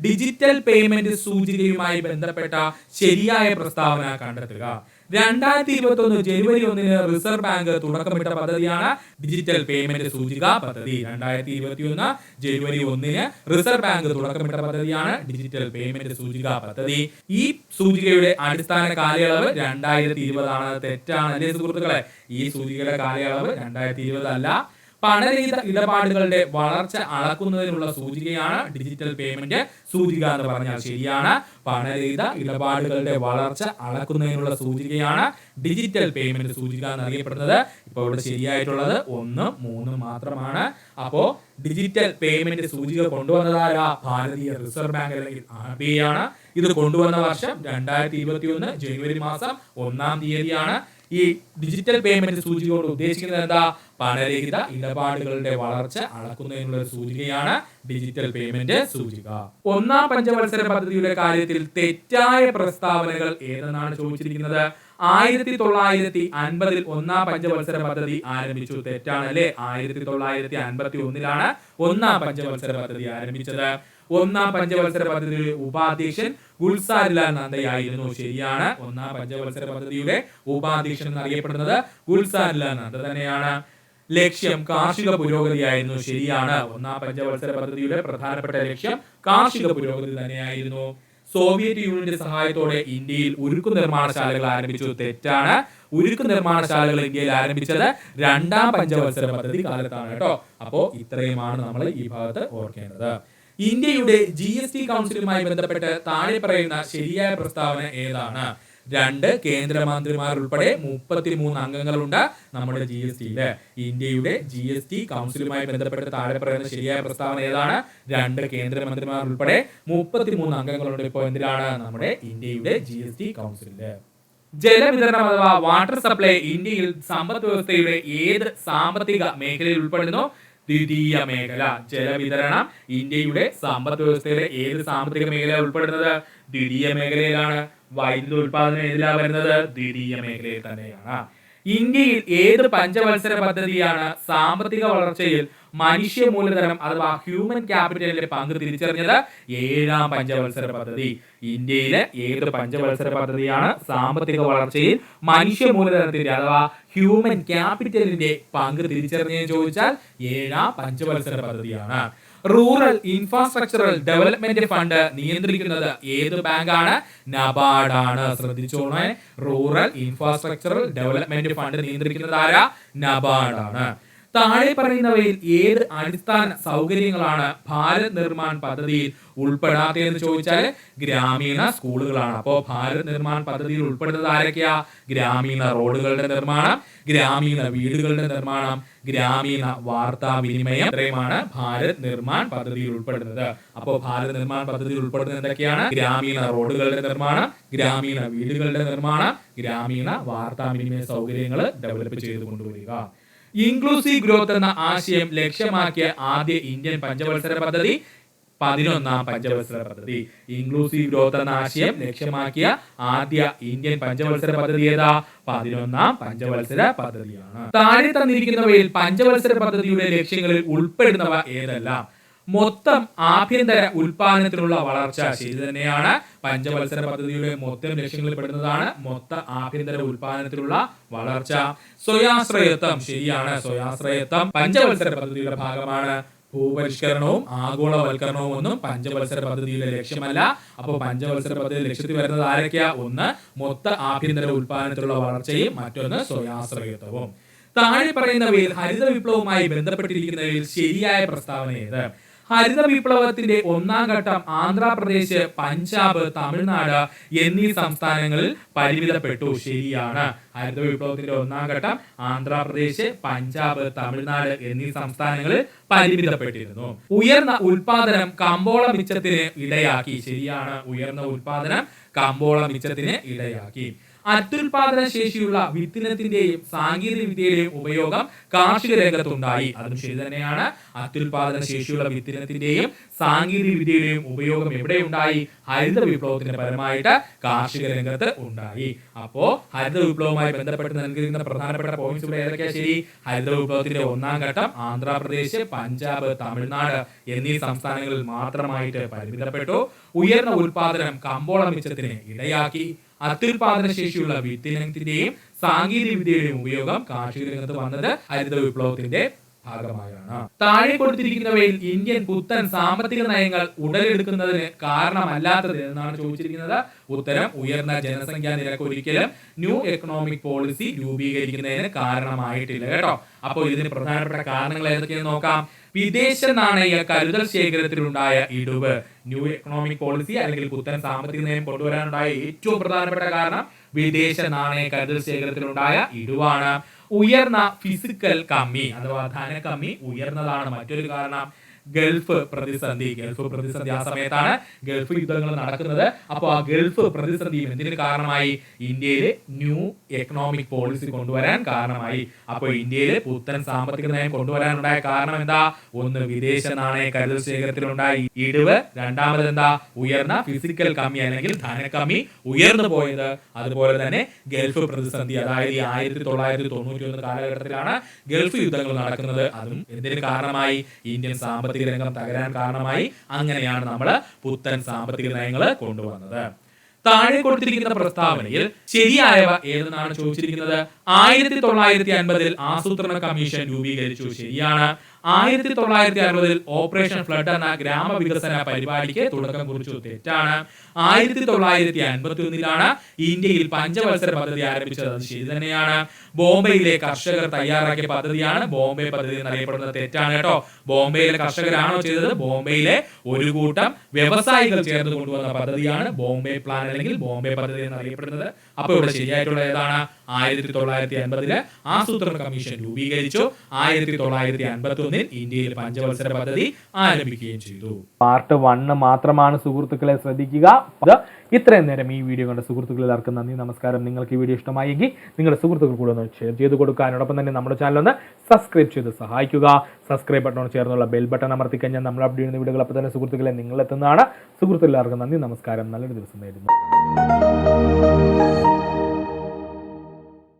ഡിജിറ്റൽ പേയ്മെന്റ് സൂചികയുമായി ബന്ധപ്പെട്ട ശരിയായ പ്രസ്താവന കണ്ടെത്തുക. 2021 ജനുവരി 1 റിസർവ് ബാങ്ക് തുടക്കമിട്ട പദ്ധതിയാണ് ഡിജിറ്റൽ പേയ്മെന്റ് സൂചിക പദ്ധതി. 2021 ജനുവരി 1 റിസർവ് ബാങ്ക് തുടക്കമിട്ട പദ്ധതിയാണ് ഡിജിറ്റൽ പേയ്മെന്റ് സൂചിക പദ്ധതി. ഈ സൂചികയുടെ അടിസ്ഥാന കാലയളവ് 2020 ആണ്. തെറ്റാണ് അല്ലേ സുഹൃത്തുക്കളെ? ഈ സൂചികയുടെ കാലയളവ് 2020 അല്ല. പണരഹിത ഇടപാടുകളുടെ വളർച്ച അളക്കുന്നതിനുള്ള സൂചികയാണ് ഡിജിറ്റൽ പേയ്മെന്റ് സൂചിക എന്ന് പറഞ്ഞാൽ ശരിയാണ്. പണരഹിത ഇടപാടുകളുടെ വളർച്ച അളക്കുന്നതിനുള്ള സൂചികയാണ് ഡിജിറ്റൽ പേയ്മെന്റ് സൂചിക എന്നറിയപ്പെടുന്നത്. ഇപ്പോൾ ഇവിടെ ശരിയായിട്ടുള്ളത് 1, 3 മാത്രമാണ്. അപ്പോ ഡിജിറ്റൽ പേയ്മെന്റ് സൂചിക കൊണ്ടുവന്നതാരാ? ഭാരതീയ റിസർവ് ബാങ്ക് അല്ലെങ്കിൽ RBI ആണ്. ഇത് കൊണ്ടുവന്ന വർഷം 2021 ജനുവരി മാസം 1-ാം തീയതിയാണ്. ഈ ഡിജിറ്റൽ പേയ്മെന്റ് സൂചിക കൊണ്ട് ഉദ്ദേശിക്കുന്നത് എന്താ? പണരഹിത ഇടപാടുകളുടെ വളർച്ച അളക്കുന്നതിനുള്ള ഒരു സൂചികയാണ് ഡിജിറ്റൽ പേയ്മെന്റ് സൂചിക. 1-ാം പഞ്ചവത്സര പദ്ധതിയുടെ കാര്യത്തിൽ തെറ്റായ പ്രസ്താവനകൾ ഏതെന്നാണ് ചോദിച്ചിരിക്കുന്നത്. 1950 1-ാം പഞ്ചവത്സര പദ്ധതി ആരംഭിച്ചു. തെറ്റാണ് അല്ലേ? 1951 1-ാം പഞ്ചവത്സര പദ്ധതി ആരംഭിച്ചത്. 1-ാം പഞ്ചവത്സര പദ്ധതിയുടെ ഉപാധ്യക്ഷൻ ഗുൽസാരിലാൽ നന്ദയായിരുന്നു. ശരിയാണ്. 1-ാം പഞ്ചവത്സര പദ്ധതിയുടെ ഉപാധ്യക്ഷൻ എന്നറിയപ്പെടുന്നത് ഗുൽസാരിലാൽ നന്ദ തന്നെയാണ്. ലക്ഷ്യം കാർഷിക പുരോഗതിയായിരുന്നു. ശരിയാണ്. 1-ാം പഞ്ചവത്സര പദ്ധതിയുടെ പ്രധാനപ്പെട്ട ലക്ഷ്യം കാർഷിക പുരോഗതി തന്നെയായിരുന്നു. സോവിയറ്റ് യൂണിയന്റെ സഹായത്തോടെ ഇന്ത്യയിൽ ഉരുക്കു നിർമ്മാണശാലകൾ ആരംഭിച്ചു. തെറ്റാണ്. ഉരുക്കു നിർമ്മാണശാലകൾ ഇന്ത്യയിൽ ആരംഭിച്ചത് 2-ാം പഞ്ചവത്സര പദ്ധതി കാലത്താണ് കേട്ടോ. അപ്പോ ഇത്രയുമാണ് നമ്മൾ ഈ ഭാഗത്ത് ഓർക്കേണ്ടത്. ഇന്ത്യയുടെ GST കൗൺസിലുമായി ബന്ധപ്പെട്ട് താഴെ പറയുന്ന ശരിയായ പ്രസ്താവന ഏതാണ്? 2 കേന്ദ്രമന്ത്രിമാർ ഉൾപ്പെടെ 33 അംഗങ്ങളുണ്ട് നമ്മുടെ GSTയില്. ഇന്ത്യയുടെ GST കൗൺസിലുമായി ബന്ധപ്പെട്ട് താഴെ പറയുന്ന ശരിയായ പ്രസ്താവന ഏതാണ്? 2 കേന്ദ്രമന്ത്രിമാർ ഉൾപ്പെടെ 33 അംഗങ്ങളുണ്ട്. ഇപ്പോൾ എന്തിനാണ്? നമ്മുടെ ഇന്ത്യയുടെ GST കൗൺസിലില്. ജലവിതരണം അഥവാ വാട്ടർ സപ്ലൈ ഇന്ത്യയിൽ സമ്പദ് വ്യവസ്ഥയുടെ ഏത് സാമ്പത്തിക മേഖലയിൽ ഉൾപ്പെടുന്നു? ദ്വിതീയ മേഖല. ജലവിതരണം ഇന്ത്യയുടെ സമ്പദ് വ്യവസ്ഥയുടെ ഏത് സാമ്പത്തിക മേഖലയാണ് ഉൾപ്പെടുന്നത്? ദ്വിതീയ മേഖലയിലാണ്. വൈദ്യുതി ഉൽപാദനം ഏതിലാണ് വരുന്നത്? ദ്വിതീയ മേഖലയിൽ തന്നെയാണ്. ഇന്ത്യയിൽ ഏത് പഞ്ചവത്സര പദ്ധതിയാണ് സാമ്പത്തിക വളർച്ചയിൽ മനുഷ്യ മൂലധനം അഥവാ ഹ്യൂമൻ ക്യാപിറ്റലിന്റെ പങ്ക് തിരിച്ചറിഞ്ഞത്? 7-ാം പഞ്ചവത്സര പദ്ധതി. ഇന്ത്യയിലെ ഏത് പഞ്ചവത്സര പദ്ധതിയാണ് സാമ്പത്തിക വളർച്ചയിൽ മനുഷ്യ മൂലധനത്തിന്റെ അഥവാ ഹ്യൂമൻ ക്യാപിറ്റലിന്റെ പങ്ക് തിരിച്ചറിഞ്ഞതെന്ന് ചോദിച്ചാൽ 7-ാം പഞ്ചവത്സര പദ്ധതിയാണ്. റൂറൽ ഇൻഫ്രാസ്ട്രക്ചറൽ ഡെവലപ്മെന്റ് ഫണ്ട് നിയന്ത്രിക്കുന്നത് ഏത് ബാങ്കാണ്? നബാർഡ് ആണ്. ശ്രദ്ധിച്ചോണേ. റൂറൽ ഇൻഫ്രാസ്ട്രക്ചറൽ ഡെവലപ്മെന്റ് ഫണ്ട് നിയന്ത്രിക്കുന്നത് ആരാ? നബാർഡ് ആണ്. താഴെ പറയുന്നവയിൽ ഏത് അടിസ്ഥാന സൗകര്യങ്ങളാണ് ഭാരത് നിർമ്മാൺ പദ്ധതിയിൽ ഉൾപ്പെടാത്തതെന്ന് ചോദിച്ചാൽ ഗ്രാമീണ സ്കൂളുകളാണ്. അപ്പോ ഭാരത് നിർമ്മാൺ പദ്ധതിയിൽ ഉൾപ്പെടുന്നത് ആരൊക്കെയാ? ഗ്രാമീണ റോഡുകളുടെ നിർമ്മാണം, ഗ്രാമീണ വീടുകളുടെ നിർമ്മാണം, ഗ്രാമീണ വാർത്താവിനിമയം. ഇത്രയുമാണ് ഭാരത് നിർമ്മാൺ പദ്ധതിയിൽ ഉൾപ്പെടുന്നത്. അപ്പോൾ ഭാരത് നിർമ്മാൺ പദ്ധതിയിൽ ഉൾപ്പെടുന്നത് എന്തൊക്കെയാണ്? ഗ്രാമീണ റോഡുകളുടെ നിർമ്മാണം, ഗ്രാമീണ വീടുകളുടെ നിർമ്മാണം, ഗ്രാമീണ വാർത്താവിനിമയ സൗകര്യങ്ങൾ ഡെവലപ്പ് ചെയ്ത് കൊണ്ടുവരിക. ഇൻക്ലൂസീവ് ഗ്രോത്ത് എന്ന ആശയം ലക്ഷ്യമാക്കിയ ആദ്യ ഇന്ത്യൻ പഞ്ചവത്സര പദ്ധതി 11-ാം പഞ്ചവത്സര പദ്ധതി. ഇൻക്ലൂസീവ് ഗ്രോത്ത് എന്ന ആശയം ലക്ഷ്യമാക്കിയ ആദ്യ ഇന്ത്യൻ പഞ്ചവത്സര പദ്ധതി ഏതാ? 11-ാം പഞ്ചവത്സര പദ്ധതിയാണ്. താഴെ തന്നിരിക്കുന്നവയിൽ പഞ്ചവത്സര പദ്ധതിയുടെ ലക്ഷ്യങ്ങളിൽ ഉൾപ്പെടുന്നവ ഏതെല്ലാം? മൊത്തം ആഭ്യന്തര ഉൽപാദനത്തിനുള്ള വളർച്ച. ശരി തന്നെയാണ്. പഞ്ചവത്സര പദ്ധതിയുടെ മൊത്തം ലക്ഷ്യങ്ങളിൽ പെടുന്നതാണ് മൊത്ത ആഭ്യന്തര ഉൽപാദനത്തിലുള്ള വളർച്ച. സ്വയാശ്രയത്വം. ശരിയാണ്. സ്വയാശ്രയത്വം പഞ്ചവത്സര പദ്ധതിയുടെ ഭാഗമാണ്. ഭൂപരിഷ്കരണവും ആഗോളവൽക്കരണവും ഒന്നും പഞ്ചവത്സര പദ്ധതിയുടെ ലക്ഷ്യമല്ല. അപ്പോൾ പഞ്ചവത്സര പദ്ധതി ലക്ഷ്യത്തിൽ വരുന്നത് ആരൊക്കെയാ? ഒന്ന് മൊത്ത ആഭ്യന്തര ഉൽപാദനത്തിലുള്ള വളർച്ചയും മറ്റൊന്ന് സ്വയാശ്രയത്വവും. താഴെ പറയുന്നവയിൽ ഹരിത വിപ്ലവവുമായി ബന്ധപ്പെട്ടിരിക്കുന്നവയിൽ ശരിയായ പ്രസ്താവന ഏത്? ഹരിത വിപ്ലവത്തിന്റെ 1-ാം ഘട്ടം ആന്ധ്രാപ്രദേശ്, പഞ്ചാബ്, തമിഴ്നാട് എന്നീ സംസ്ഥാനങ്ങളിൽ പരിമിതപ്പെട്ടു. ശരിയാണ്. ഹരിത വിപ്ലവത്തിന്റെ 1-ാം ഘട്ടം ആന്ധ്രാപ്രദേശ്, പഞ്ചാബ്, തമിഴ്നാട് എന്നീ സംസ്ഥാനങ്ങളിൽ പരിമിതപ്പെട്ടിരുന്നു. ഉയർന്ന ഉൽപാദനം കമ്പോള മിച്ചത്തിന് ഇടയാക്കി. ശരിയാണ്. ഉയർന്ന ഉൽപാദനം കമ്പോള മിച്ചത്തിന് ഇടയാക്കി. അത്യുൽപാദന ശേഷിയുള്ള വിത്തിനത്തിന്റെയും സാങ്കേതിക വിദ്യയുടെയും ഉപയോഗം കാർഷിക രംഗത്തുണ്ടായി. അതും ശരി തന്നെയാണ്. അത്യുൽപാദന ശേഷിയുള്ള വിത്തിനത്തിന്റെയും സാങ്കേതിക വിദ്യയുടെയും ഉപയോഗം എവിടെ ഉണ്ടായി? ഹരിത വിപ്ലവത്തിന്റെ പരമായിട്ട് കാർഷിക രംഗത്ത് ഉണ്ടായി. അപ്പോ ഹരിത വിപ്ലവവുമായി ബന്ധപ്പെട്ട് നൽകിയിരിക്കുന്ന പ്രധാനപ്പെട്ട പോയിന്റ്സ് ഇവിടെ ഏതൊക്കെയാ ശരി? ഹരിത വിപ്ലവത്തിന്റെ 1-ാം ഘട്ടം ആന്ധ്രാപ്രദേശ്, പഞ്ചാബ്, തമിഴ്നാട് എന്നീ സംസ്ഥാനങ്ങളിൽ മാത്രമായിട്ട് പരിമിതപ്പെട്ടു. ഉയർന്ന ഉൽപാദനം കമ്പോള മിച്ചത്തിന് ഇടയാക്കി. അത്യുൽപാദന ശേഷിയുള്ള വിത്തിനത്തിന്റെയും സാങ്കേതിക വിദ്യയുടെയും ഉപയോഗം കാർഷിക രംഗത്ത് വന്നത് ഹരിത വിപ്ലവത്തിന്റെ ഭാഗമായാണ്. താഴെ കൊടുത്തിരിക്കുന്നവയിൽ ഇന്ത്യൻ പുത്തൻ സാമ്പത്തിക നയങ്ങൾ ഉടലെടുക്കുന്നതിന് കാരണമല്ലാത്തത് എന്നാണ് ചോദിച്ചിരിക്കുന്നത്. ഉത്തരം ഉയർന്ന ജനസംഖ്യാ നിരക്ക് ഒരിക്കലും ന്യൂ എക്കണോമിക് പോളിസി രൂപീകരിക്കുന്നതിന് കാരണമായിട്ടില്ല കേട്ടോ. അപ്പോൾ ഇതിന് പ്രധാനപ്പെട്ട കാരണങ്ങൾ ഏതൊക്കെയെന്ന് നോക്കാം. വിദേശ നാണയ കരുതൽ ശേഖരത്തിലുണ്ടായ ഇടിവ്. ന്യൂ എക്കണോമിക് പോളിസി അല്ലെങ്കിൽ പുത്തൻ സാമ്പത്തിക നയം കൊണ്ടുവരാനുണ്ടായ ഏറ്റവും പ്രധാനപ്പെട്ട കാരണം വിദേശ നാണയ കരുതൽ ശേഖരത്തിലുണ്ടായ ഇടിവാണ്. ഉയർന്ന ഫിസിക്കൽ കമ്മി അഥവാ ധനക്കമ്മി ഉയർന്നതാണ് മറ്റൊരു കാരണം. ഗൾഫ് പ്രതിസന്ധി ആ സമയത്താണ് ഗൾഫ് യുദ്ധങ്ങൾ നടക്കുന്നത്. അപ്പോൾ ആ ഗൾഫ് പ്രതിസന്ധിയും എന്തിനു കാരണമായി? ഇന്ത്യയിൽ ന്യൂ എക്കണോമിക് പോളിസി കൊണ്ടുവരാൻ കാരണമായി. അപ്പോൾ ഇന്ത്യയിൽ പുത്തൻ സാമ്പത്തിക നയം കൊണ്ടുവരാനുണ്ടായ കാരണം എന്താ? ഒന്ന്, വിദേശ നാണയ കരുതൽ ശേഖരത്തിലുണ്ടായ ഇടിവ്. രണ്ടാമത് എന്താ? ഉയർന്ന ഫിസിക്കൽ കമ്മി അല്ലെങ്കിൽ ധനക്കമ്മി ഉയർന്നു പോയത്. അതുപോലെ തന്നെ ഗൾഫ് പ്രതിസന്ധി, അതായത് 1991 കാലഘട്ടത്തിലാണ് ഗൾഫ് യുദ്ധങ്ങൾ നടക്കുന്നത്. അതും എന്തിനു കാരണമായി? ഇന്ത്യൻ സാമ്പത്തിക രംഗം തകരാൻ കാരണമായി. അങ്ങനെയാണ് നമ്മൾ പുത്തൻ സാമ്പത്തിക നയങ്ങൾ കൊണ്ടുവന്നത്. താഴെ കൊടുത്തിരിക്കുന്ന പ്രസ്താവനയിൽ ശരിയായവ ഏതെന്നാണ് ചോദിച്ചിരിക്കുന്നത്. 1950 ആസൂത്രണ കമ്മീഷൻ രൂപീകരിച്ചു. ശരിയാണ്. 1960 ഓപ്പറേഷൻ ഫ്ലഡ് എന്ന ഗ്രാമവികസന പരിപാടിക്ക് തുടക്കം കുറിച്ചു. തെറ്റാണ്. 1951 ഇന്ത്യയിൽ പഞ്ചവത്സര പദ്ധതി ആരംഭിച്ചത്. അത് ശരി തന്നെയാണ്. ബോംബെയിലെ കർഷകർ തയ്യാറാക്കിയ പദ്ധതിയാണ് ബോംബെ പദ്ധതി എന്നറിയപ്പെടുന്നത്. തെറ്റാണ് കേട്ടോ. ബോംബെയിലെ കർഷകരാണോ ചെയ്തത്? ബോംബെയിലെ ഒരു കൂട്ടം വ്യവസായികൾ ചേർന്ന് കൊണ്ടുവന്ന പദ്ധതിയാണ് ബോംബെ പ്ലാൻ അല്ലെങ്കിൽ ബോംബെ പദ്ധതി എന്നറിയപ്പെടുന്നത്. അപ്പോൾ ഇവിടെ ശരിയായിട്ടുള്ള ഏതാണ്? 1950 ആസൂത്രണ കമ്മീഷൻ രൂപീകരിച്ചു. 1951 ഇന്ത്യയിൽ പഞ്ചവത്സര പദ്ധതി ആരംഭിക്കുകയും ചെയ്തു. പാർട്ട് 1 മാത്രമാണ് സുഹൃത്തുക്കളെ, ശ്രദ്ധിക്കുക. ഇത്രയും നേരം ഈ വീഡിയോ കണ്ട സുഹൃത്തുക്കളിൽ എല്ലാവർക്കും നന്ദി, നമസ്കാരം. നിങ്ങൾക്ക് ഈ വീഡിയോ ഇഷ്ടമായെങ്കിൽ നിങ്ങളുടെ സുഹൃത്തുക്കൾ കൂടെ ഒന്ന് ഷെയർ ചെയ്ത് കൊടുക്കാനോടൊപ്പം തന്നെ നമ്മുടെ ചാനൽ ഒന്ന് സബ്സ്ക്രൈബ് ചെയ്ത് സഹായിക്കുക. സബ്സ്ക്രൈബ് ബട്ടണോട് ചേർന്നുള്ള ബെൽ ബട്ടൺ അമർത്തി കഴിഞ്ഞാൽ നമ്മൾ അപ്ഡേറ്റ് ചെയ്യുന്ന വീഡിയോകൾ അപ്പോൾ തന്നെ സുഹൃത്തുക്കളെ നിങ്ങളെത്തുന്നതാണ്. സുഹൃത്തുക്കൾ എല്ലാവർക്കും നന്ദി, നമസ്കാരം. നല്ലൊരു ദിവസം നേരുന്നു.